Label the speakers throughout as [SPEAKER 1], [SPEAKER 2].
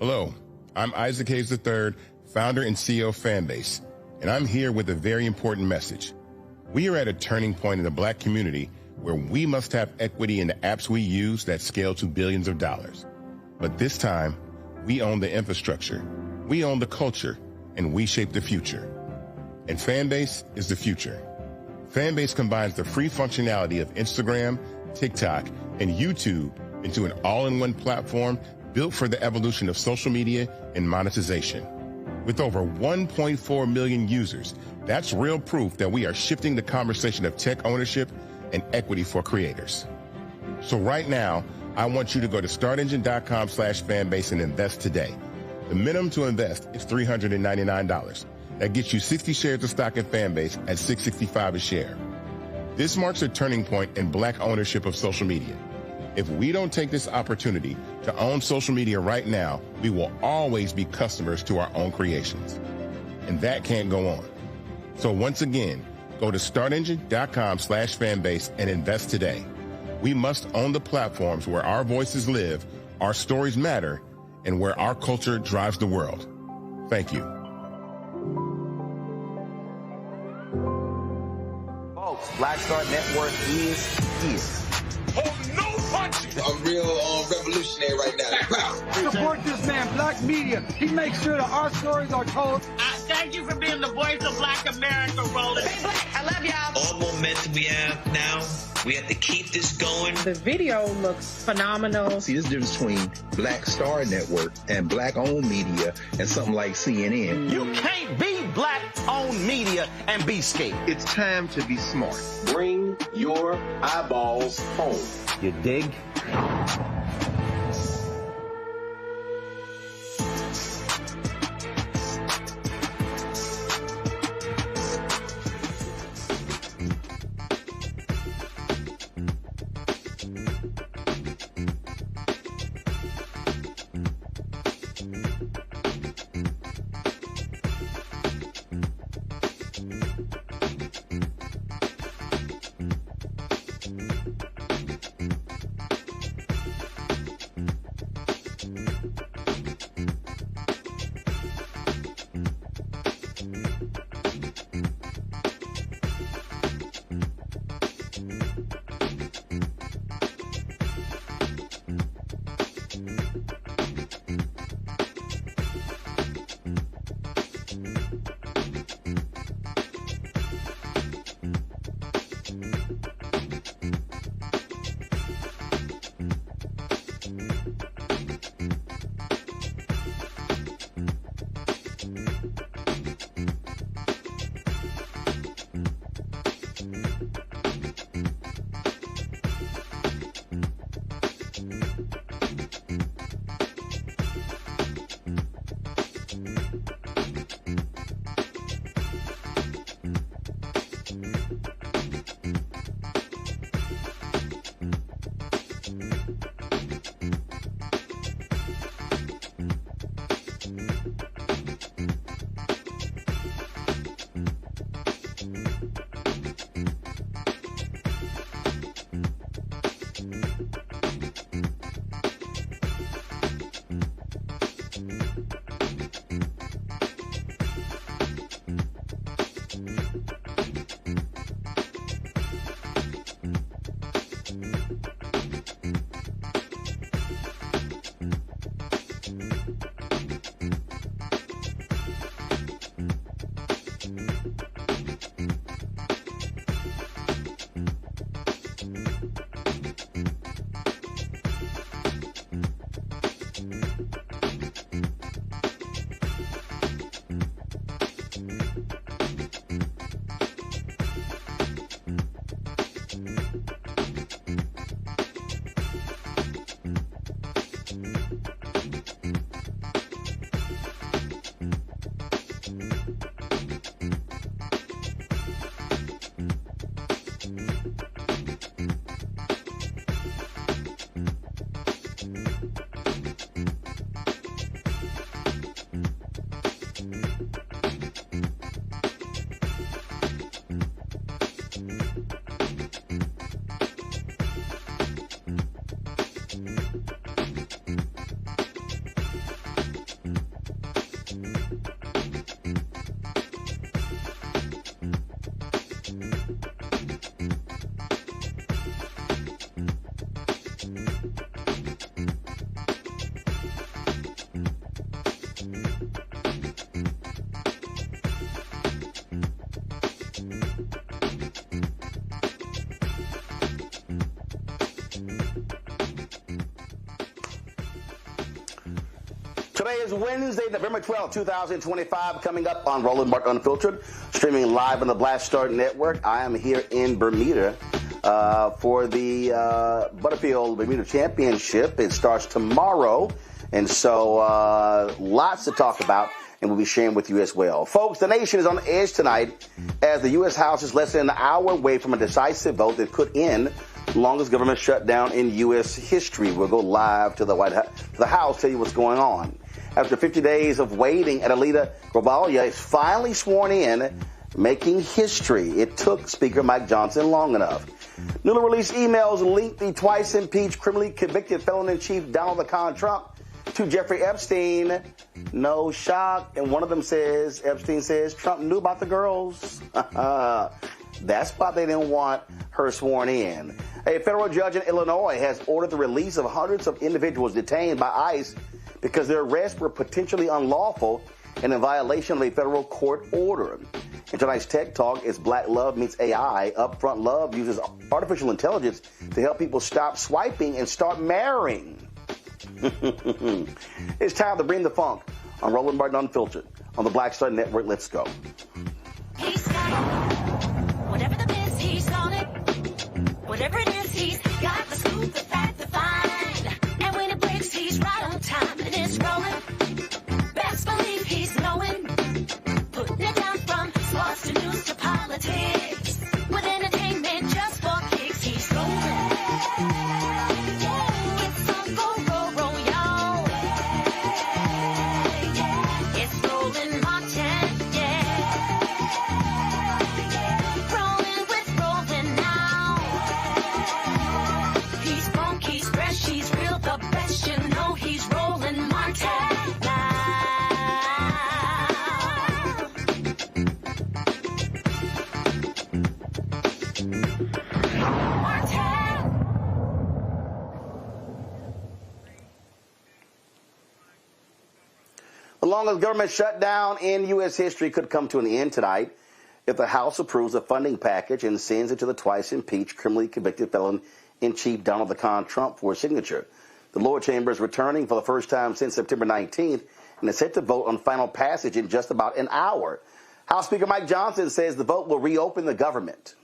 [SPEAKER 1] Hello, I'm Isaac Hayes III, founder and CEO of Fanbase, and I'm here with a very important message. We are at a turning point in the Black community where we must have equity in the apps we use that scale to billions of dollars. But this time, we own the infrastructure, we own the culture, and we shape the future. And Fanbase is the future. Fanbase combines the free functionality of Instagram, TikTok, and YouTube into an all-in-one platform built for the evolution of social media and monetization. With over 1.4 million users, that's real proof that we are shifting the conversation of tech ownership and equity for creators. So right now, I want you to go to startengine.com/fanbase and invest today. The minimum to invest is $399. That gets you 60 shares of stock in Fanbase at $665 a share. This marks a turning point in black ownership of social media. If we don't take this opportunity to own social media right now, we will always be customers to our own creations. And that can't go on. So once again, go to startengine.com/fanbase and invest today. We must own the platforms where our voices live, our stories matter, and where our culture drives the world. Thank you.
[SPEAKER 2] Folks, Black Star Network is here.
[SPEAKER 3] Oh, no punches!
[SPEAKER 4] I'm real revolutionary right now.
[SPEAKER 5] Support this man, Black Media. He makes sure that our stories are told.
[SPEAKER 3] Thank you for being the voice of Black America, Roland.
[SPEAKER 6] Hey, Black, I love y'all.
[SPEAKER 7] All momentum we have now, we have to keep this going.
[SPEAKER 8] The video looks phenomenal.
[SPEAKER 9] See, this difference between Black Star Network and black-owned media and something like CNN.
[SPEAKER 2] You can't be black-owned media and be scared.
[SPEAKER 9] It's time to be smart.
[SPEAKER 4] Bring your eyeballs home.
[SPEAKER 2] You dig? Today is Wednesday, November 12, 2025, coming up on Roland Martin Unfiltered, streaming live on the Black Star Network. I am here in Bermuda for the Butterfield Bermuda Championship. It starts tomorrow, and so lots to talk about, and we'll be sharing with you as well. Folks, the nation is on the edge tonight as the U.S. House is less than an hour away from a decisive vote that could end the longest government shutdown in U.S. history. We'll go live to the White House, the House, tell you what's going on. After 50 days of waiting, Adelita Grijalva is finally sworn in, making history. It took Speaker Mike Johnson long enough. Newly released emails link the twice impeached, criminally convicted felon-in-chief Donald Trump to Jeffrey Epstein. No shock. And one of them says, Epstein says, Trump knew about the girls. That's why they didn't want her sworn in. A federal judge in Illinois has ordered the release of hundreds of individuals detained by ICE because their arrests were potentially unlawful and in violation of a federal court order. In tonight's Tech Talk, it's Black Love meets AI. Upfront Love uses artificial intelligence to help people stop swiping and start marrying. It's time to bring the funk on Roland Martin Unfiltered on the Black Star Network. Let's go.
[SPEAKER 6] He's got it. Whatever the biz, he's on it. Whatever it is, he's got the scoop, the fact, the find. And when it breaks, he's right on time and it's rolling. Best believe he's knowing. Putting it down from sports to news to politics. With entertainment just for kicks, he's rolling. It's on go, y'all. It's Roland Martin, yeah. Rolling with Roland now. He's funky, he's fresh, he's real, the best, you know he's Roland Martin now.
[SPEAKER 2] The longest government shutdown in U.S. history could come to an end tonight if the House approves a funding package and sends it to the twice impeached, criminally convicted felon-in-chief Donald Trump for a signature. The lower chamber is returning for the first time since September 19th and is set to vote on final passage in just about an hour. House Speaker Mike Johnson says the vote will reopen the government.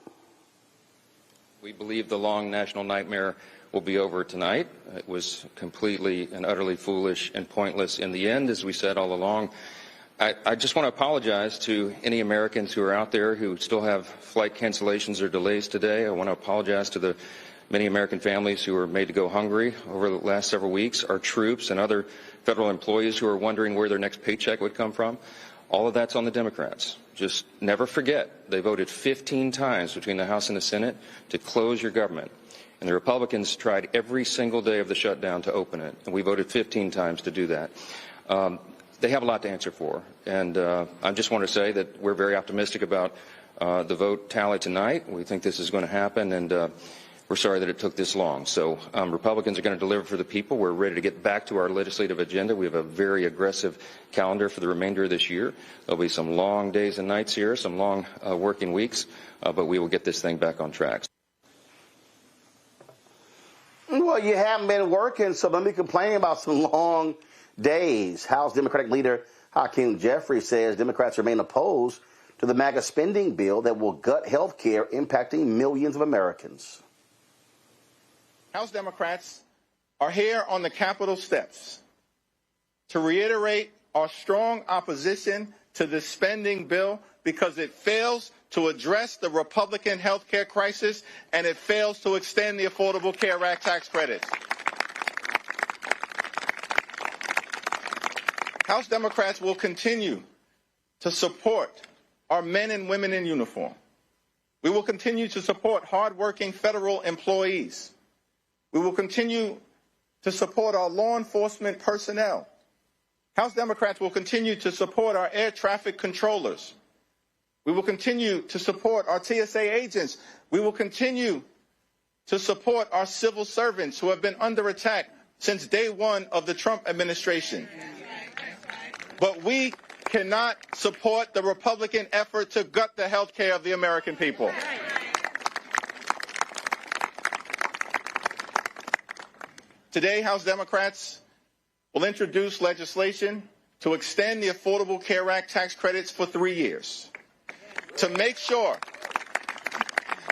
[SPEAKER 10] We believe the long national nightmare will be over tonight. It was completely and utterly foolish and pointless in the end, as we said all along. I just want to apologize to any Americans who are out there who still have flight cancellations or delays today. I want to apologize to the many American families who were made to go hungry over the last several weeks, our troops and other federal employees who are wondering where their next paycheck would come from. All of that's on the Democrats. Just never forget, they voted 15 times between the House and the Senate to close your government. And the Republicans tried every single day of the shutdown to open it, and we voted 15 times to do that. They have a lot to answer for, and I just want to say that we're very optimistic about the vote tally tonight. We think this is going to happen, and we're sorry that it took this long. So Republicans are going to deliver for the people. We're ready to get back to our legislative agenda. We have a very aggressive calendar for the remainder of this year. There'll be some long days and nights here, some long working weeks, but we will get this thing back on track.
[SPEAKER 2] Well, you haven't been working, so let me complain about some long days. House Democratic leader Hakeem Jeffries says Democrats remain opposed to the MAGA spending bill that will gut health care, impacting millions of Americans.
[SPEAKER 11] House Democrats are here on the Capitol steps to reiterate our strong opposition to this spending bill because it fails to address the Republican health care crisis and it fails to extend the Affordable Care Act tax credits. House Democrats will continue to support our men and women in uniform. We will continue to support hardworking federal employees. We will continue to support our law enforcement personnel. House Democrats will continue to support our air traffic controllers. We will continue to support our TSA agents. We will continue to support our civil servants who have been under attack since day one of the Trump administration. But we cannot support the Republican effort to gut the health care of the American people. Today, House Democrats will introduce legislation to extend the Affordable Care Act tax credits for 3 years, to make sure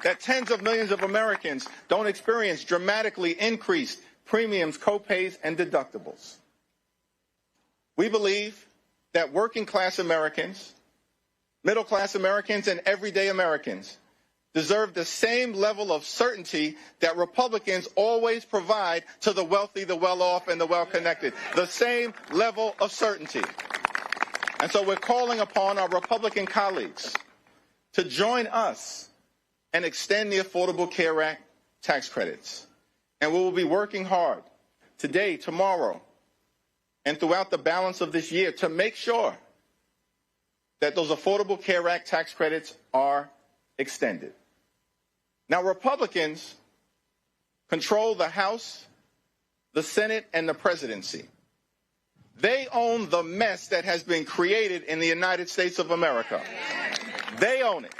[SPEAKER 11] that tens of millions of Americans don't experience dramatically increased premiums, copays, and deductibles. We believe that working class Americans, middle class Americans, and everyday Americans deserve the same level of certainty that Republicans always provide to the wealthy, the well-off, and the well-connected. The same level of certainty. And so we're calling upon our Republican colleagues to join us and extend the Affordable Care Act tax credits. And we will be working hard today, tomorrow, and throughout the balance of this year to make sure that those Affordable Care Act tax credits are extended. Now, Republicans control the House, the Senate, and the presidency. They own the mess that has been created in the United States of America. They own it.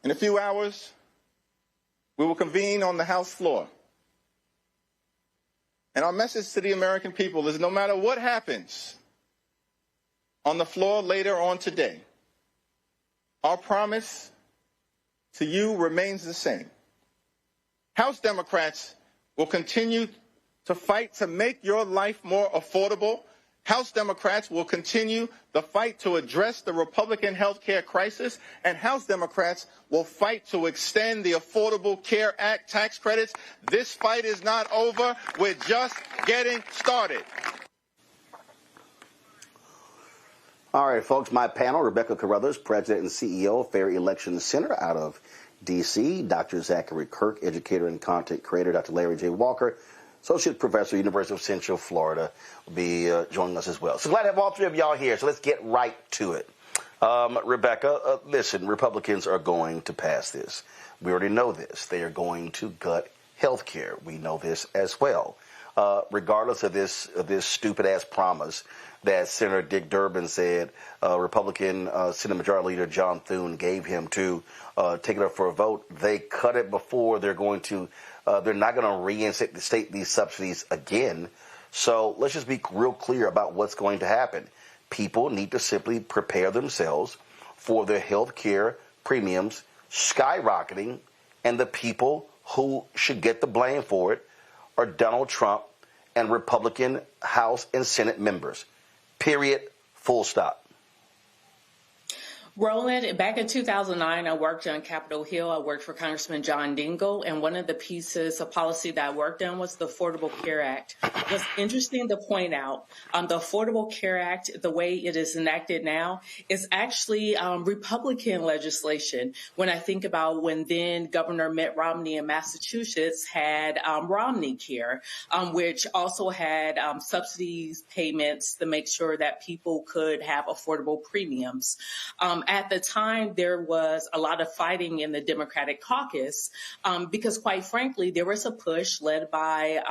[SPEAKER 11] In a few hours, we will convene on the House floor. And our message to the American people is no matter what happens on the floor later on today, our promise to you remains the same. House Democrats will continue to fight to make your life more affordable. House Democrats will continue the fight to address the Republican health care crisis, and House Democrats will fight to extend the Affordable Care Act tax credits. This fight is not over. We're just getting started.
[SPEAKER 2] All right, folks, my panel, Rebecca Carruthers, President and CEO of Fair Election Center out of D.C., Dr. Zachary Kirk, educator and content creator, Dr. Larry J. Walker, Associate Professor, University of Central Florida, will be joining us as well. So glad to have all three of y'all here. So let's get right to it. Rebecca, listen, Republicans are going to pass this. We already know this. They are going to gut health care. We know this as well. Regardless of this stupid-ass promise that Senator Dick Durbin said Republican Senate Majority Leader John Thune gave him to take it up for a vote, they cut it before they're going to they're not going to reinstate these subsidies again. So let's just be real clear about what's going to happen. People need to simply prepare themselves for their health care premiums skyrocketing, and the people who should get the blame for it are Donald Trump and Republican House and Senate members. Period. Full stop.
[SPEAKER 8] Roland, back in 2009, I worked on Capitol Hill. I worked for Congressman John Dingell, and one of the pieces of policy that I worked on was the Affordable Care Act. What's interesting to point out, the Affordable Care Act, the way it is enacted now, is actually Republican legislation. When I think about when then Governor Mitt Romney in Massachusetts had Romney Care, which also had subsidies payments to make sure that people could have affordable premiums. At the time, there was a lot of fighting in the Democratic caucus because, quite frankly, there was a push led by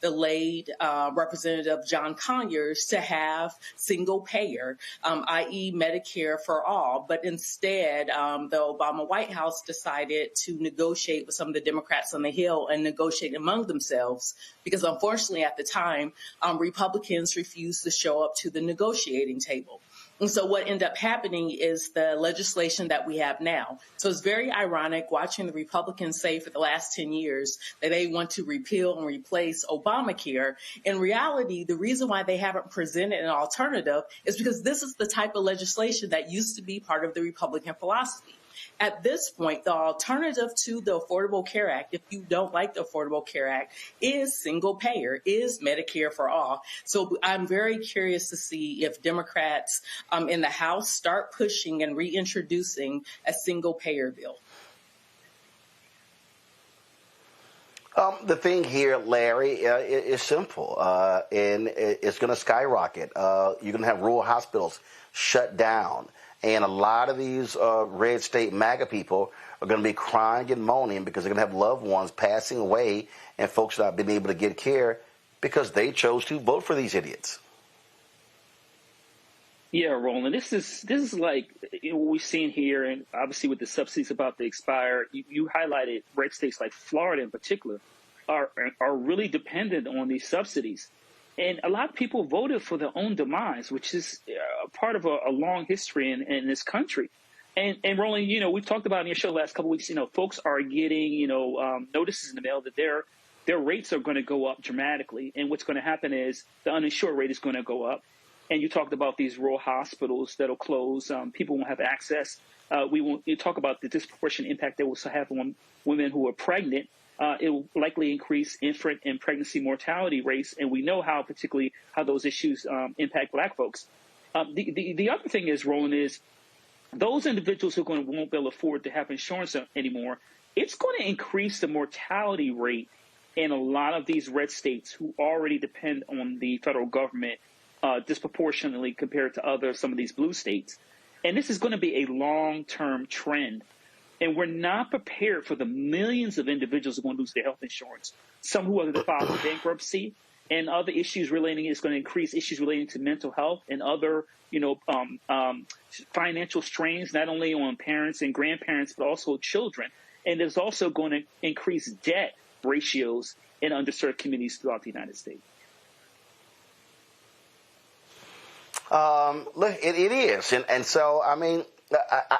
[SPEAKER 8] the late Representative John Conyers to have single payer, i.e. Medicare for all. But instead, the Obama White House decided to negotiate with some of the Democrats on the Hill and negotiate among themselves because, unfortunately, at the time, Republicans refused to show up to the negotiating table. And so what ended up happening is the legislation that we have now. So it's very ironic watching the Republicans say for the last 10 years that they want to repeal and replace Obamacare. In reality, the reason why they haven't presented an alternative is because this is the type of legislation that used to be part of the Republican philosophy. At this point, the alternative to the Affordable Care Act, if you don't like the Affordable Care Act, is single payer, is Medicare for all. So I'm very curious to see if Democrats in the House start pushing and reintroducing a single payer bill.
[SPEAKER 2] The thing here, Larry, is simple, and it's going to skyrocket. You're going to have rural hospitals shut down. And a lot of these red state MAGA people are going to be crying and moaning because they're going to have loved ones passing away and folks not being able to get care because they chose to vote for these idiots.
[SPEAKER 12] Yeah, Roland, this is like what we've seen here, and obviously with the subsidies about to expire, you highlighted red states like Florida in particular. are really dependent on these subsidies. And a lot of people voted for their own demise, which is part of a long history in this country. And Roland, we've talked about in your show the last couple of weeks, folks are getting, notices in the mail that their rates are going to go up dramatically. And what's going to happen is the uninsured rate is going to go up. And you talked about these rural hospitals that'll close. People won't have access. You talk about the disproportionate impact that will have on women who are pregnant. It will likely increase infant and pregnancy mortality rates, and we know particularly how those issues impact Black folks. The other thing is, Roland, is those individuals who won't be able to afford to have insurance anymore, it's going to increase the mortality rate in a lot of these red states who already depend on the federal government disproportionately compared to some of these blue states. And this is going to be a long-term trend. And we're not prepared for the millions of individuals who are going to lose their health insurance, some who are going to file for bankruptcy, and other issues it's going to increase issues relating to mental health and other, financial strains, not only on parents and grandparents, but also children. And there's also going to increase debt ratios in underserved communities throughout the United States.
[SPEAKER 2] Look, it is. And so, I mean,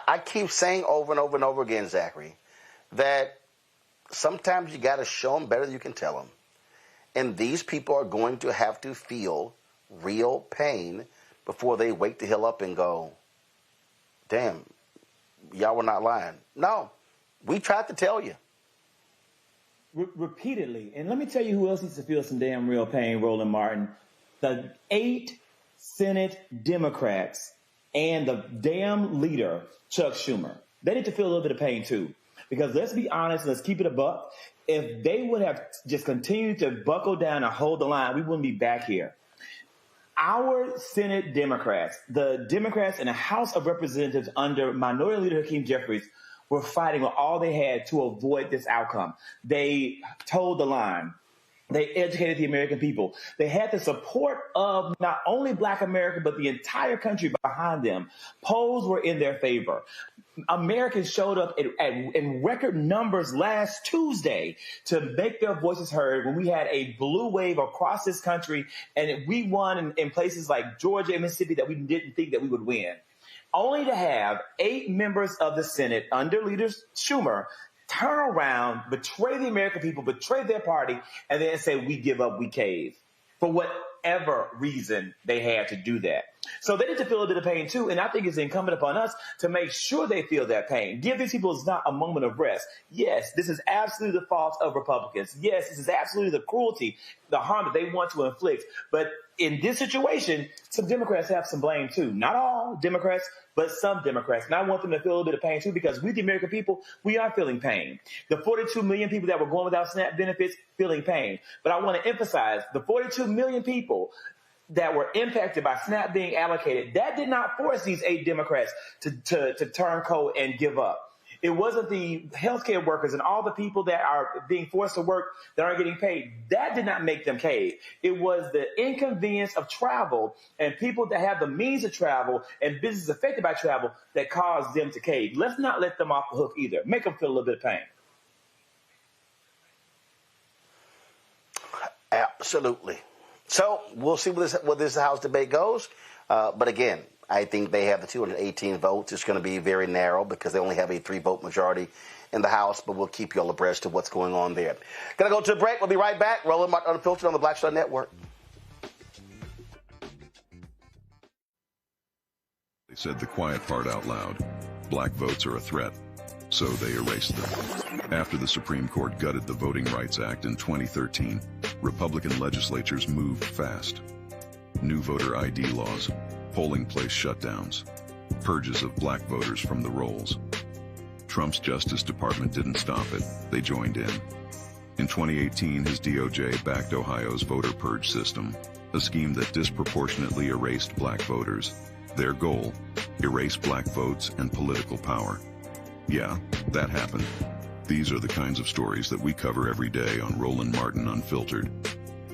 [SPEAKER 2] I keep saying over and over and over again, Zachary, that sometimes you got to show them better than you can tell them. And these people are going to have to feel real pain before they wake the hell up and go, damn, y'all were not lying. No, we tried to tell you.
[SPEAKER 13] Repeatedly. And let me tell you who else needs to feel some damn real pain, Roland Martin. The 8 Senate Democrats and the damn leader, Chuck Schumer. They need to feel a little bit of pain, too. Because let's be honest, let's keep it a buck. If they would have just continued to buckle down and hold the line, we wouldn't be back here. Our Senate Democrats, the Democrats in the House of Representatives under Minority Leader Hakeem Jeffries, were fighting with all they had to avoid this outcome. They toed the line. They educated the American people. They had the support of not only Black America, but the entire country behind them. Polls were in their favor. Americans showed up in record numbers last Tuesday to make their voices heard when we had a blue wave across this country, and we won in places like Georgia and Mississippi that we didn't think that we would win. Only to have 8 members of the Senate under Leader Schumer turn around, betray the American people, betray their party, and then say, we give up, we cave, for whatever reason they had to do that. So they need to feel a bit of pain, too, and I think it's incumbent upon us to make sure they feel that pain. Give these people not a moment of rest. Yes, this is absolutely the fault of Republicans. Yes, this is absolutely the cruelty, the harm that they want to inflict. But in this situation, some Democrats have some blame, too. Not all Democrats, but some Democrats. And I want them to feel a little bit of pain, too, because we, the American people, we are feeling pain. The 42 million people that were going without SNAP benefits, feeling pain. But I want to emphasize the 42 million people that were impacted by SNAP being allocated, that did not force these 8 Democrats to turn cold and give up. It wasn't the healthcare workers and all the people that are being forced to work that aren't getting paid. That did not make them cave. It was the inconvenience of travel and people that have the means of travel and businesses affected by travel that caused them to cave. Let's not let them off the hook either. Make them feel a little bit of pain.
[SPEAKER 2] Absolutely. So we'll see where this House debate goes. But again, I think they have the 218 votes. It's going to be very narrow because they only have a 3-vote majority in the House, but we'll keep you all abreast of what's going on there. Going to go to a break. We'll be right back. Roland Martin Unfiltered on the Black Star Network.
[SPEAKER 14] They said the quiet part out loud. Black votes are a threat, so they erased them. After the Supreme Court gutted the Voting Rights Act in 2013, Republican legislatures moved fast. New voter ID laws, polling place shutdowns, purges of black voters from the rolls. Trump's Justice Department didn't stop it, they joined in. In 2018, his DOJ backed Ohio's voter purge system, a scheme that disproportionately erased black voters. Their goal, erase black votes and political power. Yeah, that happened. These are the kinds of stories that we cover every day on Roland Martin Unfiltered.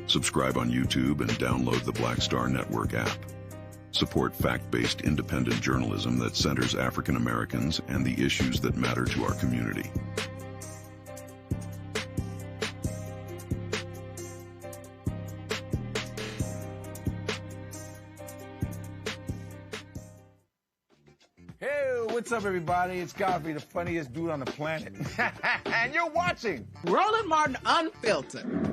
[SPEAKER 14] Subscribe on YouTube and download the Black Star Network app. Support fact-based independent journalism that centers African Americans and the issues that matter to our community.
[SPEAKER 5] what's up, everybody? It's Godfrey, the funniest dude on the planet. And you're watching
[SPEAKER 3] Roland Martin Unfiltered.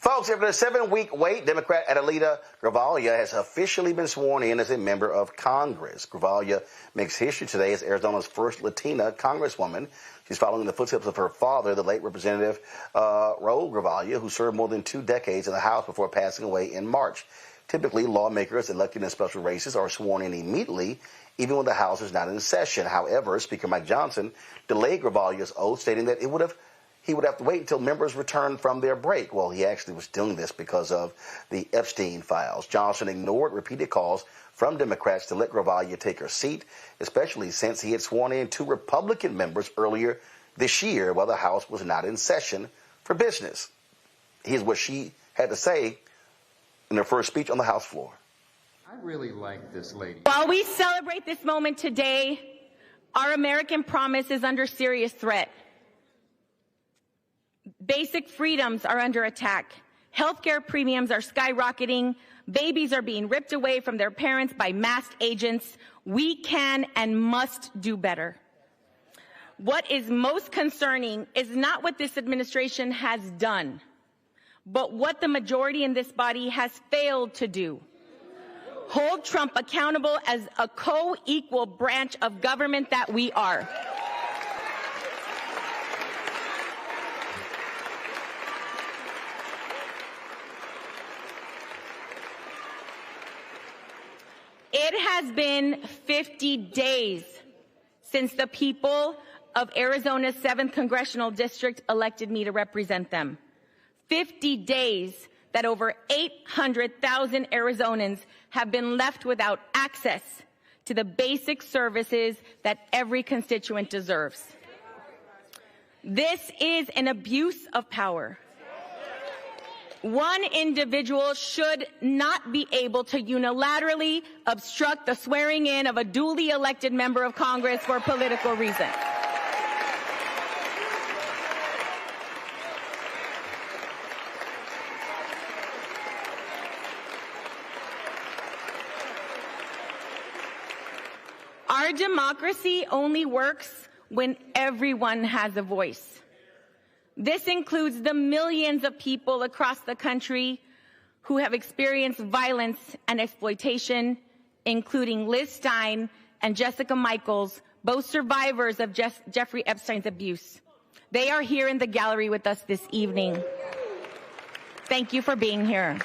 [SPEAKER 2] Folks, after a 7-week wait, Democrat Adelita Grijalva has officially been sworn in as a member of Congress. Grijalva makes history today as Arizona's first Latina Congresswoman. She's following the footsteps of her father, the late Representative Raul Grijalva, who served more than 2 decades in the House before passing away in March. Typically, lawmakers elected in special races are sworn in immediately, even when the House is not in session. However, Speaker Mike Johnson delayed Grijalva's oath, stating that he would have to wait until members returned from their break. Well, he actually was doing this because of the Epstein files. Johnson ignored repeated calls from Democrats to let Grijalva take her seat, especially since he had sworn in 2 Republican members earlier this year while the House was not in session for business. Here's what she had to say in her first speech on the House floor.
[SPEAKER 10] I really like this lady.
[SPEAKER 15] While we celebrate this moment today, our American promise is under serious threat. Basic freedoms are under attack. Healthcare premiums are skyrocketing. Babies are being ripped away from their parents by masked agents. We can and must do better. What is most concerning is not what this administration has done, but what the majority in this body has failed to do. Hold Trump accountable as a co-equal branch of government that we are. It has been 50 days since the people of Arizona's 7th Congressional District elected me to represent them. 50 days that over 800,000 Arizonans have been left without access to the basic services that every constituent deserves. This is an abuse of power. One individual should not be able to unilaterally obstruct the swearing in of a duly elected member of Congress for political reasons. Our democracy only works when everyone has a voice. This includes the millions of people across the country who have experienced violence and exploitation, including Liz Stein and Jessica Michaels, both survivors of Jeffrey Epstein's abuse. They are here in the gallery with us this evening. Thank you for being here.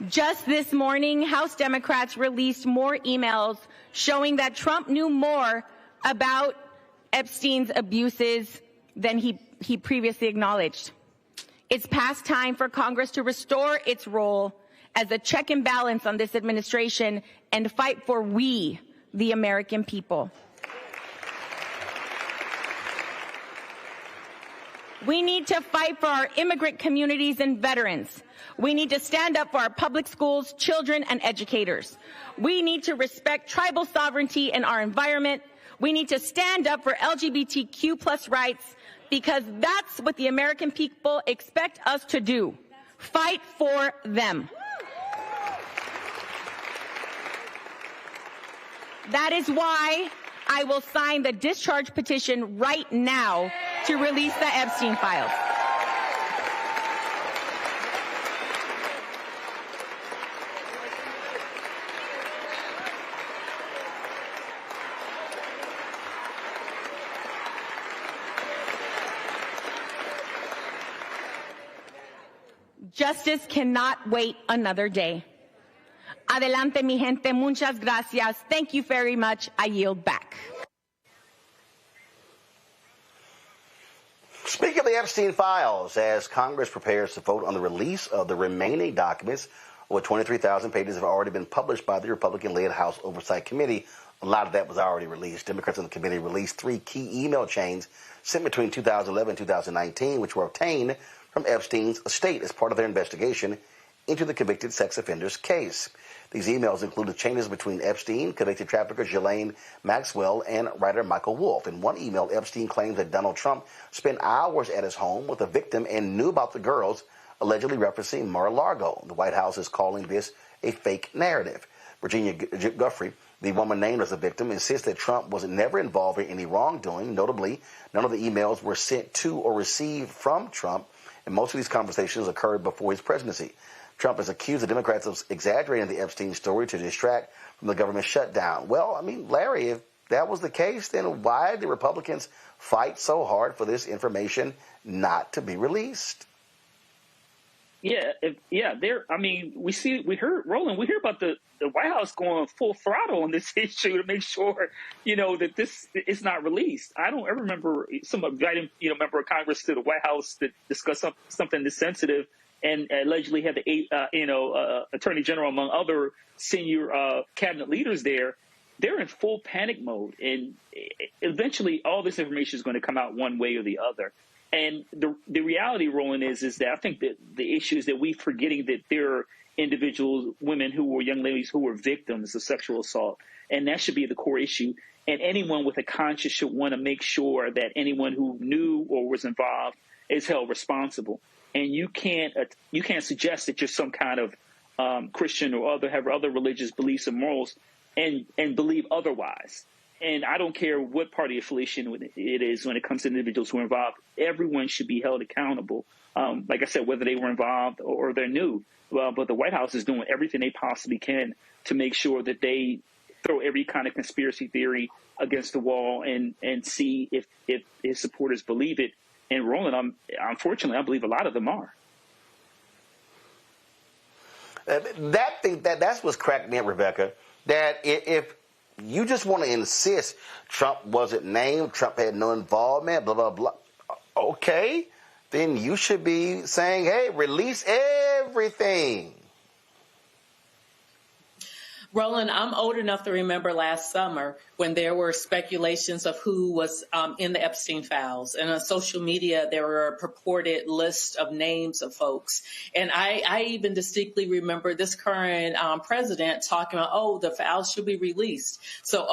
[SPEAKER 15] Just this morning, House Democrats released more emails showing that Trump knew more about Epstein's abuses than he previously acknowledged. It's past time for Congress to restore its role as a check and balance on this administration and fight for we, the American people. We need to fight for our immigrant communities and veterans. We need to stand up for our public schools, children, and educators. We need to respect tribal sovereignty in our environment. We need to stand up for LGBTQ+ rights because that's what the American people expect us to do. Fight for them. That is why I will sign the discharge petition right now to release the Epstein files. Justice cannot wait another day. Adelante, mi gente. Muchas gracias. Thank you very much. I yield back. Speaking of the Epstein files, as Congress prepares to vote on the release of the remaining documents
[SPEAKER 2] Over 23,000 pages have already been published by the Republican-led House Oversight Committee. A lot of that was already released. Democrats on the committee released 3 key email chains sent between 2011 and 2019, which were obtained from Epstein's estate as part of their investigation into the convicted sex offender's case. These emails included changes between Epstein, convicted trafficker Ghislaine Maxwell, and writer Michael Wolff. In one email, Epstein claims that Donald Trump spent hours at his home with the victim and knew about the girls, allegedly referencing Mar-a-Lago. The White House is calling this a fake narrative. Virginia Guffey, the woman named as a victim, insists that Trump was never involved in any wrongdoing. Notably, none of the emails were sent to or received from Trump, and most of these conversations occurred before his presidency. Trump has accused the Democrats of exaggerating the Epstein story to distract from the government shutdown. Well, I mean, Larry, if that was the case, then why did Republicans fight so hard for this information not to be released?
[SPEAKER 12] We hear about the White House going full throttle on this issue to make sure, that this is not released. I don't ever remember someone inviting, member of Congress to the White House to discuss something this sensitive, and allegedly had the Attorney General, among other senior cabinet leaders there. They're in full panic mode, and eventually all this information is going to come out one way or the other. And the reality, Roland, is that I think that the issue is that we're forgetting that there are individuals, women who were young ladies who were victims of sexual assault, and that should be the core issue. And anyone with a conscience should want to make sure that anyone who knew or was involved is held responsible. And you can't suggest that you're some kind of Christian or have other religious beliefs and morals and believe otherwise. And I don't care what party affiliation it is when it comes to individuals who are involved. Everyone should be held accountable. Like I said, whether they were involved or they're new. But the White House is doing everything they possibly can to make sure that they throw every kind of conspiracy theory against the wall and see if his supporters believe it. And Roland, unfortunately, I believe a lot of them are.
[SPEAKER 2] That's what's cracked me up, Rebecca. That if you just want to insist Trump wasn't named, Trump had no involvement, blah, blah, blah. Okay, then you should be saying, hey, release everything.
[SPEAKER 8] Roland, I'm old enough to remember last summer when there were speculations of who was in the Epstein files. And on social media, there were a purported list of names of folks. And I even distinctly remember this current president talking about, the files should be released. So,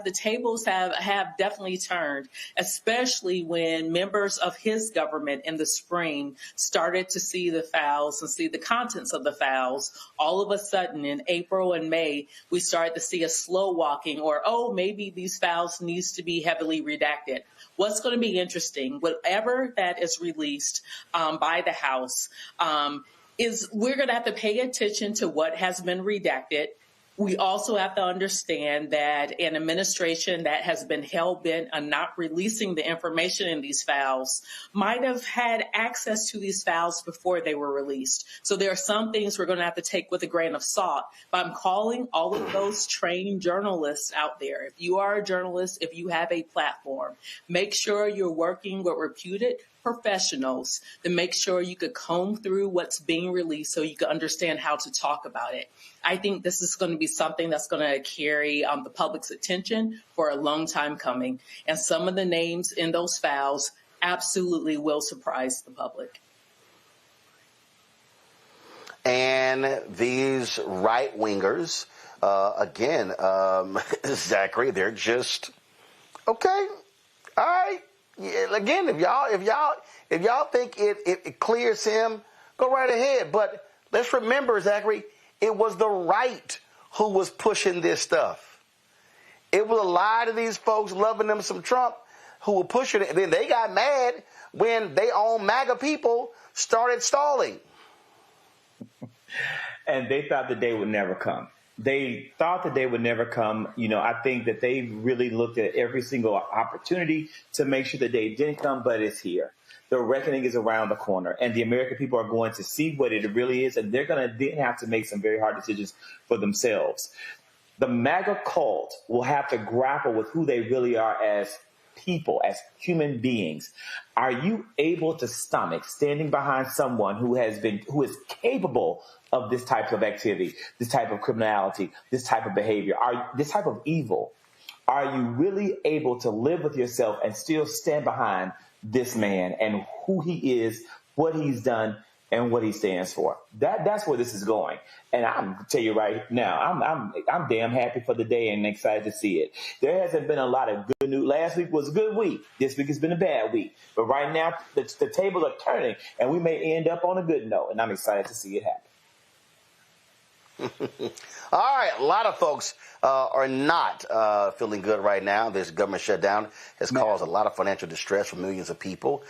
[SPEAKER 8] the tables have definitely turned, especially when members of his government in the spring started to see the files and see the contents of the files. All of a sudden, in April and May, we started to see a slow walking or, maybe these files needs to be heavily redacted. What's going to be interesting, whatever that is released by the House, is we're going to have to pay attention to what has been redacted. We also have to understand that an administration that has been hell-bent on not releasing the information in these files might have had access to these files before they were released. So there are some things we're going to have to take with a grain of salt. But I'm calling all of those trained journalists out there. If you are a journalist, if you have a platform, make sure you're working with reputed professionals to make sure you could comb through what's being released so you can understand how to talk about it. I think this is going to be something that's going to carry the public's attention for a long time coming. And some of the names in those files absolutely will surprise the public.
[SPEAKER 2] And these right-wingers, Zachary, they're just, okay, all right. Yeah, again, if y'all think it clears him, go right ahead. But let's remember, Zachary, it was the right who was pushing this stuff. It was a lie to these folks loving them some Trump who were pushing it. And then they got mad when their own MAGA people started stalling.
[SPEAKER 13] And they thought the day would never come. They thought that they would never come. I think that they really looked at every single opportunity to make sure the day didn't come, but it's here. The reckoning is around the corner, and the American people are going to see what it really is, and they're going to then have to make some very hard decisions for themselves. The MAGA cult will have to grapple with who they really are as people, as human beings, are you able to stomach standing behind someone who is capable of this type of activity, this type of criminality, this type of behavior, this type of evil? Are you really able to live with yourself and still stand behind this man and who he is, what he's done, and what he stands for? That's where this is going. And I'm gonna tell you right now, I'm damn happy for the day and excited to see it. There hasn't been a lot of good news. Last week was a good week. This week has been a bad week. But right now, the tables are turning, and we may end up on a good note. And I'm excited to see it happen.
[SPEAKER 2] All right, a lot of folks are not feeling good right now. This government shutdown has caused a lot of financial distress for millions of people,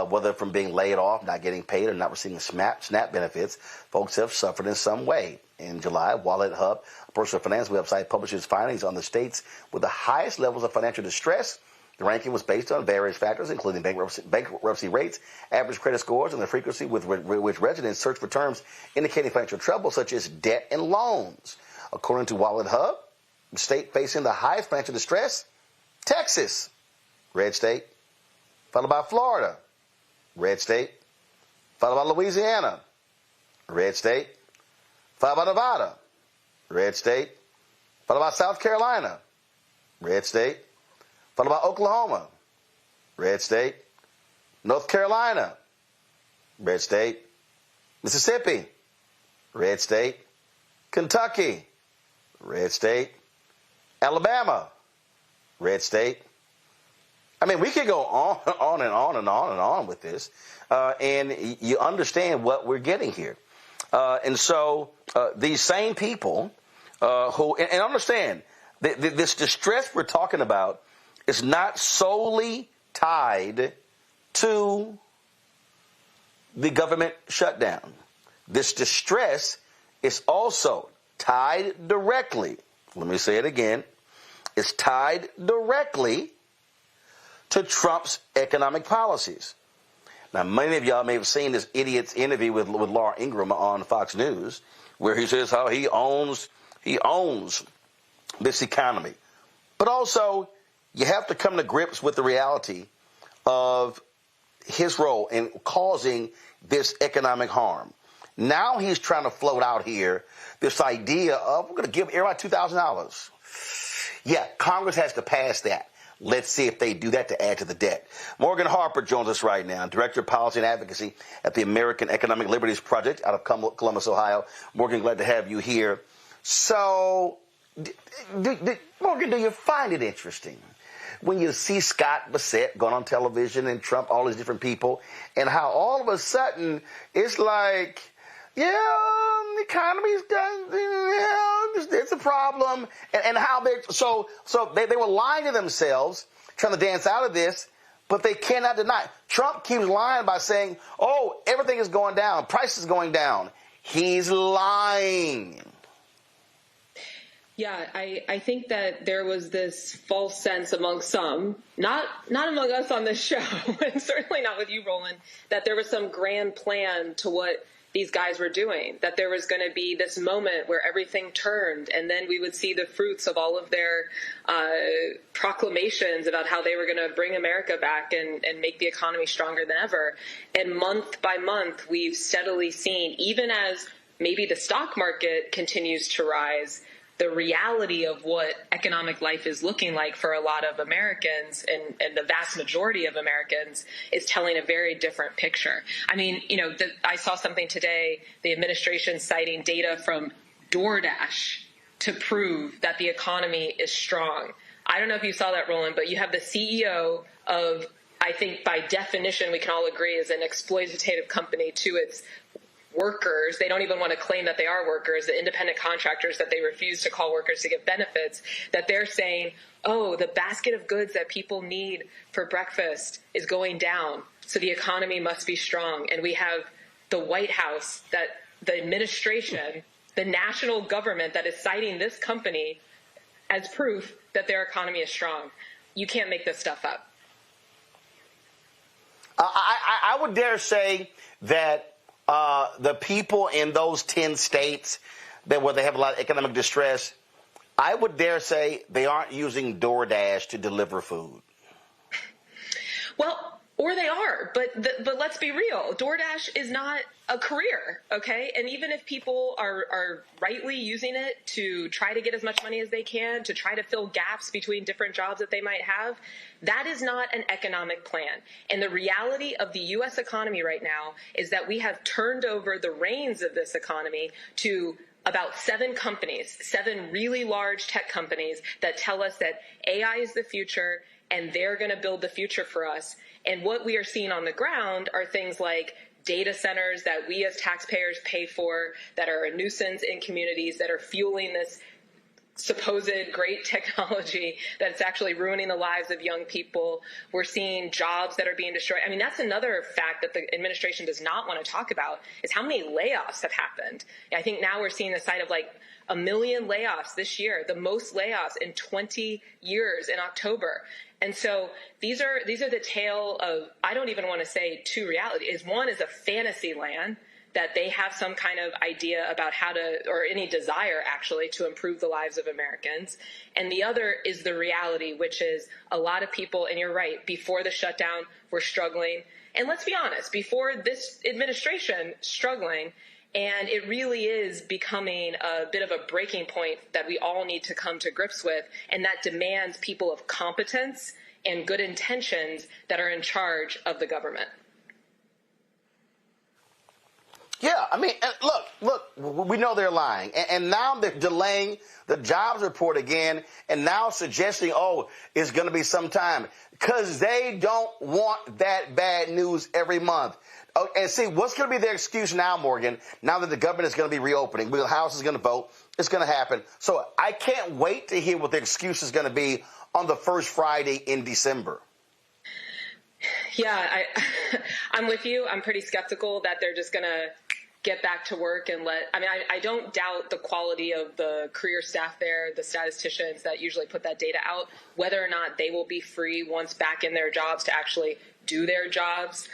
[SPEAKER 2] whether from being laid off, not getting paid, or not receiving SNAP benefits. Folks have suffered in some way. In July, Wallet Hub, a personal finance website, publishes findings on the states with the highest levels of financial distress. The ranking was based on various factors, including bankruptcy rates, average credit scores, and the frequency with which residents search for terms indicating financial trouble, such as debt and loans. According to Wallet Hub, the state facing the highest financial distress, Texas, red state, followed by Florida, red state, followed by Louisiana, red state, followed by Nevada, red state, followed by South Carolina, red state, followed by Oklahoma, red state, North Carolina, red state, Mississippi, red state, Kentucky, red state, Alabama, red state. I mean, we could go on and on and on and on with this, and you understand what we're getting here. And so these same people who, and understand, this distress we're talking about is not solely tied to the government shutdown. This distress is also tied directly, let me say it again, it's tied directly to Trump's economic policies. Now, many of y'all may have seen this idiot's interview with Laura Ingraham on Fox News, where he says how he owns this economy. But also, you have to come to grips with the reality of his role in causing this economic harm. Now he's trying to float out here this idea of, we're going to give everybody $2,000. Yeah, Congress has to pass that. Let's see if they do that to add to the debt. Morgan Harper joins us right now, Director of Policy and Advocacy at the American Economic Liberties Project out of Columbus, Ohio. Morgan, glad to have you here. So, Morgan, do you find it interesting when you see Scott Bassett going on television and Trump, all these different people, and how all of a sudden it's like, yeah, the economy's done, yeah, it's a problem, and how they were lying to themselves, trying to dance out of this, but they cannot deny it. Trump keeps lying by saying, oh, everything is going down, price is going down. He's lying.
[SPEAKER 16] Yeah, I think that there was this false sense among some, not among us on this show, and certainly not with you, Roland, that there was some grand plan to what these guys were doing, that there was going to be this moment where everything turned, and then we would see the fruits of all of their proclamations about how they were going to bring America back and make the economy stronger than ever. And month by month, we've steadily seen, even as maybe the stock market continues to rise, the reality of what economic life is looking like for a lot of Americans and the vast majority of Americans is telling a very different picture. I mean, I saw something today, the administration citing data from DoorDash to prove that the economy is strong. I don't know if you saw that, Roland, but you have the CEO of, I think by definition, we can all agree, is an exploitative company to its workers. They don't even want to claim that they are workers, the independent contractors that they refuse to call workers to get benefits, that they're saying, oh, the basket of goods that people need for breakfast is going down, so the economy must be strong. And we have the White House, that the administration, the national government that is citing this company as proof that their economy is strong. You can't make this stuff up.
[SPEAKER 2] I would dare say that the people in those 10 states where they have a lot of economic distress, I would dare say they aren't using DoorDash to deliver food.
[SPEAKER 16] Sure, but let's be real. DoorDash is not a career, okay? And even if people are rightly using it to try to get as much money as they can, to try to fill gaps between different jobs that they might have, that is not an economic plan. And the reality of the U.S. economy right now is that we have turned over the reins of this economy to about 7 companies, 7 really large tech companies that tell us that AI is the future and they're going to build the future for us. And what we are seeing on the ground are things like data centers that we as taxpayers pay for, that are a nuisance in communities, that are fueling this supposed great technology that's actually ruining the lives of young people. We're seeing jobs that are being destroyed. I mean, that's another fact that the administration does not want to talk about, is how many layoffs have happened. I think now we're seeing the side of like 1 million layoffs this year, the most layoffs in 20 years in October. And so these are the tale of, I don't even want to say two realities. One is a fantasy land that they have some kind of idea about how to, or any desire actually, to improve the lives of Americans. And the other is the reality, which is a lot of people, and you're right, before the shutdown were struggling. And let's be honest, before this administration, struggling. And it really is becoming a bit of a breaking point that we all need to come to grips with, and that demands people of competence and good intentions that are in charge of the government.
[SPEAKER 2] Yeah, I mean, look, we know they're lying. And now they're delaying the jobs report again, and now suggesting, it's going to be some time, because they don't want that bad news every month. And see, what's going to be their excuse now, Morgan, now that the government is going to be reopening? The House is going to vote. It's going to happen. So I can't wait to hear what their excuse is going to be on the first Friday in December.
[SPEAKER 16] Yeah, I'm with you. I'm pretty skeptical that they're just going to get back to work and I don't doubt the quality of the career staff there, the statisticians that usually put that data out. Whether or not they will be free once back in their jobs to actually do their jobs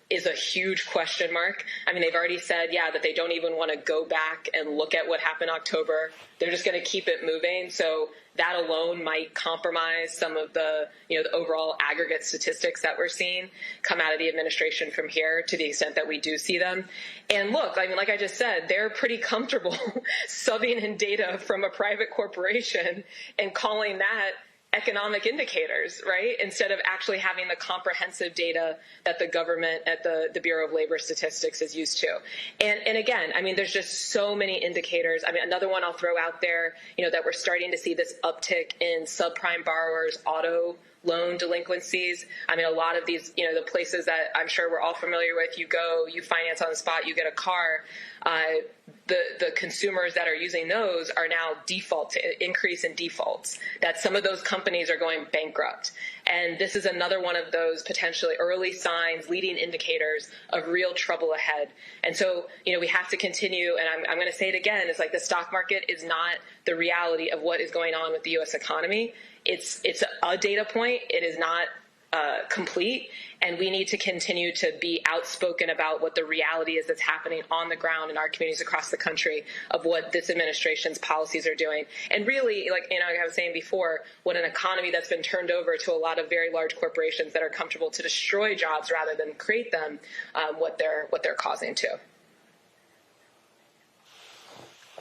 [SPEAKER 16] is a huge question mark. I mean, they've already said, that they don't even want to go back and look at what happened in October. They're just going to keep it moving. So that alone might compromise some of the, the overall aggregate statistics that we're seeing come out of the administration from here, to the extent that we do see them. And look, I mean, like I just said, they're pretty comfortable subbing in data from a private corporation and calling that economic indicators, right? Instead of actually having the comprehensive data that the government at the Bureau of Labor Statistics is used to. And again, I mean, there's just so many indicators. I mean, another one I'll throw out there, that we're starting to see this uptick in subprime borrowers, auto loan delinquencies. I mean, a lot of these, the places that I'm sure we're all familiar with, you go, you finance on the spot, you get a car. The consumers that are using those are now increase in defaults, that some of those companies are going bankrupt. And this is another one of those potentially early signs, leading indicators of real trouble ahead. And so, we have to continue, and I'm going to say it again, it's like the stock market is not the reality of what is going on with the U.S. economy. It's a data point. It is not complete, and we need to continue to be outspoken about what the reality is that's happening on the ground in our communities across the country of what this administration's policies are doing. And really, like I was saying before, what an economy that's been turned over to a lot of very large corporations that are comfortable to destroy jobs rather than create them, what they're causing to.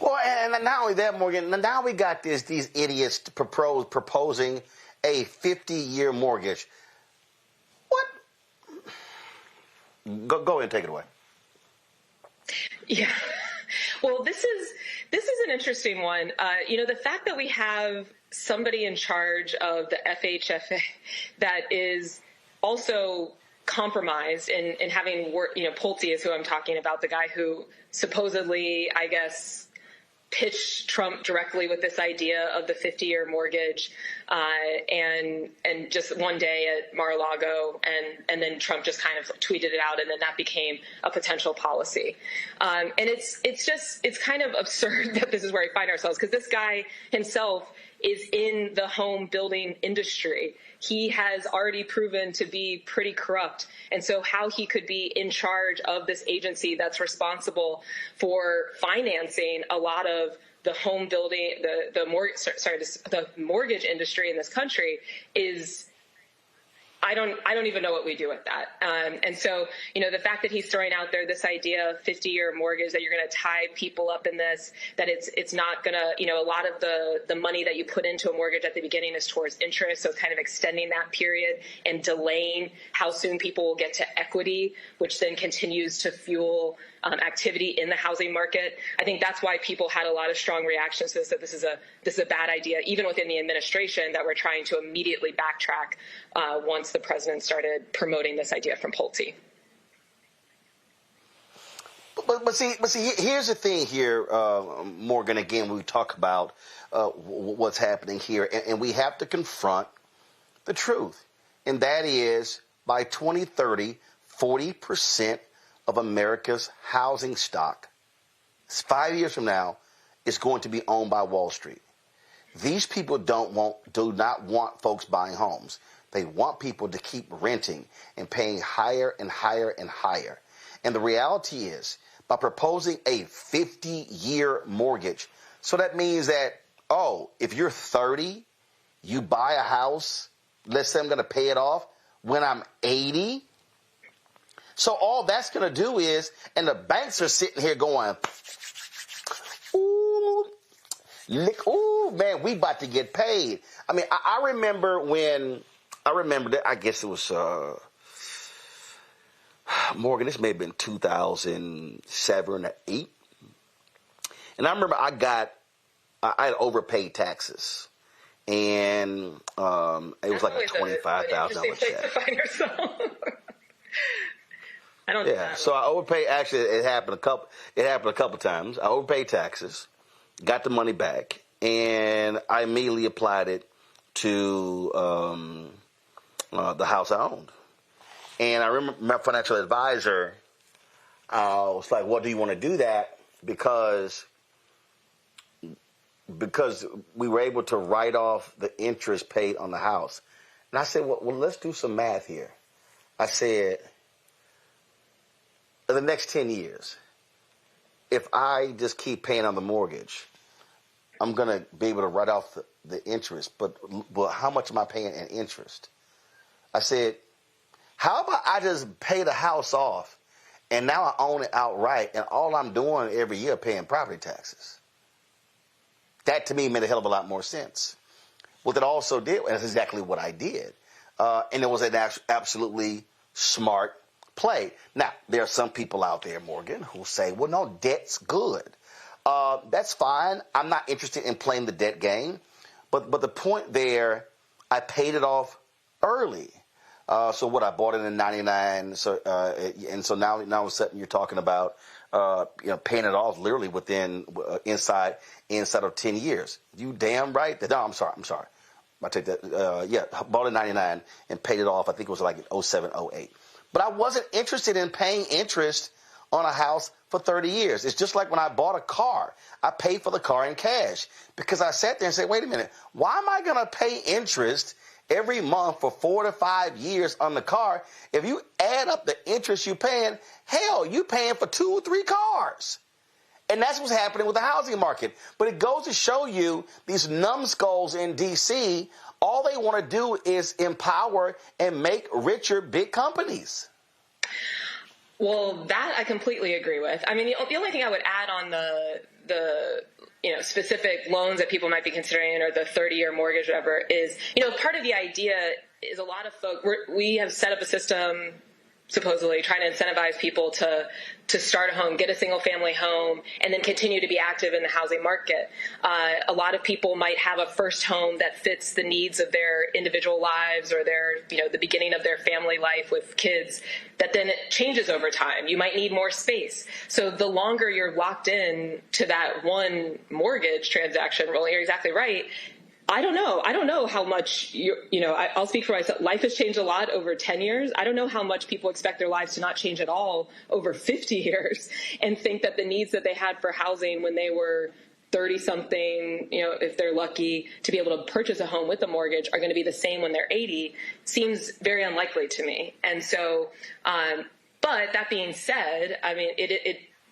[SPEAKER 2] Well, and not only that, Morgan, now we got these idiots proposing a 50-year mortgage. Go ahead and take it away.
[SPEAKER 16] Yeah. Well, this is an interesting one. The fact that we have somebody in charge of the FHFA that is also compromised in having worked, Pulte is who I'm talking about, the guy who supposedly, I guess, pitched Trump directly with this idea of the 50-year mortgage, and just one day at Mar-a-Lago, and then Trump just kind of tweeted it out, and then that became a potential policy. And it's kind of absurd that this is where we find ourselves, because this guy himself is in the home building industry. He has already proven to be pretty corrupt. And so how he could be in charge of this agency that's responsible for financing a lot of the home building, the mortgage industry in this country is, I don't even know what we do with that. And so, the fact that he's throwing out there this idea of 50-year mortgage, that you're going to tie people up in this, that it's not going to, a lot of the money that you put into a mortgage at the beginning is towards interest. So it's kind of extending that period and delaying how soon people will get to equity, which then continues to fuel activity in the housing market. I think that's why people had a lot of strong reactions to this, that this is a bad idea, even within the administration, that we're trying to immediately backtrack once the president started promoting this idea from Pulte.
[SPEAKER 2] But see, here's the thing here, Morgan. Again, we talk about what's happening here, and we have to confront the truth, and that is by 2030, 40% of America's housing stock, 5 years from now, is going to be owned by Wall Street. These people do not want folks buying homes. They want people to keep renting and paying higher and higher and higher. And the reality is, by proposing a 50-year mortgage, so that means that, if you're 30, you buy a house, let's say I'm going to pay it off when I'm 80. So all that's going to do is, and the banks are sitting here going, ooh, man, we about to get paid. I mean, I remember that, I guess it was, Morgan, this may have been 2007 or 8. And I remember I had overpaid taxes. And it was like a $25,000 check.
[SPEAKER 16] I don't do that.
[SPEAKER 2] So I overpaid. Actually, it happened a couple times. I overpaid taxes, got the money back, and I immediately applied it to the house I owned. And I remember my financial advisor was like, "Well, do you want to do that?" Because we were able to write off the interest paid on the house. And I said, well, let's do some math here. I said, in the next 10 years, if I just keep paying on the mortgage, I'm going to be able to write off the interest. But how much am I paying in interest? I said, how about I just pay the house off, and now I own it outright, and all I'm doing every year paying property taxes? That, to me, made a hell of a lot more sense. What it also did, and that's exactly what I did, and it was an absolutely smart play. Now, there are some people out there, Morgan, who say, well, no, debt's good. That's fine. I'm not interested in playing the debt game. But the point there, I paid it off early. So what, I bought it in 99. So, and so now all of a sudden you're talking about paying it off literally within inside of 10 years. You damn right. No, I'm sorry. I take that. Bought it in 99 and paid it off. I think it was like in 07, 08. But I wasn't interested in paying interest on a house for 30 years. It's just like when I bought a car. I paid for the car in cash because I sat there and said, wait a minute, why am I going to pay interest every month for 4 to 5 years on the car? If you add up the interest you're paying, hell, you're paying for 2 or 3 cars. And that's what's happening with the housing market. But it goes to show you these numbskulls in D.C., all they want to do is empower and make richer big companies.
[SPEAKER 16] Well, that I completely agree with. I mean, the only thing I would add on the specific loans that people might be considering, or the 30-year mortgage, whatever, is, part of the idea is a lot of folks, we have set up a system supposedly trying to incentivize people to start a home, get a single-family home, and then continue to be active in the housing market. A lot of people might have a first home that fits the needs of their individual lives, or their, the beginning of their family life with kids, that then it changes over time. You might need more space. So the longer you're locked in to that one mortgage transaction, really, you're exactly right. I don't know how much, I'll speak for myself. Life has changed a lot over 10 years. I don't know how much people expect their lives to not change at all over 50 years and think that the needs that they had for housing when they were 30-something, if they're lucky to be able to purchase a home with a mortgage, are going to be the same when they're 80, seems very unlikely to me. And so, but that being said, I mean,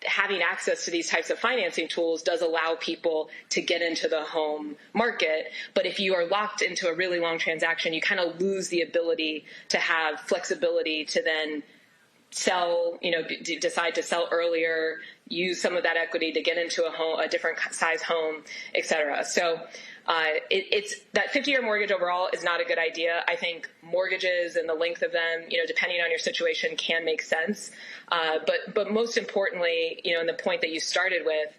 [SPEAKER 16] having access to these types of financing tools does allow people to get into the home market. But if you are locked into a really long transaction, you kind of lose the ability to have flexibility to then sell, decide to sell earlier, use some of that equity to get into a different size home, et cetera. So it's that 50-year mortgage overall is not a good idea. I think mortgages and the length of them, depending on your situation, can make sense. But most importantly, and the point that you started with,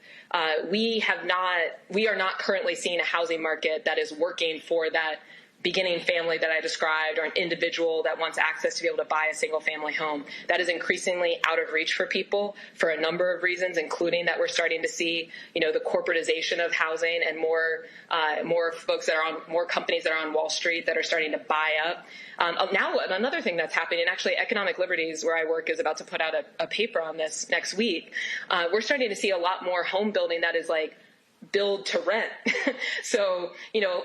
[SPEAKER 16] we are not currently seeing a housing market that is working for that beginning family that I described, or an individual that wants access to be able to buy a single family home. That is increasingly out of reach for people for a number of reasons, including that we're starting to see, the corporatization of housing and more folks that are on, more companies that are on Wall Street that are starting to buy up. Now, another thing that's happening, and actually Economic Liberties, where I work, is about to put out a paper on this next week. We're starting to see a lot more home building that is like build to rent. So,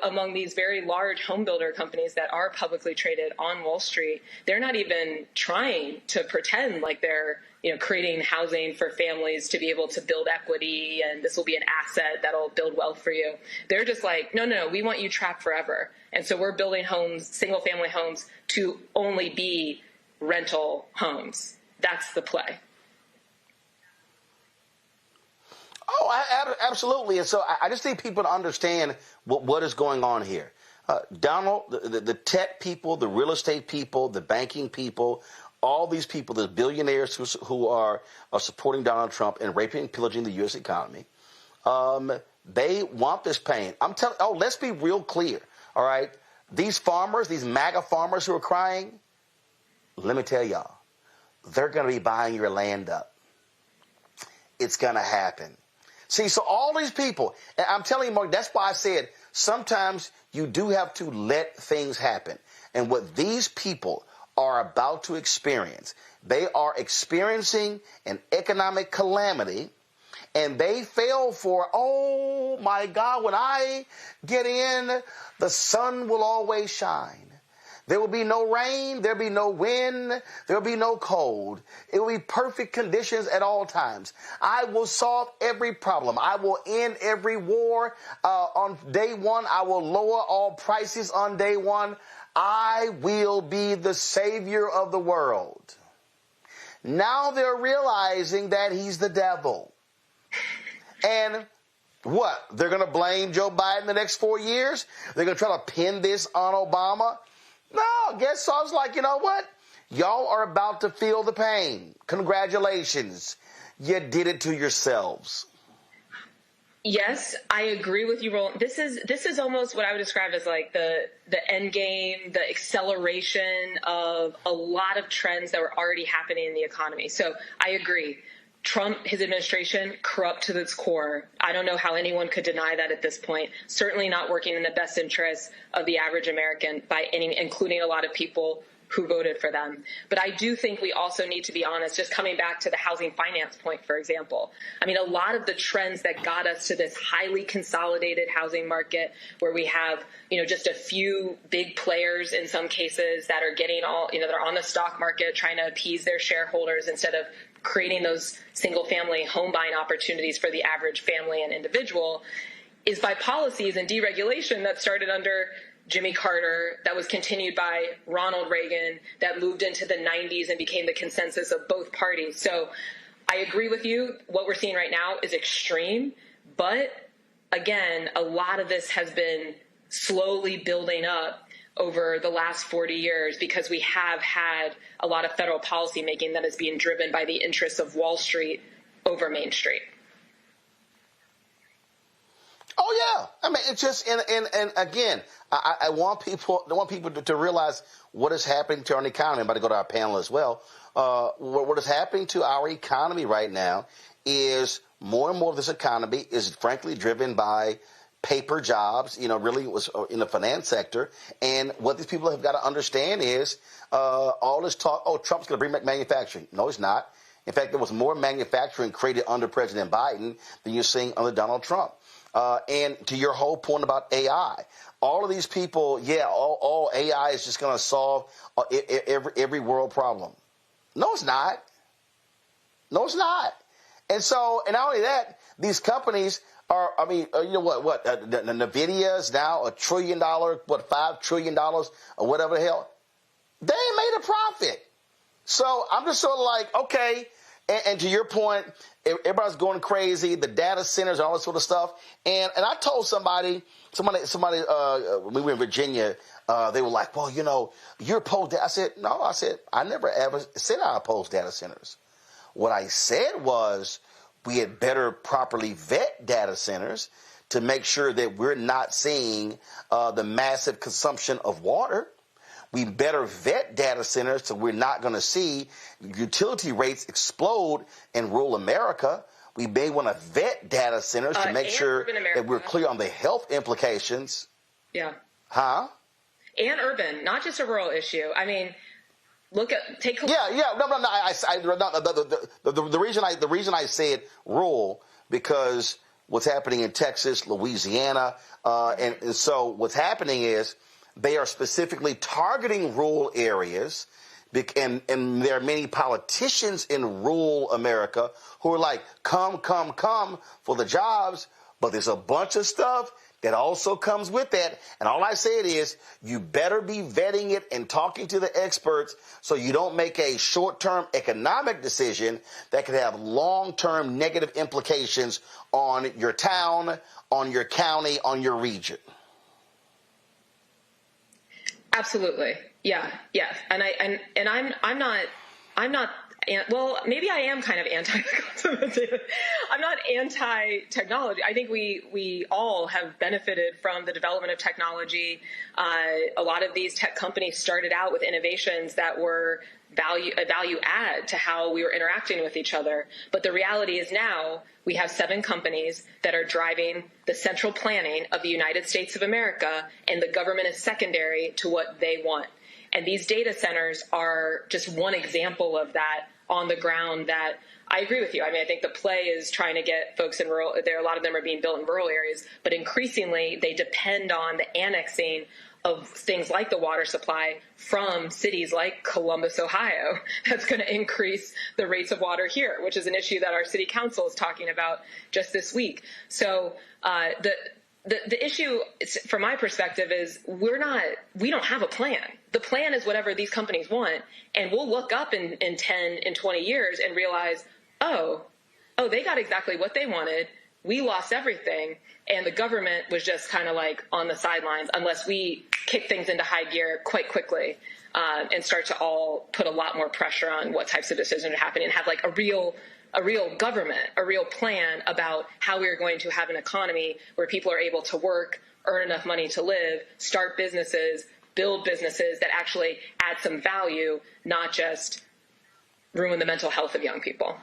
[SPEAKER 16] among these very large home builder companies that are publicly traded on Wall Street, they're not even trying to pretend like they're, creating housing for families to be able to build equity and this will be an asset that'll build wealth for you. They're just like, no, we want you trapped forever. And so we're building homes, single family homes, to only be rental homes. That's the play.
[SPEAKER 2] Oh, absolutely. And so I just need people to understand what is going on here. Donald, the tech people, the real estate people, the banking people, all these people, the billionaires who are supporting Donald Trump and raping and pillaging the U.S. economy, they want this pain. Let's be real clear, all right? These farmers, these MAGA farmers who are crying, let me tell y'all, they're going to be buying your land up. It's going to happen. See, so all these people, and I'm telling you, Mark, that's why I said sometimes you do have to let things happen. And what these people are about to experience, they are experiencing an economic calamity, and they fell for, oh my God, when I get in, the sun will always shine. There will be no rain, there will be no wind, there will be no cold. It will be perfect conditions at all times. I will solve every problem. I will end every war on day one. I will lower all prices on day one. I will be the savior of the world. Now they're realizing that he's the devil. And what? They're going to blame Joe Biden the next 4 years? They're going to try to pin this on Obama? No, guess so. I was like, you know what? Y'all are about to feel the pain. Congratulations. You did it to yourselves.
[SPEAKER 16] Yes, I agree with you, Roland. This is almost what I would describe as like the end game, the acceleration of a lot of trends that were already happening in the economy. So I agree. Trump, his administration, corrupt to its core. I don't know how anyone could deny that at this point. Certainly not working in the best interest of the average American, including a lot of people who voted for them. But I do think we also need to be honest, just coming back to the housing finance point, for example. I mean, a lot of the trends that got us to this highly consolidated housing market where we have, just a few big players in some cases that are getting they're on the stock market trying to appease their shareholders instead of creating those single-family home buying opportunities for the average family and individual, is by policies and deregulation that started under Jimmy Carter, that was continued by Ronald Reagan, that moved into the 90s and became the consensus of both parties. So I agree with you. What we're seeing right now is extreme. But again, a lot of this has been slowly building up over the last 40 years because we have had a lot of federal policy making that is being driven by the interests of Wall Street over Main Street.
[SPEAKER 2] Oh yeah, I mean it's just and again, I want people to realize what is happening to our economy. I'm about to go to our panel as well. What is happening to our economy right now is more and more of this economy is frankly driven by paper jobs, really was in the finance sector. And what these people have got to understand is all this talk, Trump's going to bring back manufacturing. No, he's not. In fact, there was more manufacturing created under President Biden than you're seeing under Donald Trump. And to your whole point about AI, all of these people, all AI is just going to solve every world problem. No, it's not. No, it's not. And so, and not only that, these companies are, I mean, you know what, the NVIDIA is now $1 trillion, $5 trillion or whatever the hell. They ain't made a profit. So I'm just sort of like, okay. And to your point, everybody's going crazy, the data centers, all that sort of stuff. And I told somebody, when we were in Virginia, they were like, well, you know, you're opposed. I said, no, I never ever said I oppose data centers. What I said was we had better properly vet data centers to make sure that we're not seeing the massive consumption of water. We better vet data centers so we're not going to see utility rates explode in rural America. We may want to vet data centers to make sure that we're clear on the health implications.
[SPEAKER 16] Yeah.
[SPEAKER 2] Huh?
[SPEAKER 16] And urban, not just a rural issue. I mean, take.
[SPEAKER 2] Yeah. No. The reason I said rural because what's happening in Texas, Louisiana, and so what's happening is they are specifically targeting rural areas, and there are many politicians in rural America who are like, come for the jobs, but there's a bunch of stuff that also comes with that. And all I said is you better be vetting it and talking to the experts so you don't make a short-term economic decision that could have long-term negative implications on your town, on your county, on your region.
[SPEAKER 16] Absolutely. Yeah. And I'm not, well, maybe I am kind of anti-conservative. I'm not anti-technology. I think we all have benefited from the development of technology. A lot of these tech companies started out with innovations that were a value add to how we were interacting with each other. But the reality is now we have 7 companies that are driving the central planning of the United States of America, and the government is secondary to what they want. And these data centers are just one example of that on the ground. That I agree with you. I mean, I think the play is trying to get folks in rural, a lot of them are being built in rural areas, but increasingly they depend on the annexing of things like the water supply from cities like Columbus, Ohio. That's going to increase the rates of water here, which is an issue that our city council is talking about just this week. So the issue, from my perspective, is we don't have a plan. The plan is whatever these companies want, and we'll look up in 10 and 20 years and realize, oh, they got exactly what they wanted. We lost everything, and the government was just kind of like on the sidelines unless we kick things into high gear quite quickly and start to all put a lot more pressure on what types of decisions are happening and have like a real government, a real plan about how we are going to have an economy where people are able to work, earn enough money to live, start businesses, build businesses that actually add some value, not just ruin the mental health of young people.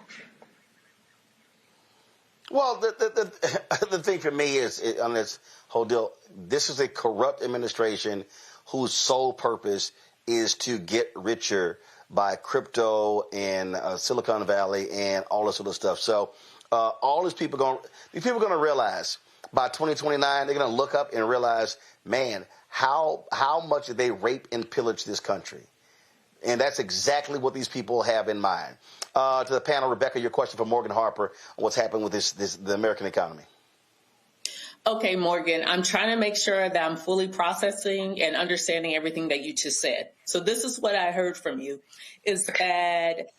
[SPEAKER 2] Well, the thing for me is on this whole deal, this is a corrupt administration whose sole purpose is to get richer by crypto and Silicon Valley and all this sort of stuff. So all these people are going to realize by 2029, they're going to look up and realize, man, how much did they rape and pillage this country? And that's exactly what these people have in mind. To the panel, Rebecca, your question for Morgan Harper on what's happening with the American economy.
[SPEAKER 8] Okay, Morgan, I'm trying to make sure that I'm fully processing and understanding everything that you just said. So this is what I heard from you, is that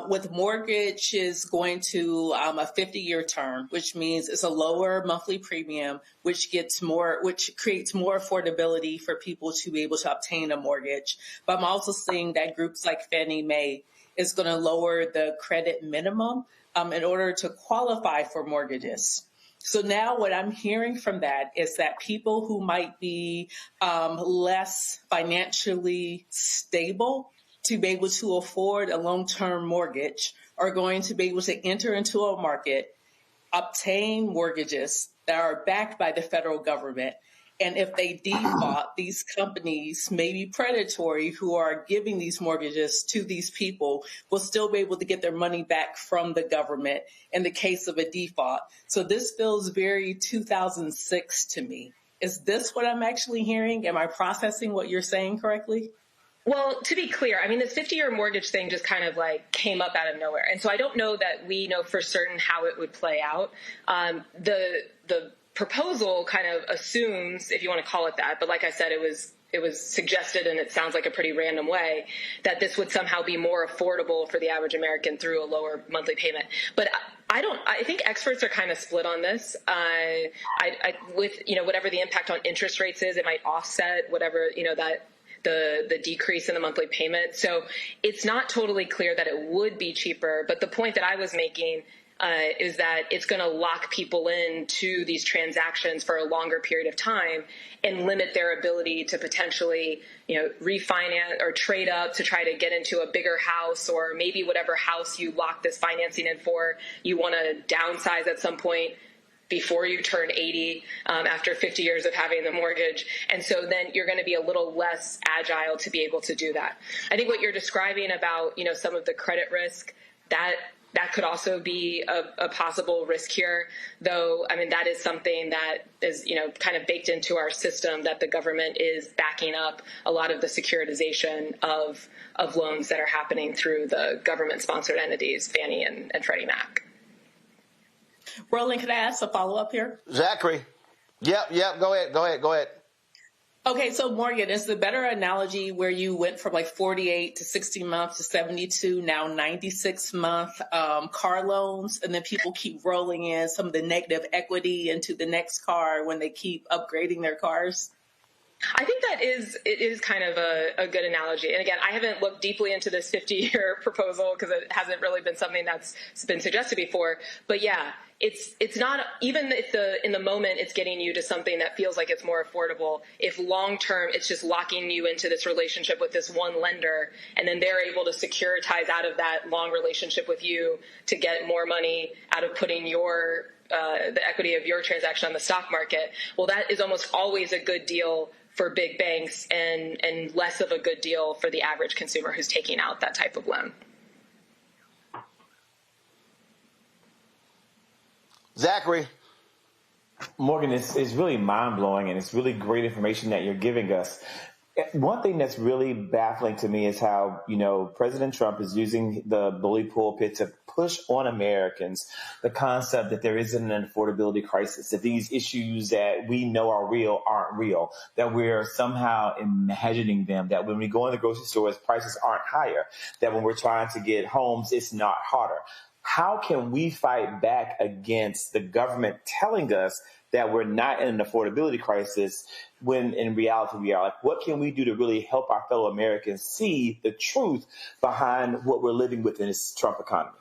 [SPEAKER 8] with mortgages going to a 50-year term, which means it's a lower monthly premium, which creates more affordability for people to be able to obtain a mortgage. But I'm also seeing that groups like Fannie Mae is going to lower the credit minimum in order to qualify for mortgages. So now what I'm hearing from that is that people who might be less financially stable to be able to afford a long-term mortgage are going to be able to enter into a market, obtain mortgages that are backed by the federal government. And if they default, these companies, maybe predatory, who are giving these mortgages to these people, will still be able to get their money back from the government in the case of a default. So this feels very 2006 to me. Is this what I'm actually hearing? Am I processing what you're saying correctly?
[SPEAKER 16] Well, to be clear, I mean, this 50-year mortgage thing just kind of like came up out of nowhere. And so I don't know that we know for certain how it would play out. The proposal kind of assumes, if you want to call it that, but like I said, it was suggested, and it sounds like a pretty random way, that this would somehow be more affordable for the average American through a lower monthly payment. But I think experts are kind of split on this. With, whatever the impact on interest rates is, it might offset whatever, that the decrease in the monthly payment. So it's not totally clear that it would be cheaper. But the point that I was making is that it's going to lock people into these transactions for a longer period of time and limit their ability to potentially, refinance or trade up to try to get into a bigger house, or maybe whatever house you lock this financing in for, you want to downsize at some point before you turn 80, after 50 years of having the mortgage. And so then you're going to be a little less agile to be able to do that. I think what you're describing about, some of the credit risk, that could also be a possible risk here, though. I mean, that is something that is, kind of baked into our system, that the government is backing up a lot of the securitization of loans that are happening through the government-sponsored entities, Fannie and Freddie Mac.
[SPEAKER 8] Roland, could I ask a follow-up here?
[SPEAKER 2] Zachary. Yep. Go ahead.
[SPEAKER 8] Okay, so Morgan, is the better analogy where you went from like 48 to 60 months to 72, now 96 month car loans, and then people keep rolling in some of the negative equity into the next car when they keep upgrading their cars?
[SPEAKER 16] I think it is kind of a good analogy. And again, I haven't looked deeply into this 50-year proposal because it hasn't really been something that's been suggested before. But yeah, it's not, even if in the moment it's getting you to something that feels like it's more affordable, if long term it's just locking you into this relationship with this one lender, and then they're able to securitize out of that long relationship with you to get more money out of putting the equity of your transaction on the stock market, well, that is almost always a good deal for big banks and less of a good deal for the average consumer who's taking out that type of loan.
[SPEAKER 2] Zachary.
[SPEAKER 13] Morgan, it's really mind-blowing, and it's really great information that you're giving us. One thing that's really baffling to me is how, President Trump is using the bully pulpit to push on Americans the concept that there isn't an affordability crisis, that these issues that we know are real aren't real, that we're somehow imagining them, that when we go in the grocery stores, prices aren't higher, that when we're trying to get homes, it's not harder. How can we fight back against the government telling us that we're not in an affordability crisis when in reality we are? Like, what can we do to really help our fellow Americans see the truth behind what we're living with in this Trump economy?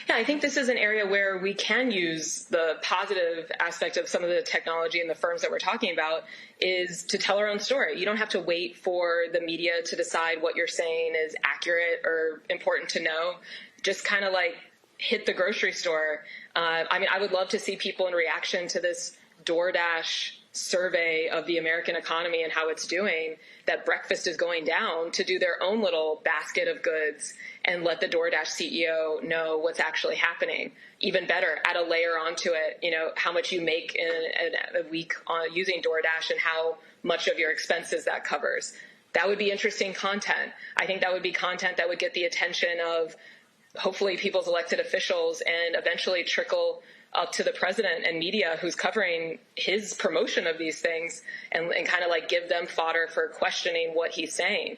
[SPEAKER 16] Yeah, I think this is an area where we can use the positive aspect of some of the technology and the firms that we're talking about is to tell our own story. You don't have to wait for the media to decide what you're saying is accurate or important to know. Just kind of like hit the grocery store. I would love to see people in reaction to this DoorDash survey of the American economy and how it's doing, that breakfast is going down, to do their own little basket of goods and let the DoorDash CEO know what's actually happening. Even better, add a layer onto it, how much you make in a week using DoorDash and how much of your expenses that covers. That would be interesting content. I think that would be content that would get the attention of hopefully people's elected officials and eventually trickle up to the president and media who's covering his promotion of these things and kind of like give them fodder for questioning what he's saying.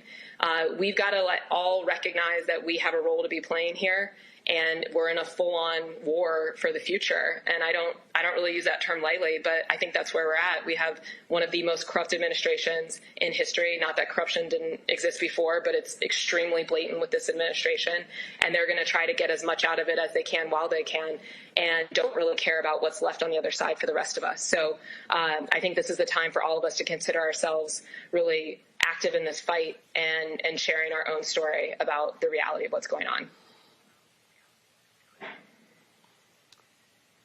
[SPEAKER 16] We've got to all recognize that we have a role to be playing here, and we're in a full-on war for the future. And I don't really use that term lightly, but I think that's where we're at. We have one of the most corrupt administrations in history. Not that corruption didn't exist before, but it's extremely blatant with this administration. And they're going to try to get as much out of it as they can while they can, and don't really care about what's left on the other side for the rest of us. So I think this is the time for all of us to consider ourselves really active in this fight and sharing our own story about the reality of what's going on.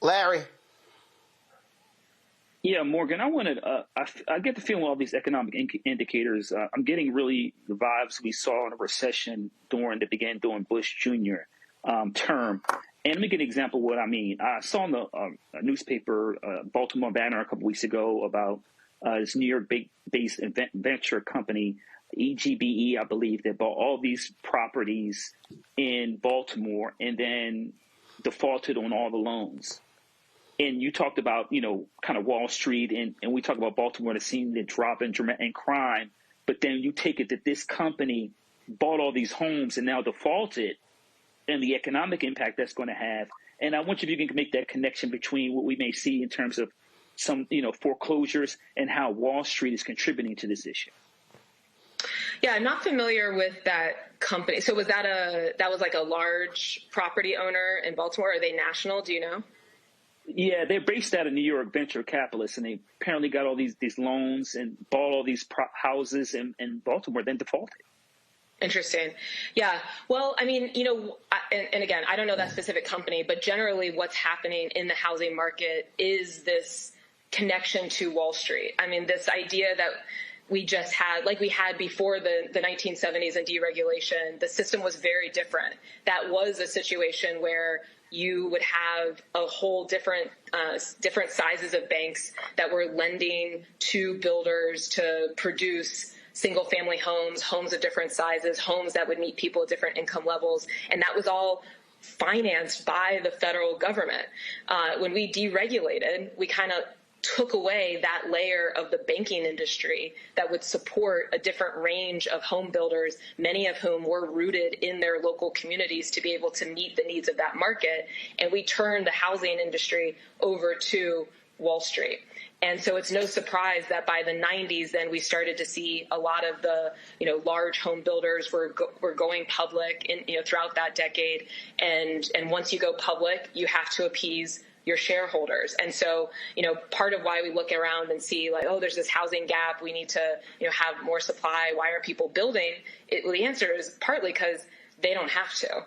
[SPEAKER 2] Larry.
[SPEAKER 12] Yeah, Morgan, I wanted, I get the feeling all these economic indicators, I'm getting really the vibes we saw in a recession during Bush Jr. Term. And let me give an example of what I mean. I saw in the newspaper, Baltimore Banner, a couple weeks ago about this New York-based venture company EGBE, I believe, that bought all these properties in Baltimore and then defaulted on all the loans. And you talked about, kind of Wall Street, and we talk about Baltimore, the scene, the drop in crime. But then you take it that this company bought all these homes and now defaulted, and the economic impact that's going to have. And I want you to make that connection between what we may see in terms of some, foreclosures and how Wall Street is contributing to this issue.
[SPEAKER 16] Yeah, I'm not familiar with that company. So was that was like a large property owner in Baltimore? Are they national? Do you know?
[SPEAKER 12] Yeah, they're based out of New York, venture capitalists, and they apparently got all these loans and bought all these houses in Baltimore, then defaulted.
[SPEAKER 16] Interesting. Yeah. Well, I mean, and again, I don't know that specific company, but generally what's happening in the housing market is this connection to Wall Street. I mean, this idea that we just had, like we had before the 1970s and deregulation, the system was very different. That was a situation where you would have a whole different sizes of banks that were lending to builders to produce single-family homes of different sizes, homes that would meet people at different income levels, and that was all financed by the federal government. When we deregulated, we kind of took away that layer of the banking industry that would support a different range of home builders, many of whom were rooted in their local communities to be able to meet the needs of that market. And we turned the housing industry over to Wall Street. And so it's no surprise that by the 90s, then we started to see a lot of the, large home builders were going public throughout that decade. And once you go public, you have to appease your shareholders. And so, part of why we look around and see like, oh, there's this housing gap. We need to, have more supply. Why are people building? Well, the answer is partly because they don't have to.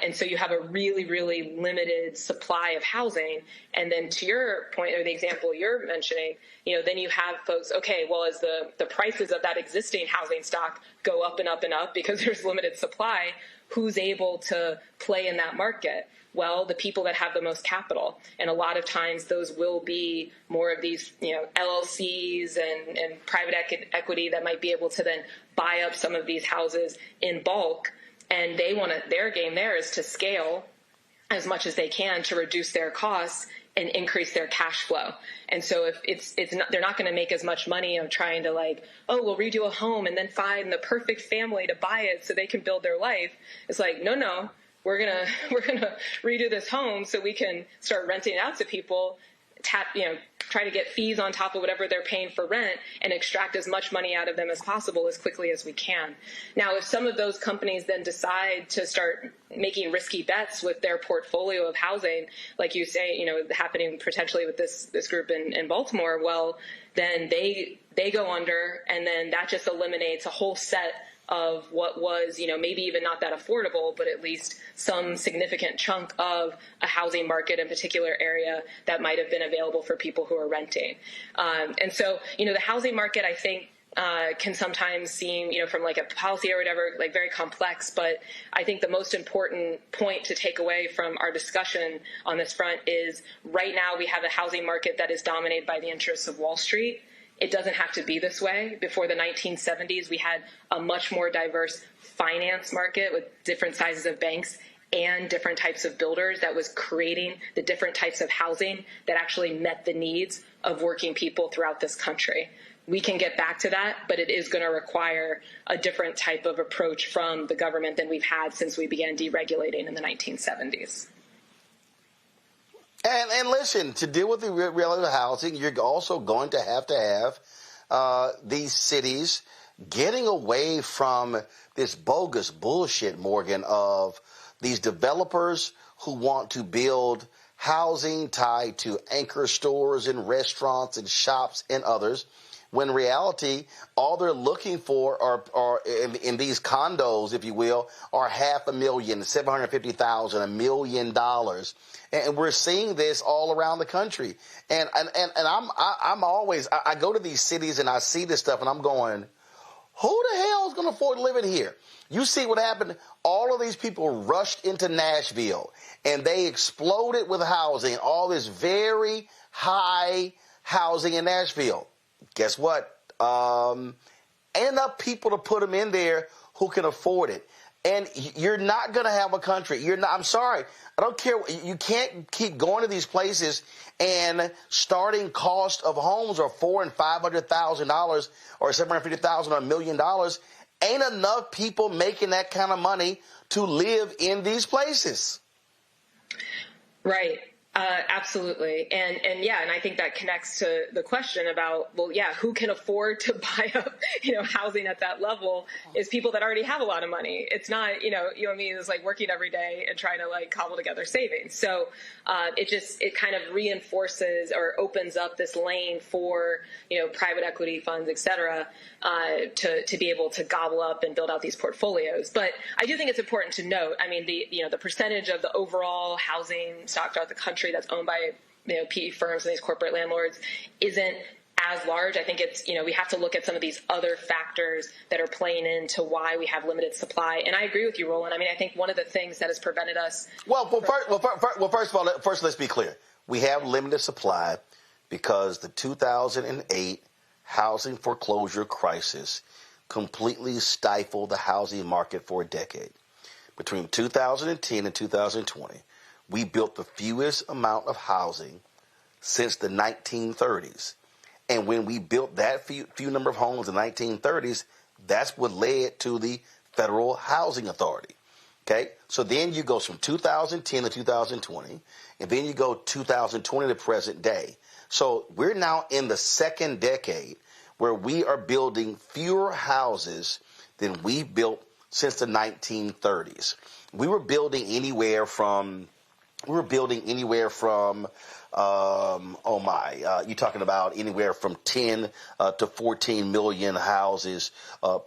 [SPEAKER 16] And so you have a really, really limited supply of housing. And then to your point, or the example you're mentioning, then you have folks, okay, well, as the prices of that existing housing stock go up and up and up because there's limited supply, who's able to play in that market? Well, the people that have the most capital. And a lot of times those will be more of these, LLCs and private equity that might be able to then buy up some of these houses in bulk. And their game there is to scale as much as they can to reduce their costs and increase their cash flow. And so if they're not going to make as much money of trying to we'll redo a home and then find the perfect family to buy it so they can build their life. It's like, no, we're gonna redo this home so we can start renting it out to people, try to get fees on top of whatever they're paying for rent and extract as much money out of them as possible as quickly as we can. Now, if some of those companies then decide to start making risky bets with their portfolio of housing, like you say, happening potentially with this group in Baltimore, well, then they go under, and then that just eliminates a whole set of what was, maybe even not that affordable, but at least some significant chunk of a housing market in a particular area that might have been available for people who are renting. And so, the housing market, I think, can sometimes seem, from like a policy or whatever, like very complex. But I think the most important point to take away from our discussion on this front is right now we have a housing market that is dominated by the interests of Wall Street. It doesn't have to be this way. Before the 1970s, we had a much more diverse finance market with different sizes of banks and different types of builders that was creating the different types of housing that actually met the needs of working people throughout this country. We can get back to that, but it is going to require a different type of approach from the government than we've had since we began deregulating in the 1970s.
[SPEAKER 2] And listen, to deal with the reality of housing, you're also going to have these cities getting away from this bogus bullshit, Morgan, of these developers who want to build housing tied to anchor stores and restaurants and shops and others, when in reality, all they're looking for are in these condos, if you will, are $500,000, $750,000, $1 million. And we're seeing this all around the country. And I'm always, I go to these cities and I see this stuff and I'm going, who the hell is going to afford living here? You see what happened? All of these people rushed into Nashville and they exploded with housing, all this very high housing in Nashville. Guess what? Ain't enough people to put them in there who can afford it. And you're not going to have a country. You're not. I'm sorry. I don't care. You can't keep going to these places and starting cost of homes are $400,000 and $500,000 or $750,000 or $1 million. Ain't enough people making that kind of money to live in these places.
[SPEAKER 16] Right. Absolutely. And yeah, and I think that connects to the question about, well, yeah, who can afford to buy up, housing at that level is people that already have a lot of money. It's not, what I mean, it's like working every day and trying to like cobble together savings. So it kind of reinforces or opens up this lane for, private equity funds, et cetera, to be able to gobble up and build out these portfolios. But I do think it's important to note, I mean, the percentage of the overall housing stock throughout the country that's owned by PE firms and these corporate landlords isn't as large. I think it's we have to look at some of these other factors that are playing into why we have limited supply. And I agree with you, Roland. I mean, I think one of the things that has prevented us.
[SPEAKER 2] First of all, let's be clear. We have limited supply because the 2008 housing foreclosure crisis completely stifled the housing market for a decade. Between 2010 and 2020. We built the fewest amount of housing since the 1930s. And when we built that few number of homes in the 1930s, that's what led to the Federal Housing Authority. Okay? So then you go from 2010 to 2020, and then you go 2020 to present day. So we're now in the second decade where we are building fewer houses than we built since the 1930s. We were building anywhere from you're talking about anywhere from 10 to 14 million houses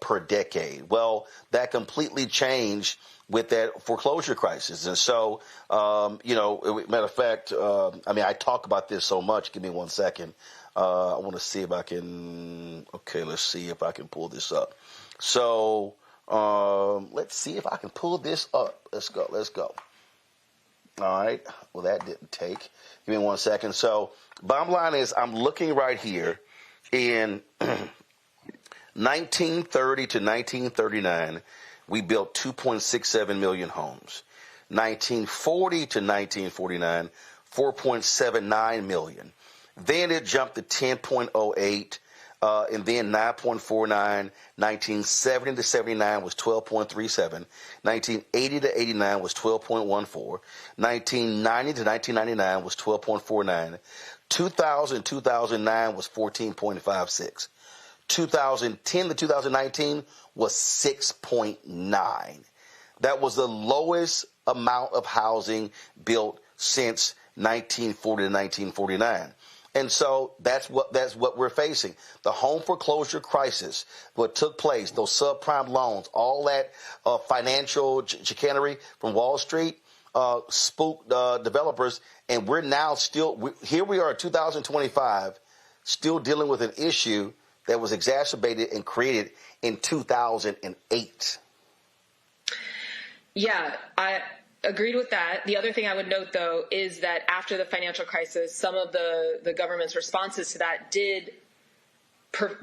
[SPEAKER 2] per decade. Well, that completely changed with that foreclosure crisis. And so, matter of fact, I talk about this so much. Give me 1 second. I want to see if I can, let's see if I can pull this up. So, let's see if I can pull this up. Let's go. All right. Well, that didn't take. Give me 1 second. So, bottom line is I'm looking right here in 1930 to 1939, we built 2.67 million homes. 1940 to 1949, 4.79 million. Then it jumped to 10.08. And then 9.49, 1970 to 79 was 12.37, 1980 to 89 was 12.14, 1990 to 1999 was 12.49, 2000 2009 was 14.56, 2010 to 2019 was 6.9. That was the lowest amount of housing built since 1940 to 1949. And so that's what we're facing. The home foreclosure crisis, what took place, those subprime loans, all that financial chicanery from Wall Street spooked developers. And we're now here we are in 2025, still dealing with an issue that was exacerbated and created in 2008.
[SPEAKER 16] Yeah, I agreed with that. The other thing I would note, though, is that after the financial crisis, some of the government's responses to that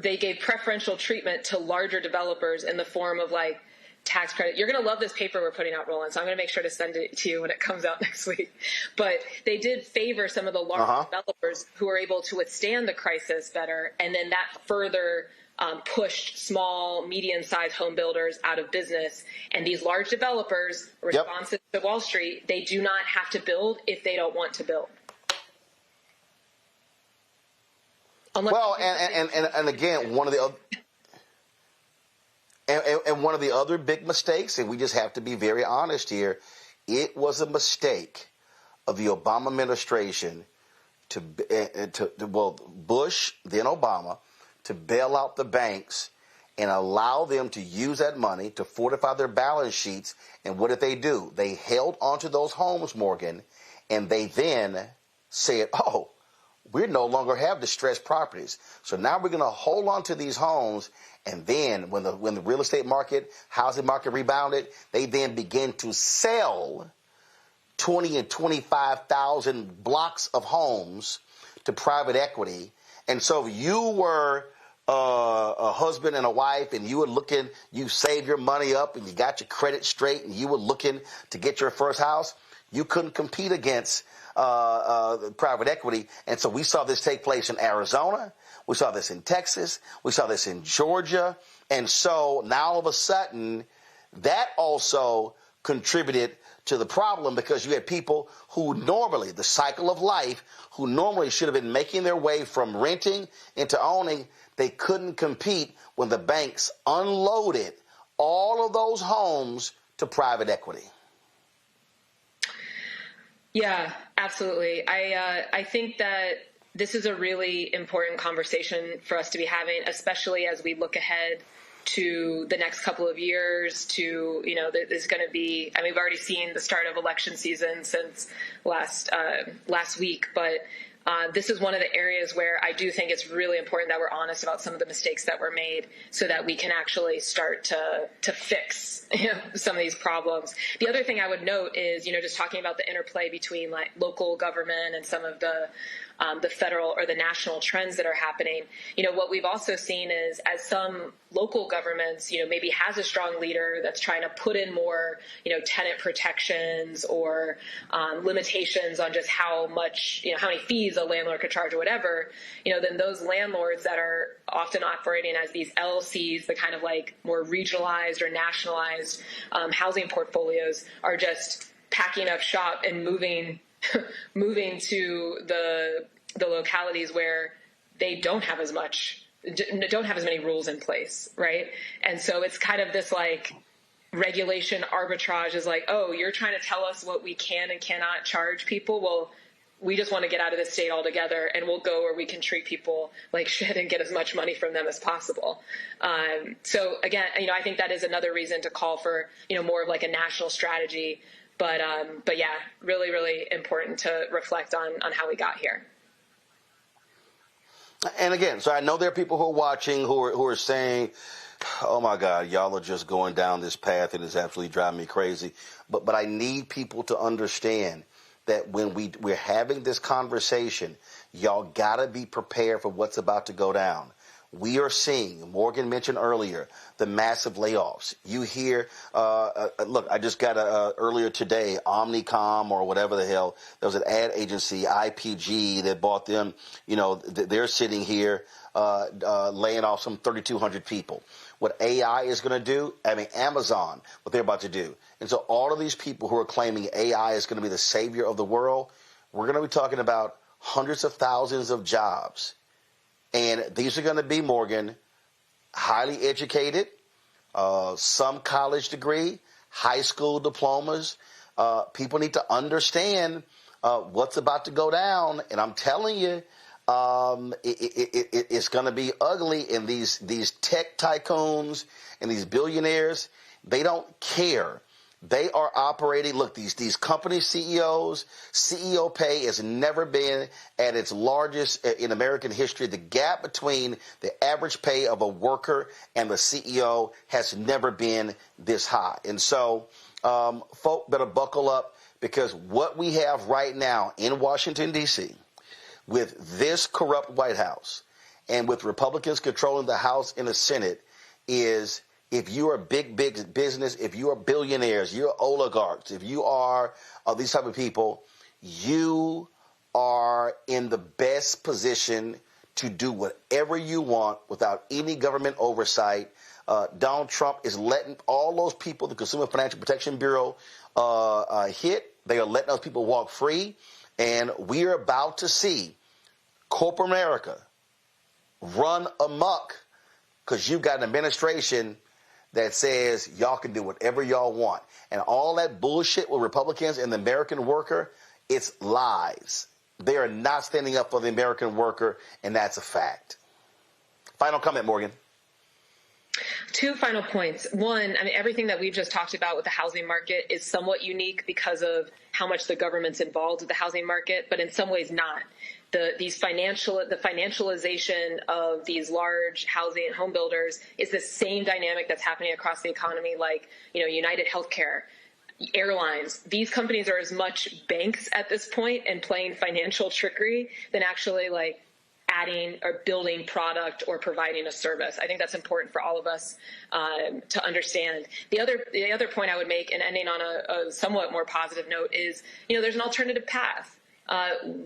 [SPEAKER 16] they gave preferential treatment to larger developers in the form of like tax credit. You're going to love this paper we're putting out, Roland, so I'm going to make sure to send it to you when it comes out next week. But they did favor some of the large developers who were able to withstand the crisis better, and then that further pushed small, medium-sized home builders out of business. And these large developers, responsive to Wall Street, they do not have to build if they don't want to build.
[SPEAKER 2] And again, one of the other big mistakes, and we just have to be very honest here, it was a mistake of the Obama administration Bush, then Obama, to bail out the banks and allow them to use that money to fortify their balance sheets. And what did they do? They held onto those homes, Morgan, and they then said, we no longer have distressed properties. So now we're going to hold on to these homes. And then when the real estate market, housing market rebounded, they then began to sell 20 and 25,000 blocks of homes to private equity. And so you were a husband and a wife, and you were looking, you saved your money up and you got your credit straight, and you were looking to get your first house, you couldn't compete against private equity. And so we saw this take place in Arizona. We saw this in Texas. We saw this in Georgia. And so now all of a sudden, that also contributed to the problem, because you had people who normally, the cycle of life, who normally should have been making their way from renting into owning, they couldn't compete when the banks unloaded all of those homes to private equity.
[SPEAKER 16] Yeah, absolutely. I think that this is a really important conversation for us to be having, especially as we look ahead to the next couple of years. To, you know, there's going to be, I mean, we've already seen the start of election season since last week, but this is one of the areas where I do think it's really important that we're honest about some of the mistakes that were made, so that we can actually start to fix, you know, some of these problems. The other thing I would note is, you know, just talking about the interplay between like local government and some of the federal or the national trends that are happening. You know, what we've also seen is, as some local governments, you know, maybe has a strong leader that's trying to put in more, you know, tenant protections or limitations on just how much, you know, how many fees a landlord could charge or whatever, you know, then those landlords that are often operating as these LLCs, the kind of like more regionalized or nationalized housing portfolios, are just packing up shop and moving to the localities where they don't have as many rules in place, right? And so it's kind of this like regulation arbitrage is like, oh, you're trying to tell us what we can and cannot charge people. Well, we just want to get out of this state altogether, and we'll go where we can treat people like shit and get as much money from them as possible. So again, you know, I think that is another reason to call for, you know, more of like a national strategy. But yeah, really, really important to reflect on how we got here.
[SPEAKER 2] And again, so I know there are people who are watching who are saying, oh my God, y'all are just going down this path and it's absolutely driving me crazy. But I need people to understand that when we're having this conversation, y'all gotta be prepared for what's about to go down. We are seeing, Morgan mentioned earlier, the massive layoffs. You hear, look, I just got earlier today, Omnicom or whatever the hell, there was an ad agency, IPG, that bought them, you know, they're sitting here laying off some 3,200 people. What AI is going to do, I mean, Amazon, what they're about to do. And so all of these people who are claiming AI is going to be the savior of the world, we're going to be talking about hundreds of thousands of jobs. And these are going to be, Morgan, highly educated, some college degree, high school diplomas. People need to understand what's about to go down. And I'm telling you, it's going to be ugly. And these tech tycoons and these billionaires, they don't care. They are operating. Look, these company CEOs, CEO pay has never been at its largest in American history. The gap between the average pay of a worker and the CEO has never been this high. And so folk better buckle up, because what we have right now in Washington, D.C., with this corrupt White House and with Republicans controlling the House and the Senate is, if you are big business, if you are billionaires, you're oligarchs, if you are these type of people, you are in the best position to do whatever you want without any government oversight. Donald Trump is letting all those people, the Consumer Financial Protection Bureau, hit. They are letting those people walk free. And we are about to see corporate America run amok, because you've got an administration that says y'all can do whatever y'all want. And all that bullshit with Republicans and the American worker, it's lies. They are not standing up for the American worker, and that's a fact. Final comment, Morgan.
[SPEAKER 16] Two final points. One, I mean, everything that we've just talked about with the housing market is somewhat unique because of how much the government's involved with the housing market, but in some ways not. The financialization of these large housing and home builders is the same dynamic that's happening across the economy, like, you know, United Healthcare, airlines. These companies are as much banks at this point and playing financial trickery than actually like adding or building product or providing a service. I think that's important for all of us to understand. The other point I would make, and ending on a somewhat more positive note, is, there's an alternative path.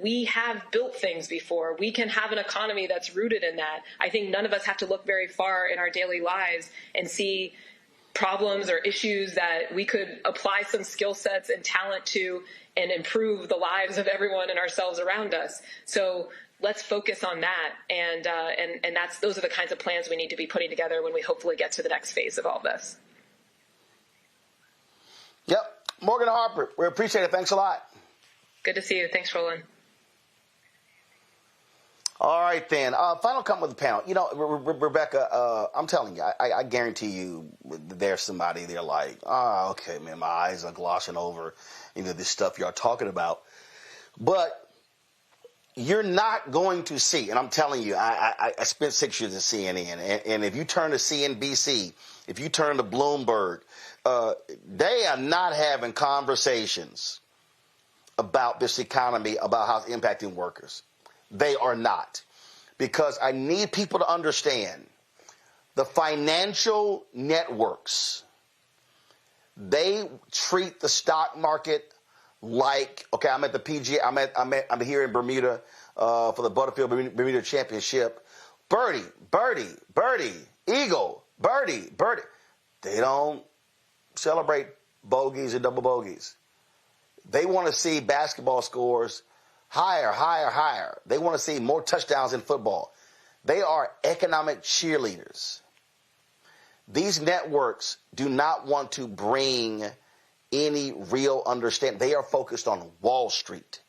[SPEAKER 16] We have built things before. We can have an economy that's rooted in that. I think none of us have to look very far in our daily lives and see problems or issues that we could apply some skill sets and talent to and improve the lives of everyone and ourselves around us. So let's focus on that. And those are the kinds of plans we need to be putting together when we hopefully get to the next phase of all this.
[SPEAKER 2] Yep. Morgan Harper, we appreciate it. Thanks a lot.
[SPEAKER 16] Good to see you. Thanks, Roland.
[SPEAKER 2] All right, then. Final comment with the panel. Rebecca, I'm telling you, I guarantee you there's somebody there like, okay, man, my eyes are glossing over, this stuff y'all talking about. But you're not going to see, and I'm telling you, I spent 6 years at CNN, and if you turn to CNBC, if you turn to Bloomberg, they are not having conversations about this economy, about how it's impacting workers. They are not. Because I need people to understand the financial networks, they treat the stock market like, okay, I'm at the PGA, I'm here in Bermuda for the Butterfield Bermuda Championship. Birdie, eagle, birdie. They don't celebrate bogeys and double bogeys. They want to see basketball scores higher. They want to see more touchdowns in football. They are economic cheerleaders. These networks do not want to bring any real understanding. They are focused on Wall Street.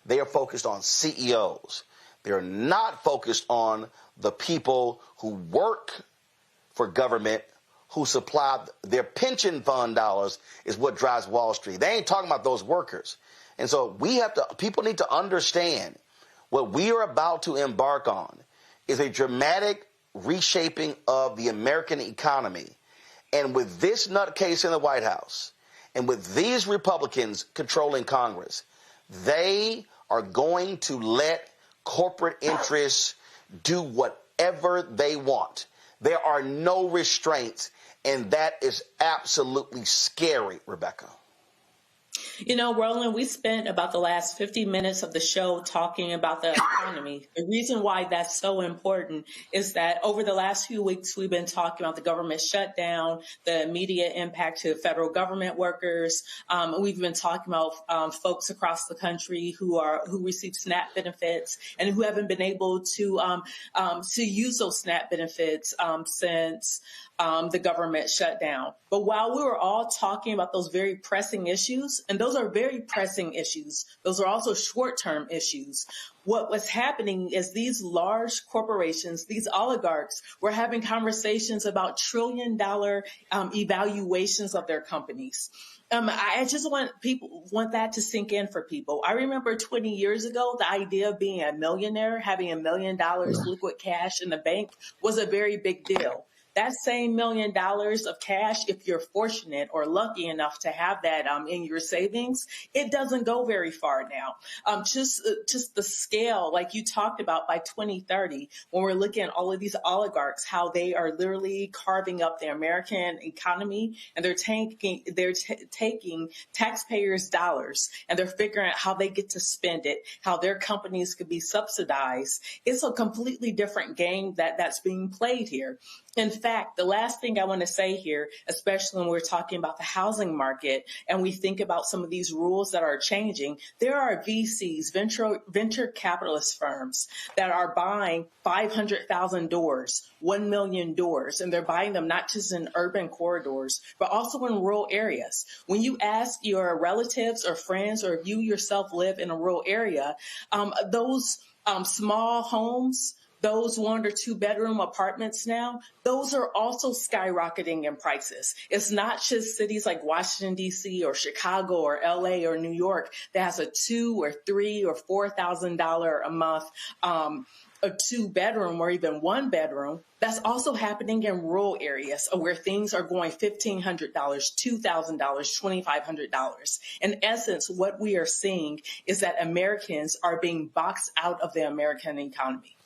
[SPEAKER 2] They are focused on CEOs. They're not focused on the people who work for government, who supply their pension fund dollars is what drives Wall Street. They ain't talking about those workers. And so people need to understand what we are about to embark on is a dramatic reshaping of the American economy. And with this nutcase in the White House and with these Republicans controlling Congress, they are going to let corporate interests do whatever they want. There are no restraints, and that is absolutely scary, Rebecca.
[SPEAKER 8] Roland, we spent about the last 50 minutes of the show talking about the economy. The reason why that's so important is that over the last few weeks, we've been talking about the government shutdown, the immediate impact to federal government workers. We've been talking about folks across the country who receive SNAP benefits and who haven't been able to use those SNAP benefits since the government shutdown. But while we were all talking about those very pressing issues, and those are very pressing issues, those are also short-term issues. What was happening is these large corporations, these oligarchs, were having conversations about trillion-dollar evaluations of their companies. I just want that to sink in for people. I remember 20 years ago, the idea of being a millionaire, having $1 million liquid cash in the bank was a very big deal. That same $1 million of cash, if you're fortunate or lucky enough to have that in your savings, it doesn't go very far now. Just the scale, like you talked about, by 2030, when we're looking at all of these oligarchs, how they are literally carving up the American economy, and they're taking taxpayers' dollars, and they're figuring out how they get to spend it, how their companies could be subsidized. It's a completely different game that's being played here. In fact, the last thing I want to say here, especially when we're talking about the housing market and we think about some of these rules that are changing, there are VCs, venture capitalist firms, that are buying 500,000 doors, 1 million doors, and they're buying them not just in urban corridors, but also in rural areas. When you ask your relatives or friends, or if you yourself live in a rural area, those small homes, those 1 or 2 bedroom apartments now, those are also skyrocketing in prices. It's not just cities like Washington, D.C. or Chicago or L.A. or New York that has a $2,000 or $3,000 or $4,000 a month a 2-bedroom or even 1-bedroom. That's also happening in rural areas where things are going $1,500, $2,000, $2,500. In essence, what we are seeing is that Americans are being boxed out of the American economy.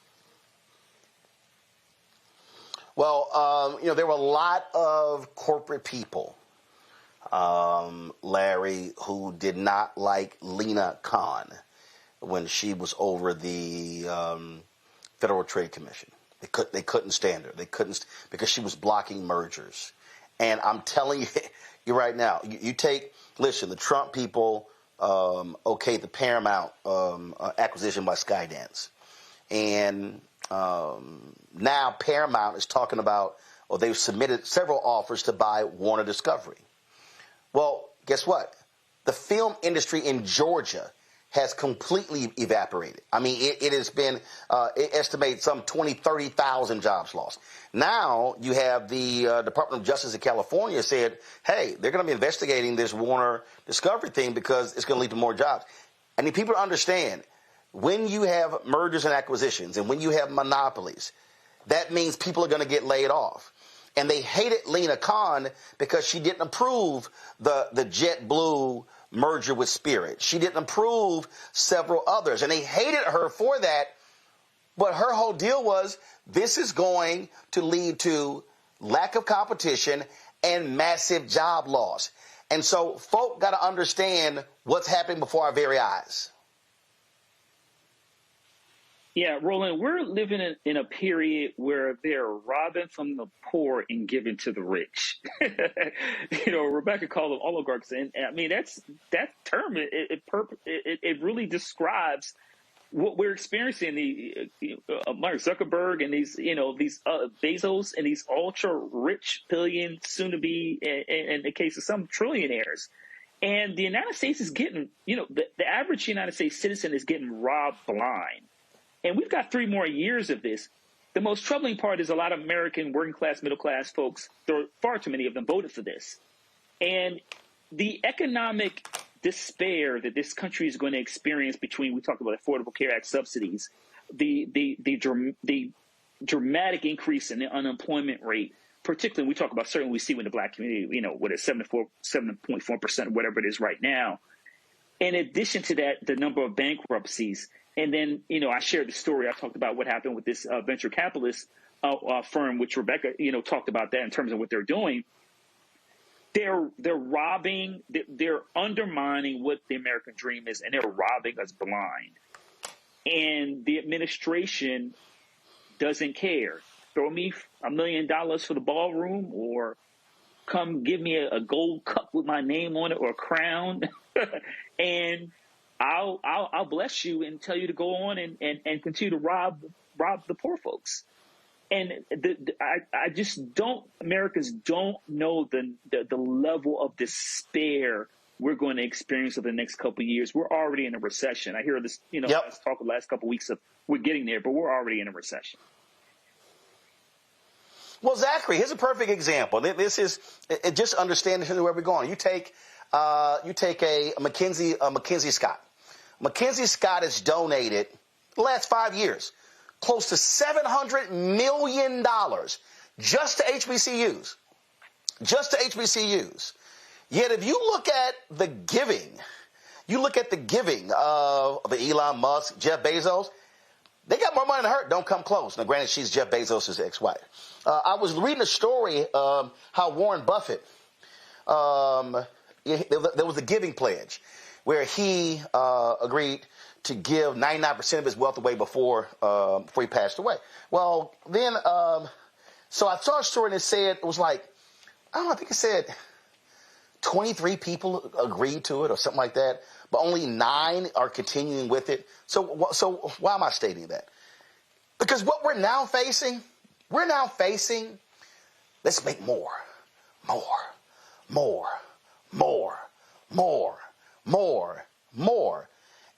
[SPEAKER 2] Well, there were a lot of corporate people, Larry, who did not like Lena Khan when she was over the Federal Trade Commission. They couldn't stand her. They couldn't, because she was blocking mergers. And I'm telling you right now, listen, the Trump people okayed the Paramount acquisition by Skydance. And now Paramount is talking about, or they've submitted several offers to buy Warner Discovery. Well, guess what? The film industry in Georgia has completely evaporated. I mean, it has been, it estimates some 20,000, 30,000 jobs lost. Now you have the Department of Justice in California said, hey, they're going to be investigating this Warner Discovery thing because it's going to lead to more jobs. I need people to understand, when you have mergers and acquisitions and when you have monopolies, that means people are going to get laid off. And they hated Lena Khan because she didn't approve the JetBlue merger with Spirit. She didn't approve several others, and they hated her for that. But her whole deal was, this is going to lead to lack of competition and massive job loss. And so folk got to understand what's happening before our very eyes.
[SPEAKER 12] Yeah, Roland, we're living in a period where they're robbing from the poor and giving to the rich. Rebecca called them oligarchs, and I mean that term. It really describes what we're experiencing. Mark Zuckerberg and these Bezos and these ultra rich billion, soon to be, in the case of some trillionaires. And the United States is getting, the average United States citizen is getting robbed blind. And we've got 3 more years of this. The most troubling part is a lot of American working class, middle class folks, far too many of them voted for this. And the economic despair that this country is going to experience between, we talked about Affordable Care Act subsidies, the dramatic increase in the unemployment rate, particularly we talk about, certainly we see in the black community, what is 7.4%, whatever it is right now. In addition to that, the number of bankruptcies. And then, I shared the story. I talked about what happened with this venture capitalist firm, which Rebecca, talked about that in terms of what they're doing. They're robbing, they're undermining what the American dream is, and they're robbing us blind. And the administration doesn't care. Throw me $1 million for the ballroom, or come give me a gold cup with my name on it, or a crown, and I'll bless you and tell you to go on and continue to rob the poor folks. And I just don't, Americans don't know the level of despair we're going to experience over the next couple of years. We're already in a recession. I hear this, let's talk the last couple of weeks of we're getting there, but we're already in a recession.
[SPEAKER 2] Well, Zachary, here's a perfect example. This is just understanding where we're going. You take a McKinsey Scott. McKinsey Scott has donated the last 5 years close to $700 million just to HBCUs. Yet if you look at the giving, of Elon Musk, Jeff Bezos, they got more money than her. Don't come close. Now, granted, she's Jeff Bezos' ex-wife. I was reading a story how Warren Buffett, there was a giving pledge where he agreed to give 99% of his wealth away before he passed away. Well, then, so I saw a story and it was like, I think it said 23 people agreed to it or something like that, but only 9 are continuing with it. So why am I stating that? Because what we're now facing, let's make more.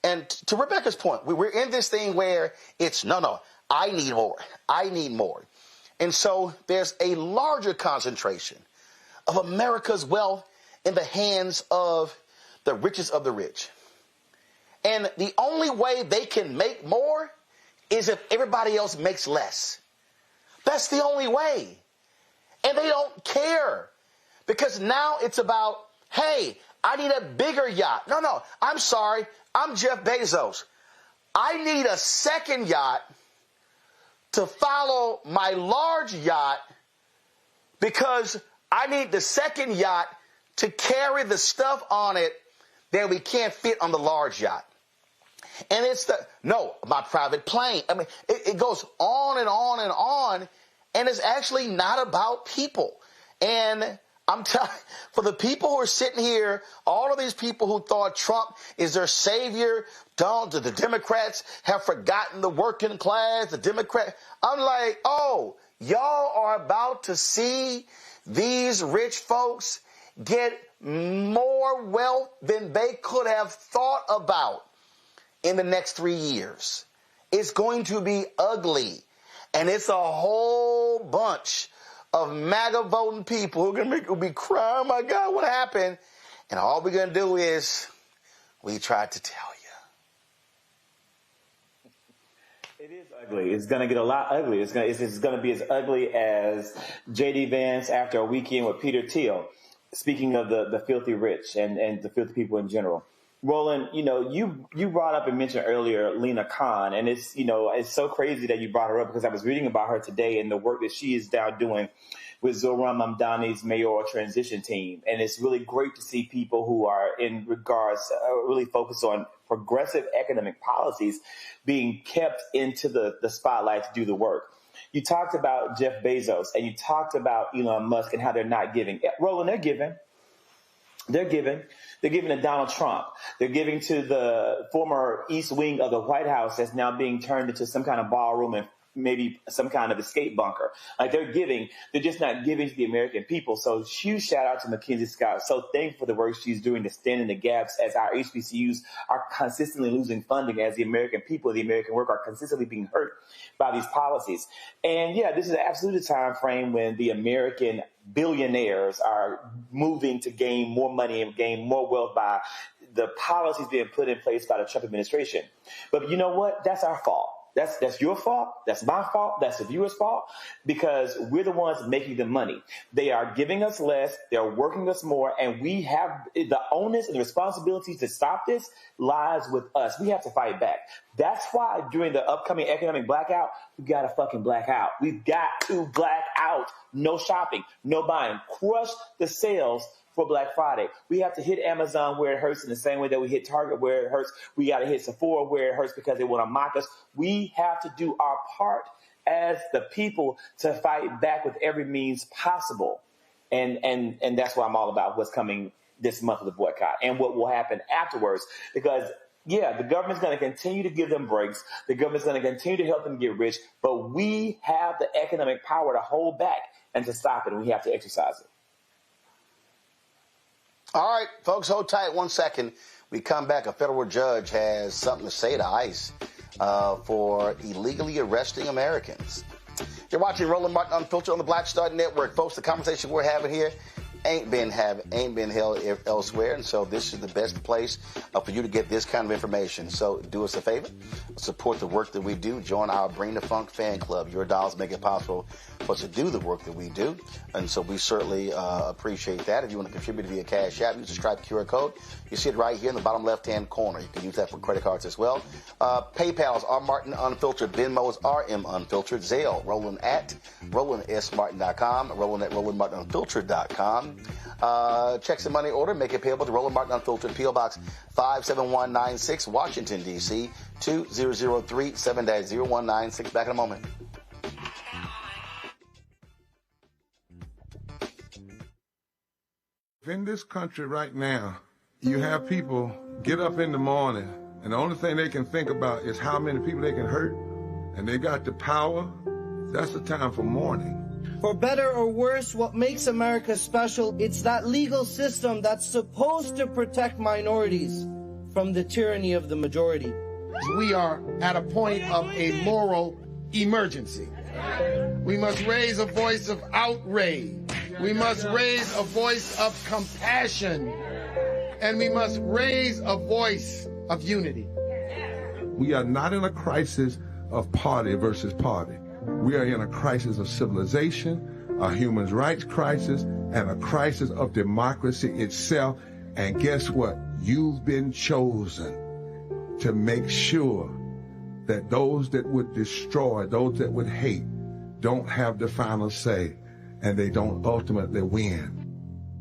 [SPEAKER 2] And to Rebecca's point, we're in this thing where it's, no, I need more. And so there's a larger concentration of America's wealth in the hands of the richest of the rich. And the only way they can make more is if everybody else makes less. That's the only way. And they don't care. Because now it's about, hey, I need a bigger yacht. No, I'm sorry. I'm Jeff Bezos. I need a second yacht to follow my large yacht because I need the second yacht to carry the stuff on it that we can't fit on the large yacht. And it's my private plane. I mean, it goes on and on and on, and it's actually not about people. And I'm telling for the people who are sitting here, all of these people who thought Trump is their savior, the Democrats have forgotten the working class, I'm like, oh, y'all are about to see these rich folks get more wealth than they could have thought about in the next 3 years. It's going to be ugly. And it's a whole bunch of MAGA voting people who are going to be crying, oh my God, what happened? And all we're going to do is, we tried to tell you.
[SPEAKER 13] It is ugly. It's going to get a lot ugly. It's going to be as ugly as J.D. Vance after a weekend with Peter Thiel. Speaking of the filthy rich and the filthy people in general. Roland, you brought up and mentioned earlier Lena Khan, and it's so crazy that you brought her up because I was reading about her today and the work that she is now doing with Zohran Mamdani's mayoral transition team. And it's really great to see people who are in regards really focused on progressive economic policies being kept into the spotlight to do the work. You talked about Jeff Bezos and you talked about Elon Musk and how they're not giving. Roland, they're giving. They're giving. They're giving to Donald Trump. They're giving to the former East Wing of the White House that's now being turned into some kind of ballroom and maybe some kind of escape bunker. Like they're giving. They're just not giving to the American people. So huge shout out to Mackenzie Scott. So thankful for the work she's doing to stand in the gaps as our HBCUs are consistently losing funding, as the American people, the American worker are consistently being hurt by these policies. And yeah, this is absolutely a time frame when the American billionaires are moving to gain more money and gain more wealth by the policies being put in place by the Trump administration. But you know what? That's our fault. That's your fault. That's my fault. That's the viewer's fault, because we're the ones making the money. They are giving us less. They're working us more. And we have the onus and the responsibility to stop this lies with us. We have to fight back. That's why during the upcoming economic blackout, we got to fucking black out. We've got to black out. No shopping, no buying. Crush the sales for Black Friday. We have to hit Amazon where it hurts in the same way that we hit Target where it hurts. We got to hit Sephora where it hurts because they want to mock us. We have to do our part as the people to fight back with every means possible. And that's what I'm all about, what's coming this month of the boycott and what will happen afterwards. Because yeah, the government's going to continue to give them breaks. The government's going to continue to help them get rich. But we have the economic power to hold back and to stop it. And we have to exercise it.
[SPEAKER 2] All right, folks, hold tight 1 second. We come back. A federal judge has something to say to ICE for illegally arresting Americans. You're watching Roland Martin Unfiltered on the Black Star Network. Folks, the conversation we're having here ain't been held elsewhere, and so this is the best place for you to get this kind of information. So do us a favor, support the work that we do, join our Bring the Funk fan club. Your dollars make it possible for us to do the work that we do, and so we certainly appreciate that. If you want to contribute via Cash App, use the Stripe QR code. You see it right here in the bottom left-hand corner. You can use that for credit cards as well. PayPal's R Martin Unfiltered, Venmo's RM Unfiltered, Zelle, Roland at RolandSMartin.com, Roland at RolandMartinUnfiltered.com. Checks and money order, make it payable to Roland Martin Unfiltered, P.O. Box 57196, Washington, D.C. 2003 7-0196. Back in a moment.
[SPEAKER 17] In this country right now, you have people get up in the morning, and the only thing they can think about is how many people they can hurt, and they got the power. That's the time for mourning.
[SPEAKER 18] For better or worse, what makes America special, it's that legal system that's supposed to protect minorities from the tyranny of the majority.
[SPEAKER 19] We are at a point of a moral emergency. We must raise a voice of outrage. We must raise a voice of compassion. And we must raise a voice of unity.
[SPEAKER 17] We are not in a crisis of party versus party. We are in a crisis of civilization, a human rights crisis, and a crisis of democracy itself. And guess what? You've been chosen to make sure that those that would destroy, those that would hate, don't have the final say, and they don't ultimately win.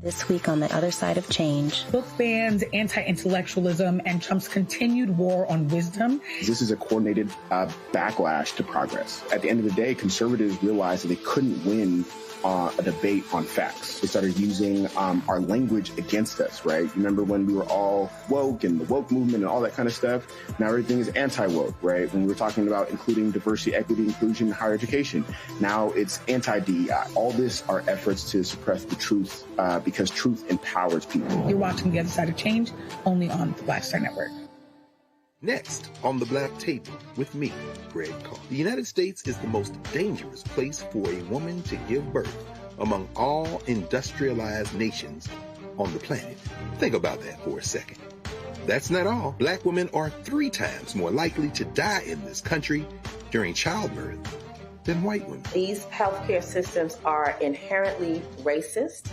[SPEAKER 20] This week on The Other Side of Change.
[SPEAKER 21] Book bans, anti-intellectualism, and Trump's continued war on wisdom.
[SPEAKER 22] This is a coordinated backlash to progress. At the end of the day, conservatives realized that they couldn't win a debate on facts. They started using our language against us, right? Remember when we were all woke and the woke movement and all that kind of stuff? Now everything is anti-woke, right? When we were talking about including diversity, equity, inclusion, higher education, now it's anti-DEI. All this are efforts to suppress the truth because truth empowers people.
[SPEAKER 21] You're watching The Other Side of Change only on the Black Star Network.
[SPEAKER 23] Next on the Black Table with me, Greg Carr. The United States is the most dangerous place for a woman to give birth among all industrialized nations on the planet. Think about that for a second. That's not all. Black women are 3 times more likely to die in this country during childbirth than white women.
[SPEAKER 24] These healthcare systems are inherently racist.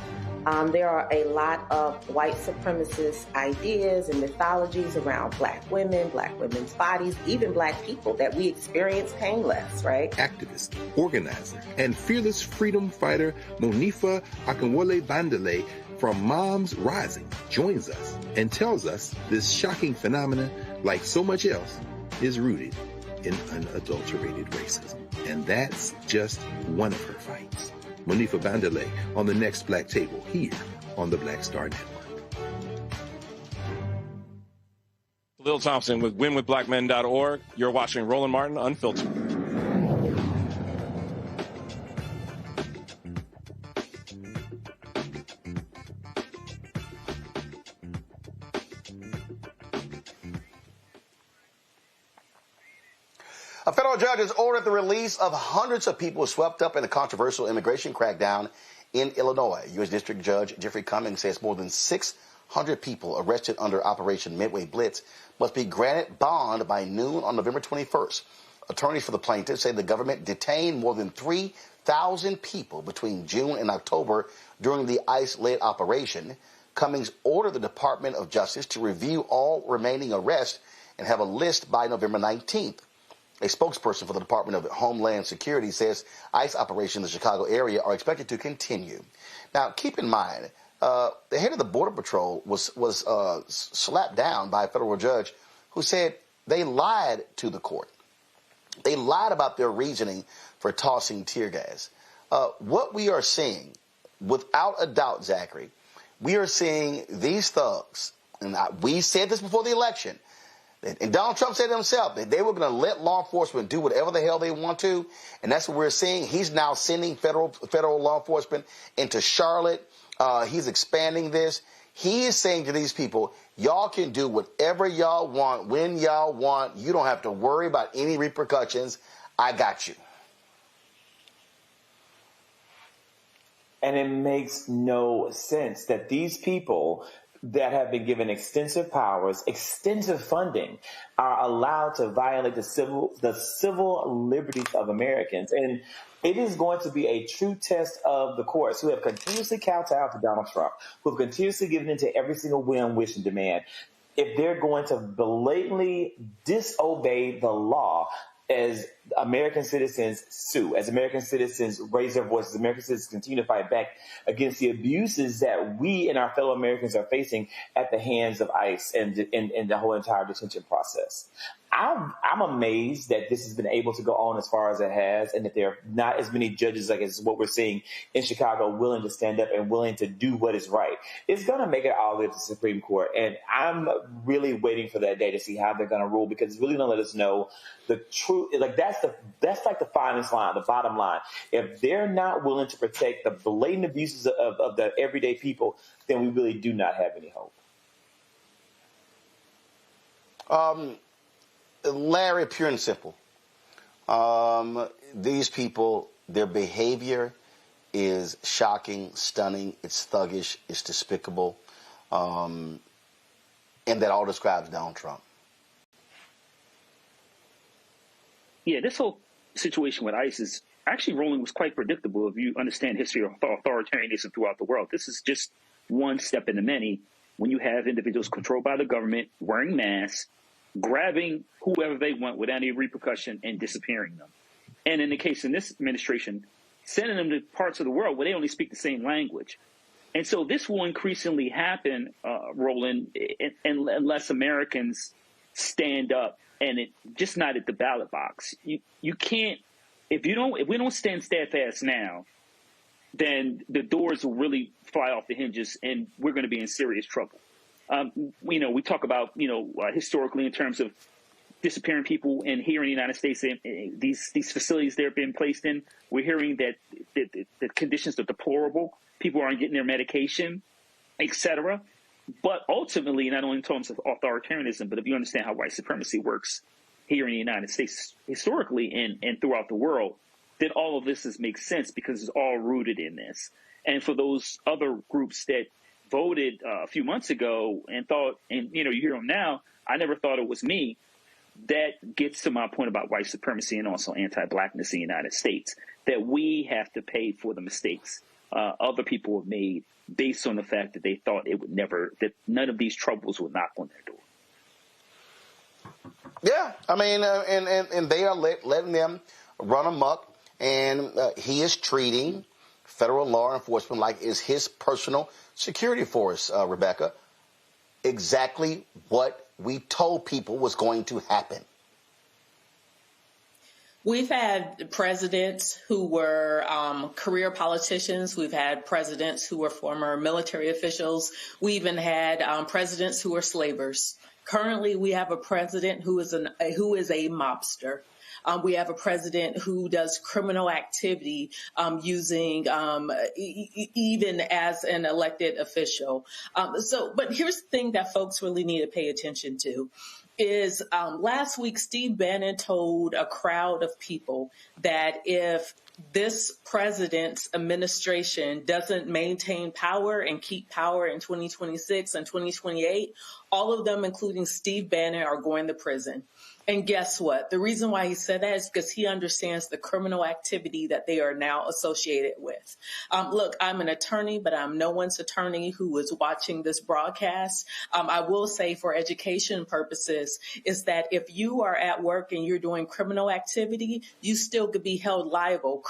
[SPEAKER 24] There are a lot of white supremacist ideas and mythologies around black women, black women's bodies, even black people that we experience painless, right?
[SPEAKER 23] Activist, organizer, and fearless freedom fighter Monifa Akinwole Bandele from Moms Rising joins us and tells us this shocking phenomenon, like so much else, is rooted in unadulterated racism. And that's just one of her fights. Monifa Bandele on the next Black Table here on the Black Star Network.
[SPEAKER 25] Lil Thompson with winwithblackmen.org. You're watching Roland Martin Unfiltered.
[SPEAKER 2] A federal judge has ordered the release of hundreds of people swept up in the controversial immigration crackdown in Illinois. U.S. District Judge Jeffrey Cummings says more than 600 people arrested under Operation Midway Blitz must be granted bond by noon on November 21st. Attorneys for the plaintiffs say the government detained more than 3,000 people between June and October during the ICE-led operation. Cummings ordered the Department of Justice to review all remaining arrests and have a list by November 19th. A spokesperson for the Department of Homeland Security says ICE operations in the Chicago area are expected to continue. Now, keep in mind, the head of the Border Patrol was slapped down by a federal judge who said they lied to the court. They lied about their reasoning for tossing tear gas. What we are seeing, without a doubt, Zachary, we are seeing these thugs, and we said this before the election, and Donald Trump said himself that they were going to let law enforcement do whatever the hell they want to, and that's what we're seeing. He's now sending federal law enforcement into Charlotte. He's expanding this. He is saying to these people, y'all can do whatever y'all want, when y'all want. You don't have to worry about any repercussions. I got you.
[SPEAKER 13] And it makes no sense that these people that have been given extensive powers, extensive funding, are allowed to violate the civil liberties of Americans. And it is going to be a true test of the courts, who have continuously kowtowed to Donald Trump, who have continuously given into every single whim, wish, and demand. If they're going to blatantly disobey the law as American citizens sue, as American citizens raise their voices, American citizens continue to fight back against the abuses that we and our fellow Americans are facing at the hands of ICE and the whole entire detention process. I'm amazed that this has been able to go on as far as it has, and that there are not as many judges, like as what we're seeing in Chicago, willing to stand up and willing to do what is right. It's going to make it all the way to the Supreme Court, and I'm really waiting for that day to see how they're going to rule, because it's really going to let us know the truth. Like that's like the finest line, the bottom line. If they're not willing to protect the blatant abuses of the everyday people, then we really do not have any hope.
[SPEAKER 2] Larry, pure and simple. These people, their behavior is shocking, stunning, it's thuggish, it's despicable, and that all describes Donald Trump.
[SPEAKER 12] Yeah, this whole situation with ICE is actually, Roland, was quite predictable if you understand history of authoritarianism throughout the world. This is just one step in the many when you have individuals controlled by the government, wearing masks, grabbing whoever they want without any repercussion and disappearing them. And in the case of this administration, sending them to parts of the world where they only speak the same language. And so this will increasingly happen, Roland, unless Americans stand up and just not at the ballot box. You can't, if we don't stand steadfast now, then the doors will really fly off the hinges and we're going to be in serious trouble. We talk about, historically in terms of disappearing people, and here in the United States, these facilities they're being placed in, we're hearing that the conditions are deplorable. People aren't getting their medication, et cetera. But ultimately, not only in terms of authoritarianism, but if you understand how white supremacy works here in the United States historically and throughout the world, then all of this makes sense because it's all rooted in this. And for those other groups that voted a few months ago and thought, and you hear them now, I never thought it was me. That gets to my point about white supremacy and also anti-blackness in the United States, that we have to pay for the mistakes other people have made based on the fact that they thought that none of these troubles would knock on their door.
[SPEAKER 2] Yeah, I mean, and they are letting them run amok, and he is treating federal law enforcement like is his personal security force, Rebecca. Exactly what we told people was going to happen.
[SPEAKER 8] We've had presidents who were career politicians. We've had presidents who were former military officials. We even had presidents who were slavers. Currently, we have a president who is a mobster. We have a president who does criminal activity using even as an elected official. But here's the thing that folks really need to pay attention to is last week, Steve Bannon told a crowd of people that if this president's administration doesn't maintain power and keep power in 2026 and 2028, all of them, including Steve Bannon, are going to prison. And guess what? The reason why he said that is because he understands the criminal activity that they are now associated with. Look, I'm an attorney, but I'm no one's attorney who is watching this broadcast. I will say for education purposes is that if you are at work and you're doing criminal activity, you still could be held liable,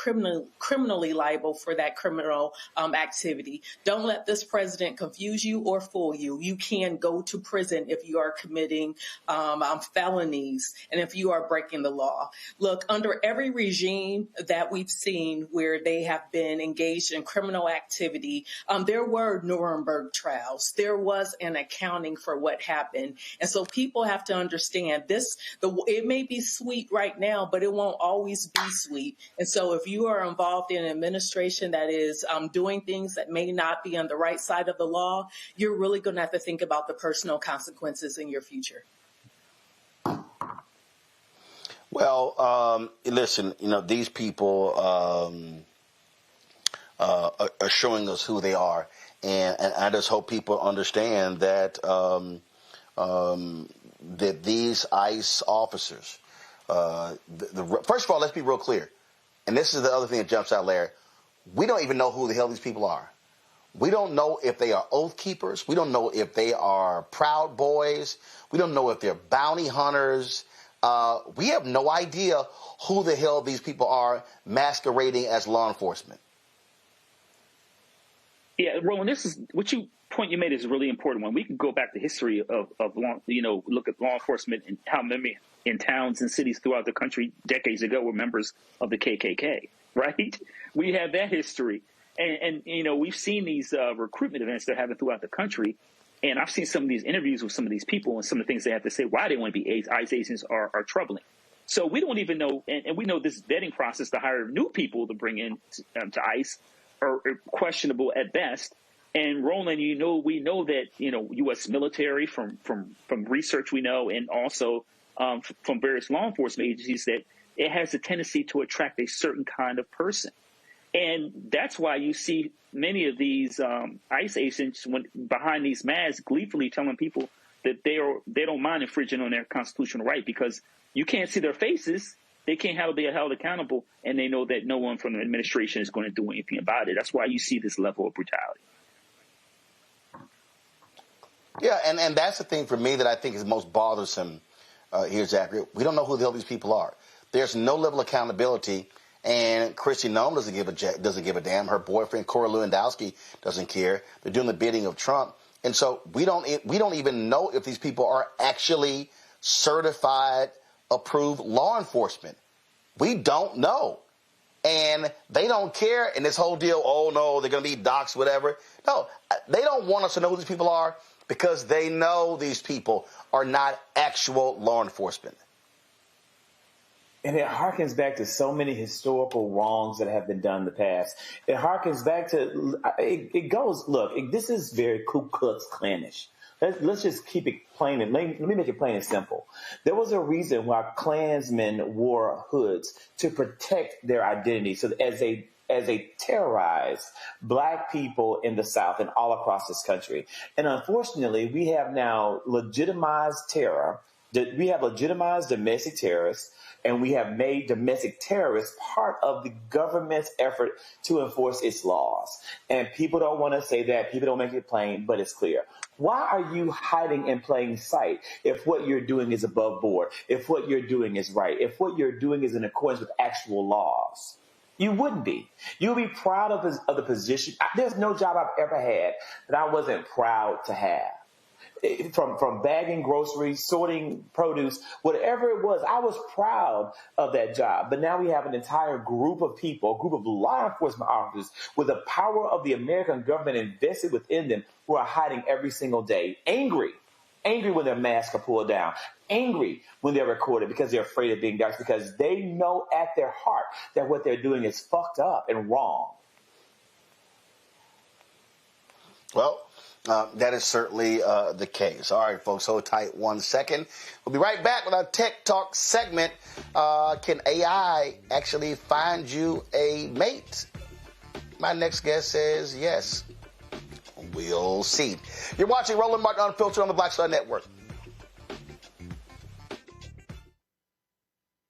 [SPEAKER 8] criminally liable for that criminal activity. Don't let this president confuse you or fool you. You can go to prison if you are committing felonies and if you are breaking the law. Look, under every regime that we've seen where they have been engaged in criminal activity, there were Nuremberg trials. There was an accounting for what happened. And so people have to understand this. It may be sweet right now, but it won't always be sweet. And so if you are involved in an administration that is doing things that may not be on the right side of the law, you're really going to have to think about the personal consequences in your future.
[SPEAKER 2] Well, listen, these people are showing us who they are. And I just hope people understand that that these ICE officers, first of all, let's be real clear. And this is the other thing that jumps out, Larry. We don't even know who the hell these people are. We don't know if they are oath keepers. We don't know if they are Proud Boys. We don't know if they're bounty hunters. We have no idea who the hell these people are masquerading as law enforcement.
[SPEAKER 12] Yeah, Roland, point you made is a really important one. We can go back to history of law, look at law enforcement and how many in towns and cities throughout the country decades ago were members of the KKK, right? We have that history. And we've seen these recruitment events they're having throughout the country. And I've seen some of these interviews with some of these people and some of the things they have to say why they want to be ICE agents are troubling. So we don't even know, and we know this vetting process to hire new people to bring in to ICE are questionable at best. And Roland, we know that U.S. military from research we know, and also from various law enforcement agencies, that it has a tendency to attract a certain kind of person. And that's why you see many of these ICE agents behind these masks gleefully telling people that they don't mind infringing on their constitutional right because you can't see their faces. They can't be held accountable, and they know that no one from the administration is going to do anything about it. That's why you see this level of brutality.
[SPEAKER 2] Yeah, and that's the thing for me that I think is most bothersome here's accurate. We don't know who the hell these people are. There's no level of accountability, and Kristi Noem doesn't give a damn. Her boyfriend Corey Lewandowski doesn't care. They're doing the bidding of Trump, and so we don't even know if these people are actually certified, approved law enforcement. We don't know, and they don't care. And this whole deal, oh no, they're going to be doxxed, whatever. No, they don't want us to know who these people are because they know these people are not actual law enforcement.
[SPEAKER 13] And it harkens back to so many historical wrongs that have been done in the past. It harkens back to, it goes, look, this is very Ku Klux Klanish. Let's just keep it plain and let me make it plain and simple. There was a reason why Klansmen wore hoods to protect their identity. So as they terrorize black people in the South and all across this country. And unfortunately, we have now legitimized terror. We have legitimized domestic terrorists, and we have made domestic terrorists part of the government's effort to enforce its laws. And people don't want to say that. People don't make it plain, but it's clear. Why are you hiding in plain sight if what you're doing is above board, if what you're doing is right, if what you're doing is in accordance with actual laws? You wouldn't be. You'll be proud of the position. There's no job I've ever had that I wasn't proud to have. From bagging groceries, sorting produce, whatever it was, I was proud of that job. But now we have an entire group of people, a group of law enforcement officers with the power of the American government invested within them who are hiding every single day, angry when their masks are pulled down, angry when they're recorded because they're afraid of being doxxed, because they know at their heart that what they're doing is fucked up and wrong.
[SPEAKER 2] Well, that is certainly the case. All right, folks, hold tight 1 second. We'll be right back with our Tech Talk segment. Can AI actually find you a mate? My next guest says yes. We'll see. You're watching Roland Martin Unfiltered on the Black Star Network.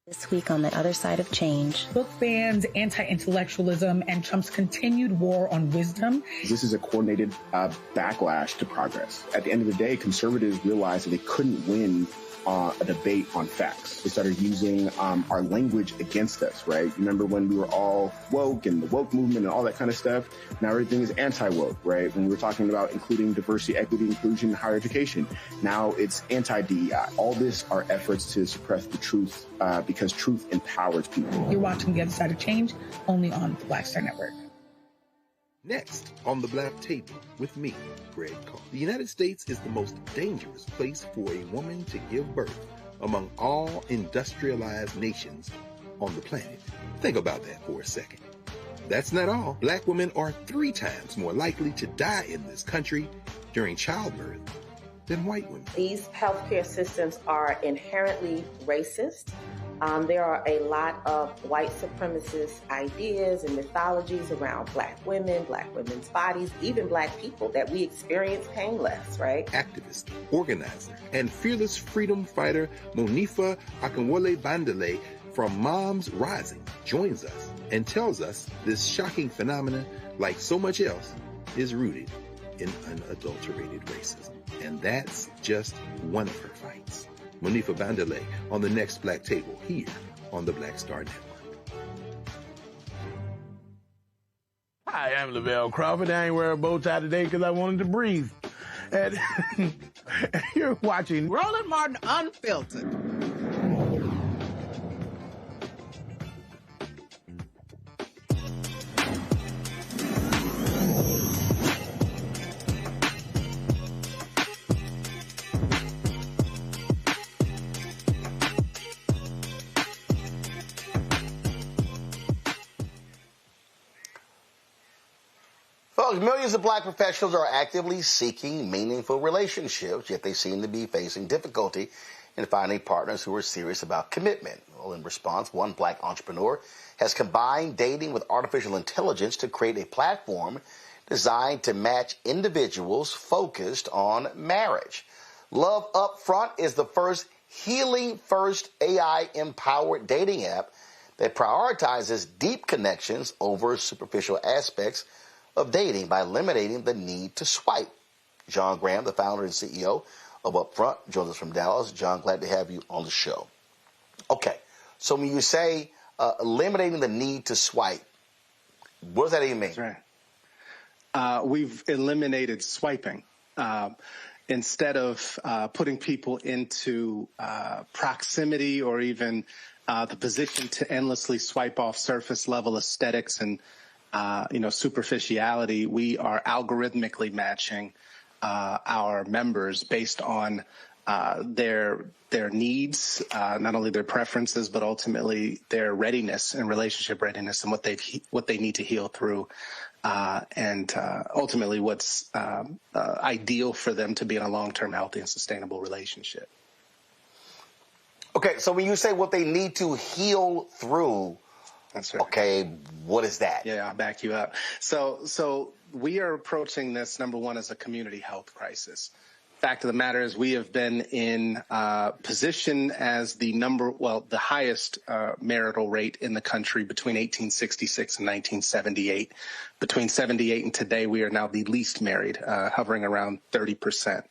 [SPEAKER 20] This week on the other side of change.
[SPEAKER 21] Book bans, anti-intellectualism, and Trump's continued war on wisdom.
[SPEAKER 22] This is a coordinated backlash to progress. At the end of the day, conservatives realized that they couldn't win a debate on facts. They started using our language against us, right? Remember when we were all woke and the woke movement and all that kind of stuff? Now everything is anti-woke, right? When we were talking about including diversity, equity, inclusion, and higher education, now it's anti-DEI. All this are efforts to suppress the truth because truth empowers people.
[SPEAKER 21] You're watching The Other Side of Change, only on the Black Star Network.
[SPEAKER 23] Next on the Black Table with me, Greg Carr. The United States is the most dangerous place for a woman to give birth among all industrialized nations on the planet. Think about that for a second. That's not all. Black women are 3 times more likely to die in this country during childbirth than white women.
[SPEAKER 24] These healthcare systems are inherently racist. There are a lot of white supremacist ideas and mythologies around black women's bodies, even black people, that we experience pain less, right?
[SPEAKER 23] Activist, organizer, and fearless freedom fighter Monifa Akinwole-Bandele from Moms Rising joins us and tells us this shocking phenomenon, like so much else, is rooted in unadulterated racism. And that's just one of her fights. Monifa Bandele on the next Black Table here on the Black Star Network.
[SPEAKER 5] Hi, I'm Lavelle Crawford. I ain't wearing a bow tie today because I wanted to breathe. And you're watching
[SPEAKER 3] Roland Martin Unfiltered.
[SPEAKER 2] Folks, millions of black professionals are actively seeking meaningful relationships, yet they seem to be facing difficulty in finding partners who are serious about commitment. Well, in response, one black entrepreneur has combined dating with artificial intelligence to create a platform designed to match individuals focused on marriage. Love Upfront is the first healing-first AI-empowered dating app that prioritizes deep connections over superficial aspects of dating by eliminating the need to swipe. John Graham, the founder and CEO of Upfront, joins us from Dallas. John, glad to have you on the show. Okay, so when you say eliminating the need to swipe, what does that even mean?
[SPEAKER 1] That's right. We've eliminated swiping. Instead of putting people into proximity or even the position to endlessly swipe off surface level aesthetics and superficiality, we are algorithmically matching our members based on their needs, not only their preferences, but ultimately their readiness and relationship readiness and what they need to heal through. And ultimately what's ideal for them to be in a long-term healthy and sustainable relationship.
[SPEAKER 2] Okay, so when you say what they need to heal through,
[SPEAKER 1] that's right.
[SPEAKER 2] Okay, what is that?
[SPEAKER 1] Yeah, I'll back you up. So we are approaching this, number one, as a community health crisis. Fact of the matter is we have been in position as the highest marital rate in the country between 1866 and 1978. Between 78 and today, we are now the least married, hovering around 30%.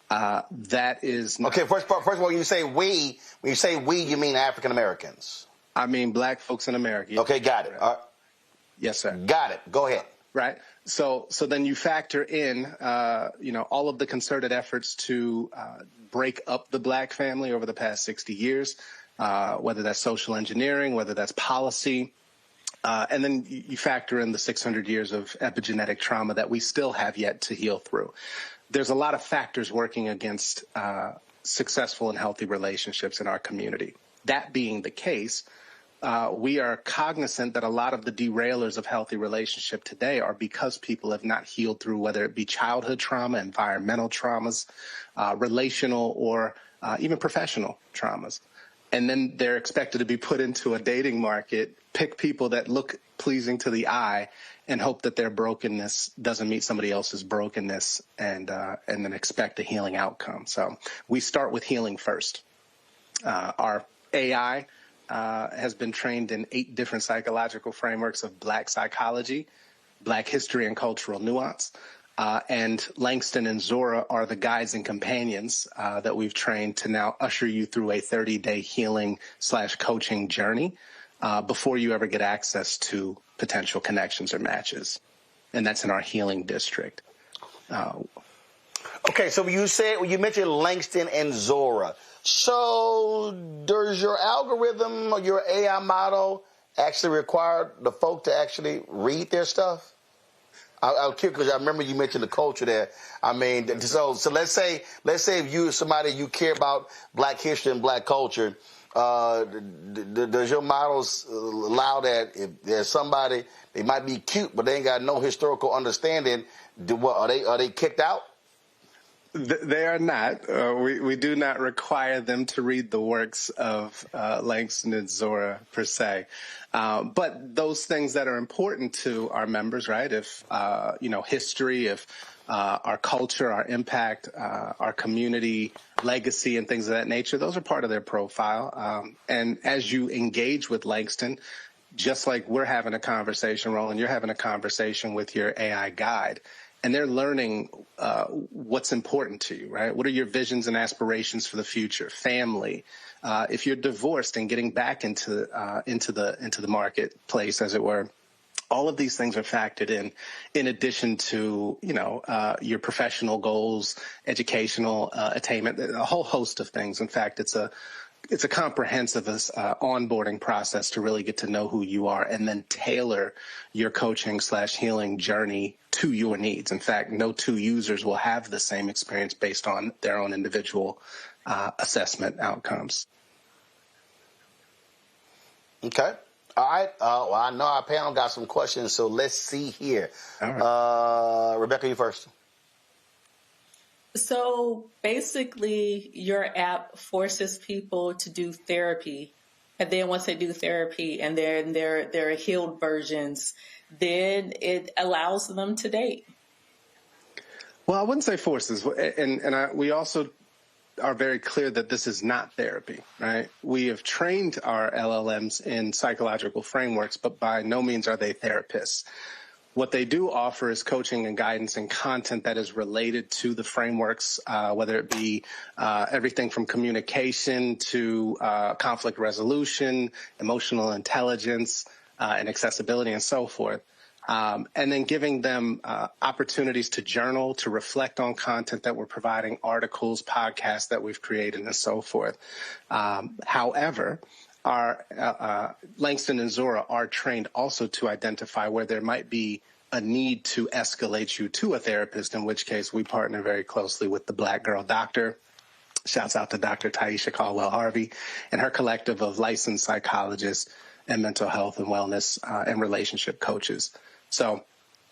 [SPEAKER 1] That is not...
[SPEAKER 2] Okay, first of all, you say we. When you say we, you mean African Americans.
[SPEAKER 1] I mean black folks in America.
[SPEAKER 2] Okay, got it.
[SPEAKER 1] Yes, sir.
[SPEAKER 2] Got it. Go ahead.
[SPEAKER 1] Right. So then you factor in, all of the concerted efforts to break up the black family over the past 60 years, whether that's social engineering, whether that's policy. And then you factor in the 600 years of epigenetic trauma that we still have yet to heal through. There's a lot of factors working against successful and healthy relationships in our community. That being the case, we are cognizant that a lot of the derailers of healthy relationship today are because people have not healed through, whether it be childhood trauma, environmental traumas, relational or even professional traumas. And then they're expected to be put into a dating market, pick people that look pleasing to the eye, and hope that their brokenness doesn't meet somebody else's brokenness, and then expect a healing outcome. So we start with healing first. Our AI has been trained in 8 different psychological frameworks of black psychology, black history and cultural nuance. And Langston and Zora are the guides and companions that we've trained to now usher you through a 30-day healing/coaching journey before you ever get access to potential connections or matches. And that's in our healing district.
[SPEAKER 2] Okay, so when you mentioned Langston and Zora. So does your algorithm or your AI model actually require the folk to actually read their stuff? I'm curious because I remember you mentioned the culture there. I mean, so let's say if you somebody you care about black history and black culture, does your models allow that if there's somebody, they might be cute, but they ain't got no historical understanding, are they kicked out?
[SPEAKER 1] They are not. We do not require them to read the works of Langston and Zora per se. But those things that are important to our members, right? If, history, if our culture, our impact, our community legacy and things of that nature, those are part of their profile. And as you engage with Langston, just like we're having a conversation, Roland, you're having a conversation with your AI guide. And they're learning what's important to you, right? What are your visions and aspirations for the future? Family. If you're divorced and getting back into the marketplace, as it were, all of these things are factored in addition to your professional goals, educational attainment, a whole host of things. In fact, it's a comprehensive onboarding process to really get to know who you are and then tailor your coaching/healing journey to your needs. In fact, no 2 users will have the same experience based on their own individual assessment outcomes.
[SPEAKER 2] Okay. All right. Well, I know our panel got some questions, so let's see here. All right. Rebecca, you first.
[SPEAKER 8] So basically, your app forces people to do therapy. And then once they do therapy and they're healed versions, then it allows them to date.
[SPEAKER 1] Well, I wouldn't say forces. We also are very clear that this is not therapy, right? We have trained our LLMs in psychological frameworks, but by no means are they therapists. What they do offer is coaching and guidance and content that is related to the frameworks, whether it be everything from communication to conflict resolution, emotional intelligence, and accessibility, and so forth. And then giving them opportunities to journal, to reflect on content that we're providing, articles, podcasts that we've created, and so forth. However, our Langston and Zora are trained also to identify where there might be a need to escalate you to a therapist, in which case we partner very closely with the Black Girl Doctor. Shouts out to Dr. Taisha Caldwell-Harvey and her collective of licensed psychologists and mental health and wellness and relationship coaches. So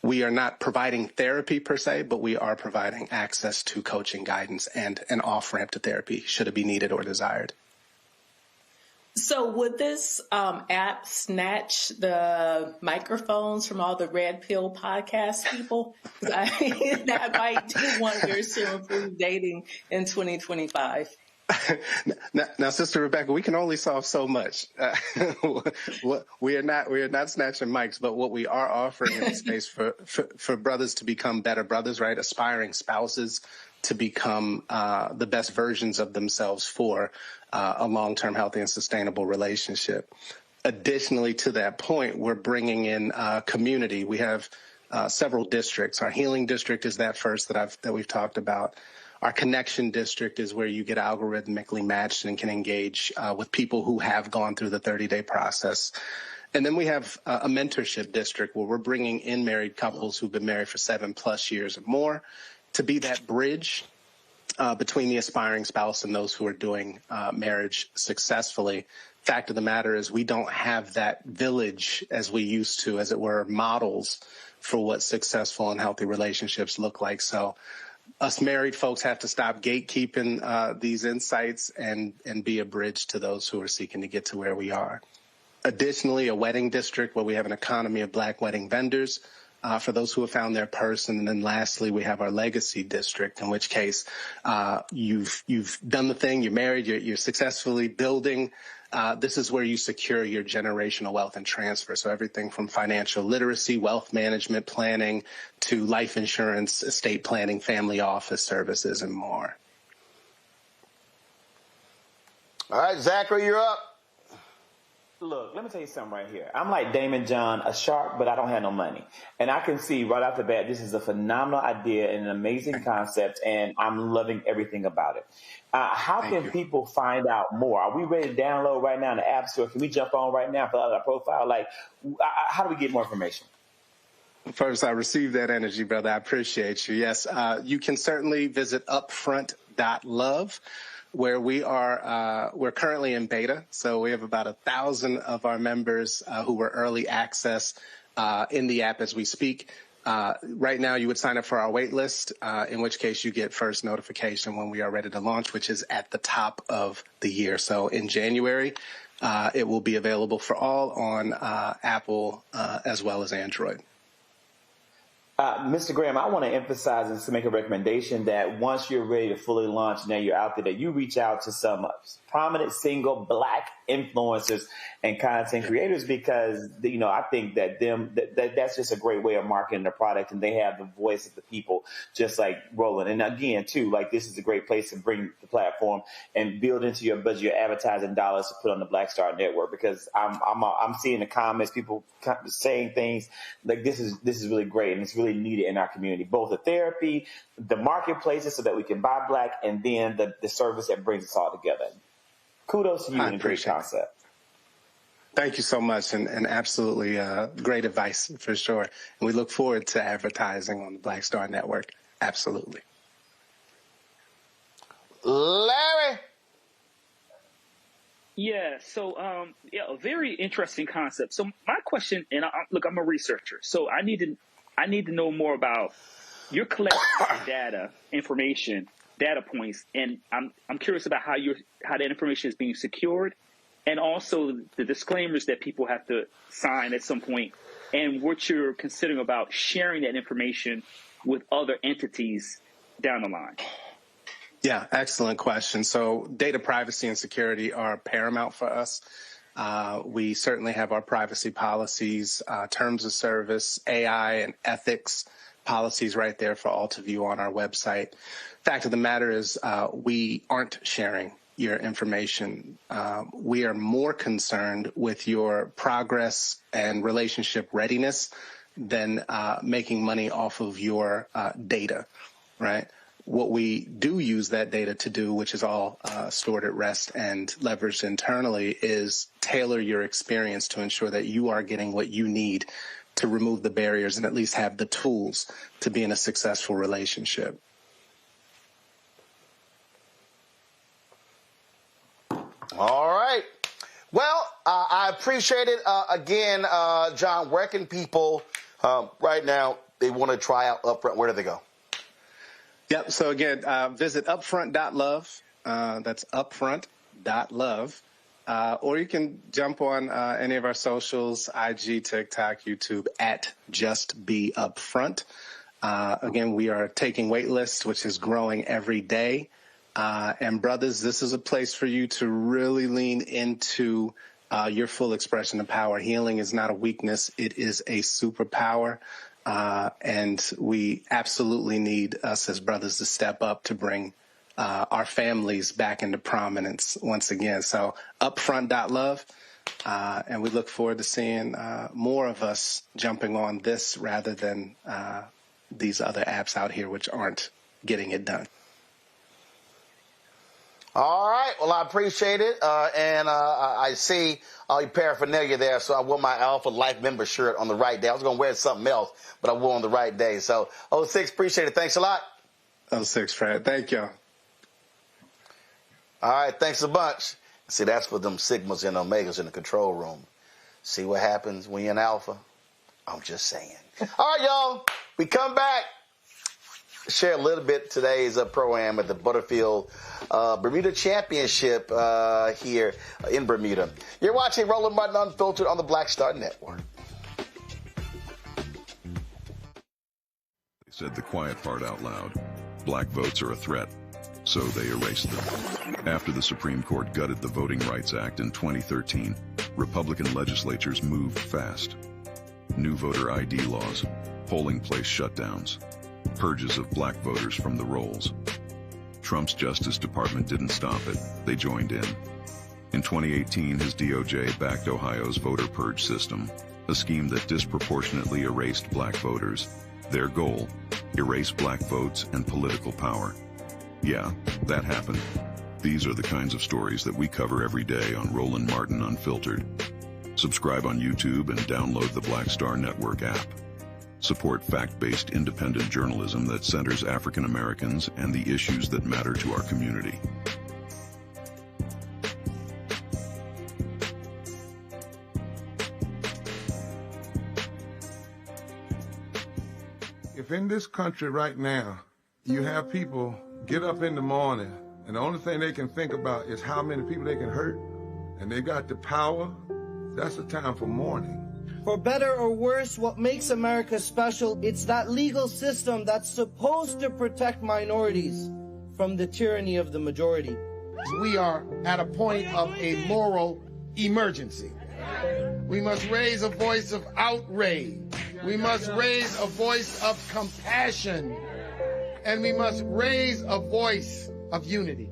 [SPEAKER 1] we are not providing therapy per se, but we are providing access to coaching, guidance, and an off-ramp to therapy should it be needed or desired.
[SPEAKER 8] So would this app snatch the microphones from all the Red Pill podcast people? That might do wonders to improve dating in 2025.
[SPEAKER 1] Now, Sister Rebecca, we can only solve so much. We are not snatching mics, but what we are offering in space for brothers to become better brothers, right? Aspiring spouses to become the best versions of themselves for a long-term, healthy, and sustainable relationship. Additionally, to that point, we're bringing in community. We have several districts. Our healing district is that first that we've talked about. Our connection district is where you get algorithmically matched and can engage with people who have gone through the 30-day process. And then we have a mentorship district where we're bringing in married couples who've been married for 7+ years or more to be that bridge between the aspiring spouse and those who are doing marriage successfully. Fact of the matter is we don't have that village as we used to, as it were, models for what successful and healthy relationships look like. So us married folks have to stop gatekeeping these insights and be a bridge to those who are seeking to get to where we are. Additionally, a wedding district where we have an economy of Black wedding vendors for those who have found their person. And then lastly, we have our legacy district, in which case you've done the thing, you're married, you're successfully building. This is where you secure your generational wealth and transfer. So everything from financial literacy, wealth management planning, to life insurance, estate planning, family office services, and more.
[SPEAKER 2] All right, Zachary, you're up.
[SPEAKER 13] Look, let me tell you something right here. I'm like Damon John, a shark, but I don't have no money. And I can see right off the bat, this is a phenomenal idea and an amazing concept, and I'm loving everything about it. How can people find out more? Are we ready to download right now in the App Store? Can we jump on right now, fill out our profile? Like, how do we get more information?
[SPEAKER 1] First, I received that energy, brother. I appreciate you. Yes, you can certainly visit upfront.love. where we are, we're currently in beta. So we have about 1,000 of our members who were early access in the app as we speak. Right now, you would sign up for our wait list, in which case you get first notification when we are ready to launch, which is at the top of the year. So in January, it will be available for all on Apple as well as Android.
[SPEAKER 13] Mr. Graham, I want to emphasize and to make a recommendation that once you're ready to fully launch, now you're out there, that you reach out to some prominent single Black influencers and content creators, because, you know, I think that that's just a great way of marketing the product, and they have the voice of the people, just like Roland. And again, too, like, this is a great place to bring the platform and build into your budget, your advertising dollars to put on the Black Star Network, because I'm seeing the comments, people saying things like this is really great, and it's really needed in our community, both the therapy, the marketplaces so that we can buy Black, and then the service that brings us all together. Kudos to you and a great concept.
[SPEAKER 1] Thank you so much, and absolutely great advice for sure. And we look forward to advertising on the Black Star Network. Absolutely.
[SPEAKER 2] Larry.
[SPEAKER 12] Yeah, so a very interesting concept. So my question, and look, I'm a researcher, so I need to know more about your collecting data, information, data points, and I'm curious about how that information is being secured, and also the disclaimers that people have to sign at some point, and what you're considering about sharing that information with other entities down the line.
[SPEAKER 1] Yeah, excellent question. So data privacy and security are paramount for us. We certainly have our privacy policies, terms of service, AI and ethics policies right there for all to view on our website. Fact of the matter is we aren't sharing your information. We are more concerned with your progress and relationship readiness than making money off of your data, right? What we do use that data to do, which is all stored at rest and leveraged internally, is tailor your experience to ensure that you are getting what you need to remove the barriers and at least have the tools to be in a successful relationship.
[SPEAKER 2] All right. Well, I appreciate it. Again, John, where can people right now, they want to try out Upfront, where do they go?
[SPEAKER 1] Yep. So again, visit upfront.love. That's upfront.love. Or you can jump on any of our socials, IG, TikTok, YouTube, at Just Be Upfront. Again, we are taking wait lists, which is growing every day. And brothers, this is a place for you to really lean into your full expression of power. Healing is not a weakness. It is a superpower. And we absolutely need us as brothers to step up to bring our families back into prominence once again. So upfront.love. And we look forward to seeing more of us jumping on this rather than these other apps out here which aren't getting it done.
[SPEAKER 2] All right. Well, I appreciate it. And I see all your paraphernalia there. So I wore my Alpha Life member shirt on the right day. I was going to wear something else, but I wore on the right day. So 06, appreciate it. Thanks a lot.
[SPEAKER 1] 06, Fred. Thank you.
[SPEAKER 2] All right. Thanks a bunch. See, that's for them Sigmas and Omegas in the control room. See what happens when you're an Alpha? I'm just saying. All right, y'all. We come back. Share a little bit today's pro-am at the Butterfield Bermuda Championship here in Bermuda. You're watching Roland Martin Unfiltered on the Black Star Network.
[SPEAKER 14] They said the quiet part out loud. Black votes are a threat, so they erased them. After the Supreme Court gutted the Voting Rights Act in 2013, Republican legislatures moved fast. New voter ID laws, polling place shutdowns, purges of black voters from the rolls. Trump's Justice Department didn't stop it. They joined in. In 2018, his DOJ backed Ohio's voter purge system, a scheme that disproportionately erased black voters. Their goal, erase black votes and political power. Yeah, that happened. These are the kinds of stories that we cover every day on Roland Martin Unfiltered. Subscribe on YouTube and download the Black Star Network app. Support fact-based independent journalism that centers African Americans and the issues that matter to our community.
[SPEAKER 17] If in this country right now, you have people get up in the morning and the only thing they can think about is how many people they can hurt, and they got the power, that's a time for mourning.
[SPEAKER 18] For better or worse, what makes America special, it's that legal system that's supposed to protect minorities from the tyranny of the majority.
[SPEAKER 19] We are at a point of a moral emergency. We must raise a voice of outrage. We must raise a voice of compassion. And we must raise a voice of unity.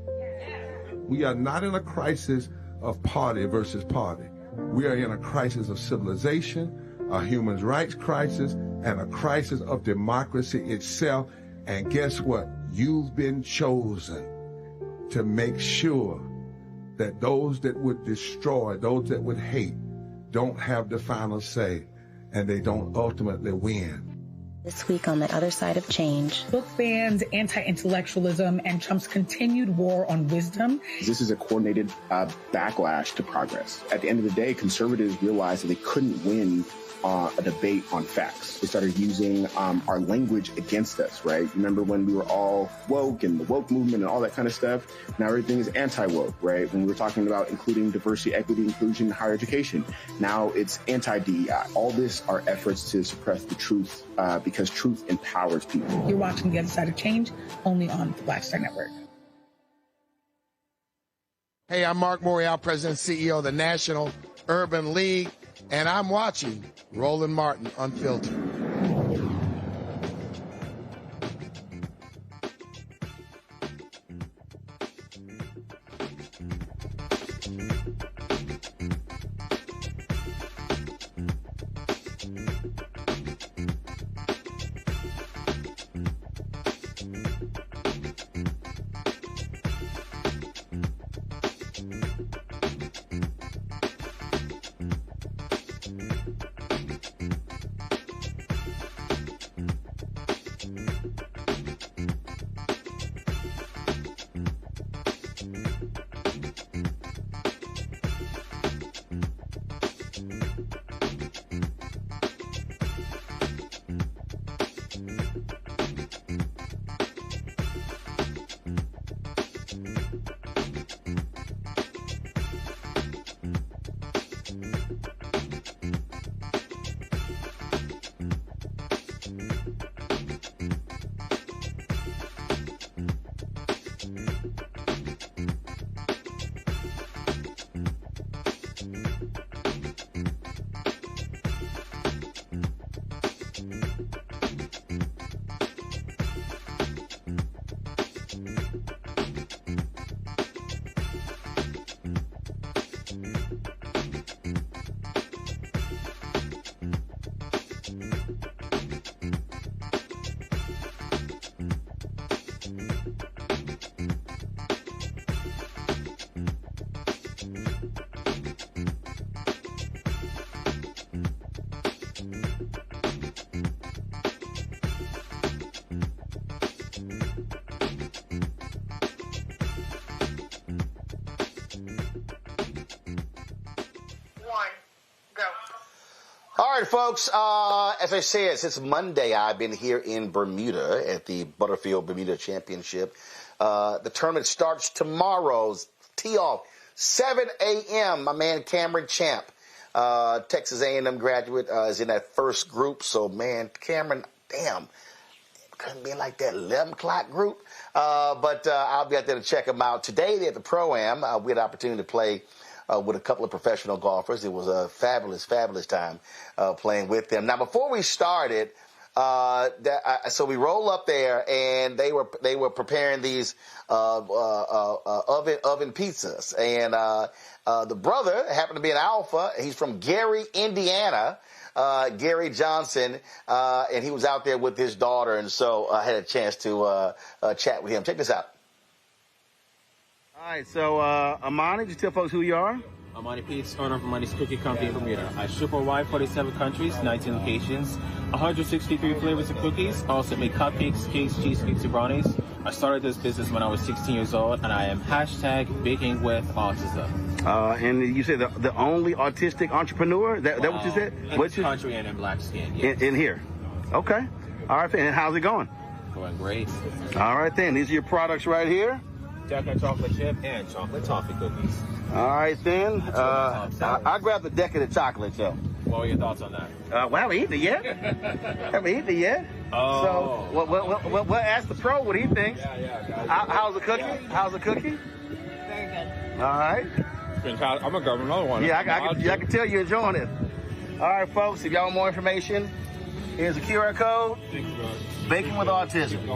[SPEAKER 17] We are not in a crisis of party versus party. We are in a crisis of civilization, a human rights crisis, and a crisis of democracy itself. And guess what? You've been chosen to make sure that those that would destroy, those that would hate, don't have the final say, and they don't ultimately win.
[SPEAKER 20] This week on the other side of change.
[SPEAKER 21] Book bans, anti-intellectualism, and Trump's continued war on wisdom.
[SPEAKER 22] This is a coordinated backlash to progress. At the end of the day, conservatives realized that they couldn't win a debate on facts. They started using our language against us, right? Remember when we were all woke and the woke movement and all that kind of stuff? Now everything is anti-woke, right? When we were talking about including diversity, equity, inclusion, higher education, now it's anti-DEI. All this are efforts to suppress the truth because truth empowers people.
[SPEAKER 21] You're watching The Other Side of Change, only on the Black Star Network.
[SPEAKER 19] Hey, I'm Mark Morial, President and CEO of the National Urban League, and I'm watching Roland Martin Unfiltered. All right, folks, as I said, since Monday, I've been here in Bermuda at the Butterfield Bermuda Championship. The tournament starts tomorrow. Tee off 7 a.m. My man Cameron Champ, Texas A&M graduate, is in that first group. So, man, Cameron, damn, couldn't be like that 11 o'clock group. But I'll be out there to check him out. Today, at the Pro-Am, we had the opportunity to play with a couple of professional golfers. It was a fabulous, fabulous time playing with them. Now, before we started, so we roll up there, and they were preparing these oven pizzas, and the brother happened to be an alpha. He's from Gary, Indiana. Gary Johnson, and he was out there with his daughter, and so I had a chance to chat with him. Check this out. All right, so Amani, just tell folks who you are.
[SPEAKER 4] Amani Pete's owner of Amani's Cookie Company in Bermuda. I ship worldwide, 47 countries, 19 locations, 163 flavors of cookies. I also make cupcakes, cakes, cheesecakes, and brownies. I started this business when I was 16 years old, and I am #baking with autism.
[SPEAKER 2] And you say the only autistic entrepreneur? Is that what you said?
[SPEAKER 4] In this country and in black skin, yes.
[SPEAKER 2] In here. Okay. All right, and how's it going?
[SPEAKER 4] Going great.
[SPEAKER 2] All right, then. These are your products right here.
[SPEAKER 4] Decca chocolate chip and chocolate toffee cookies.
[SPEAKER 2] All right, then. I grabbed the Decca of chocolate, so.
[SPEAKER 4] What were your thoughts on that?
[SPEAKER 2] Well, I haven't eaten it yet. Haven't eaten it yet.
[SPEAKER 4] Oh.
[SPEAKER 2] So, we'll ask the pro what he thinks.
[SPEAKER 4] Yeah.
[SPEAKER 2] How's the cookie? How's the cookie?
[SPEAKER 24] Very good.
[SPEAKER 2] All right.
[SPEAKER 4] I'm going to grab another one.
[SPEAKER 2] Yeah, I can tell you're enjoying it. All right, folks, if y'all want more information, here's a QR code. Baking with Autism.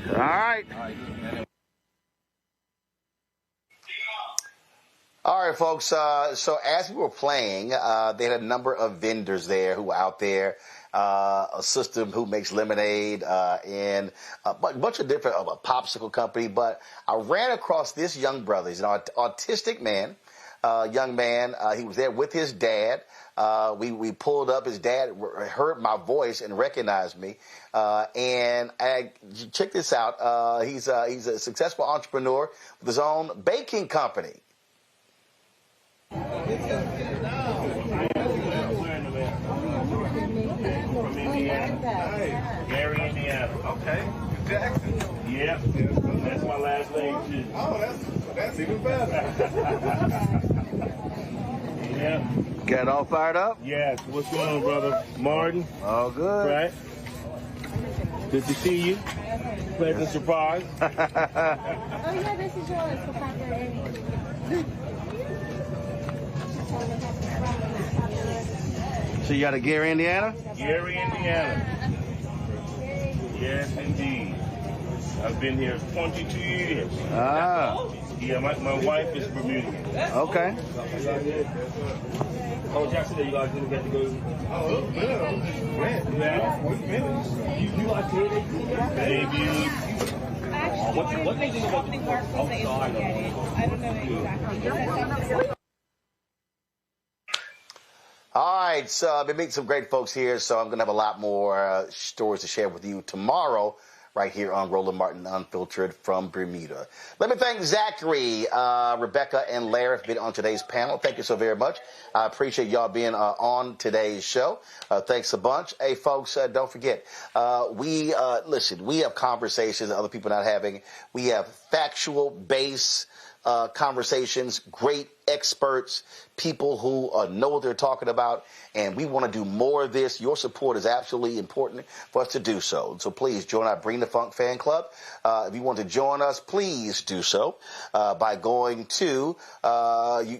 [SPEAKER 2] All right. All right, folks. So as we were playing, they had a number of vendors there who were out there. A system who makes lemonade and a bunch of different, a popsicle company. But I ran across this young brother. He's an autistic man, young man. He was there with his dad. We pulled up. His dad heard my voice and recognized me. And check this out. He's a successful entrepreneur with his own baking company.
[SPEAKER 6] Gary, Indiana.
[SPEAKER 2] Okay. Jackson.
[SPEAKER 6] Yep. That's my last name too.
[SPEAKER 2] Oh, that's even better.
[SPEAKER 6] Yeah.
[SPEAKER 2] Got it all fired up?
[SPEAKER 6] Yes. What's going on, brother? Martin?
[SPEAKER 2] All good.
[SPEAKER 6] Right. Good to see you. Pleasant surprise.
[SPEAKER 7] Oh, yeah, this is yours for popularity.
[SPEAKER 2] So you got a Gary, Indiana?
[SPEAKER 6] Gary, Indiana. Yes, indeed. I've been here 22 years.
[SPEAKER 2] Ah.
[SPEAKER 6] Yeah, my wife is Bermuda.
[SPEAKER 2] Okay.
[SPEAKER 6] Oh, Jackson, you guys didn't get to go. Oh, yeah. You guys did it? Maybe. What do you think about the outside?
[SPEAKER 7] I don't know exactly.
[SPEAKER 2] All right, so I've been meeting some great folks here, so I'm going to have a lot more stories to share with you tomorrow right here on Roland Martin Unfiltered from Bermuda. Let me thank Zachary, Rebecca, and Larry for being on today's panel. Thank you so very much. I appreciate y'all being on today's show. Thanks a bunch. Hey, folks, don't forget, we have conversations that other people are not having. We have factual-based conversations, great experts, people who know what they're talking about, and we want to do more of this. Your support is absolutely important for us to do so. So please join our Bring the Funk fan club. If you want to join us, please do so by going to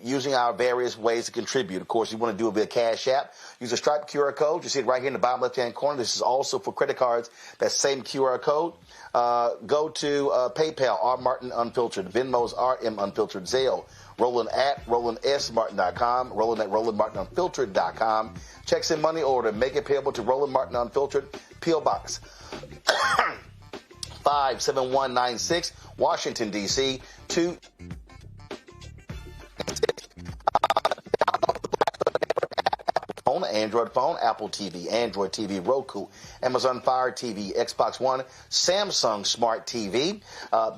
[SPEAKER 2] using our various ways to contribute. Of course, you want to do a bit of Cash App. Use a Stripe QR code. You see it right here in the bottom left-hand corner. This is also for credit cards. That same QR code. Go to PayPal, R. Martin Unfiltered, Venmo's RM Unfiltered, Zelle, Roland at RolandSMartin.com, Roland at RolandMartinUnfiltered.com. Checks in money order. Make it payable to Roland Martin Unfiltered, P.O. Box 57196, Washington, D.C. Android phone, Apple TV, Android TV, Roku, Amazon Fire TV, Xbox One, Samsung Smart TV.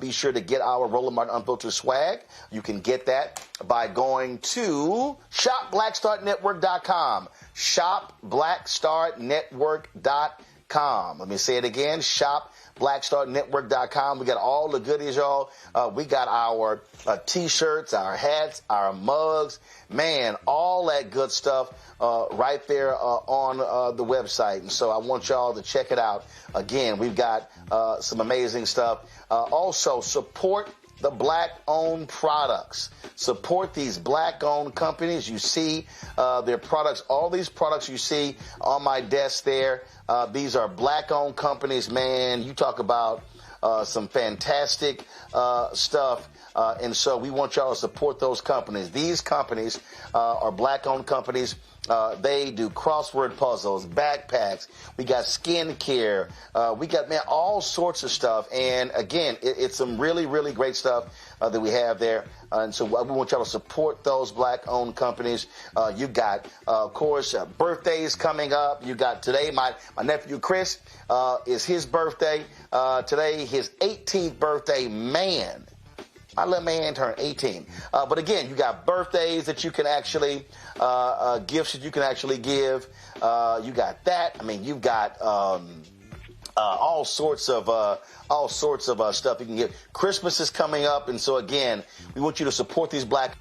[SPEAKER 2] Be sure to get our Roland Martin Unfiltered swag. You can get that by going to shopblackstarnetwork.com. Shopblackstarnetwork.com. Let me say it again. Shopblackstarnetwork.com. We got all the goodies, y'all. We got our T-shirts, our hats, our mugs, man, all that good stuff right there on the website. And so I want y'all to check it out. Again, we've got some amazing stuff. Also, support the black-owned products. Support these black-owned companies. You see their products. All these products you see on my desk there, these are black-owned companies, man. You talk about some fantastic stuff. And so we want y'all to support those companies. These companies are black-owned companies. They do crossword puzzles, backpacks. We got skin care. We got, man, all sorts of stuff. And, again, it's some really, really great stuff that we have there. And so we want y'all to support those black-owned companies. You got, of course, birthdays coming up. You got today, my nephew Chris is his birthday. Today, his 18th birthday, man. My little man turned 18. But again, you got birthdays that you can actually, gifts that you can actually give. You got that. I mean, you've got all sorts of stuff you can get. Christmas is coming up, and so again, we want you to support these black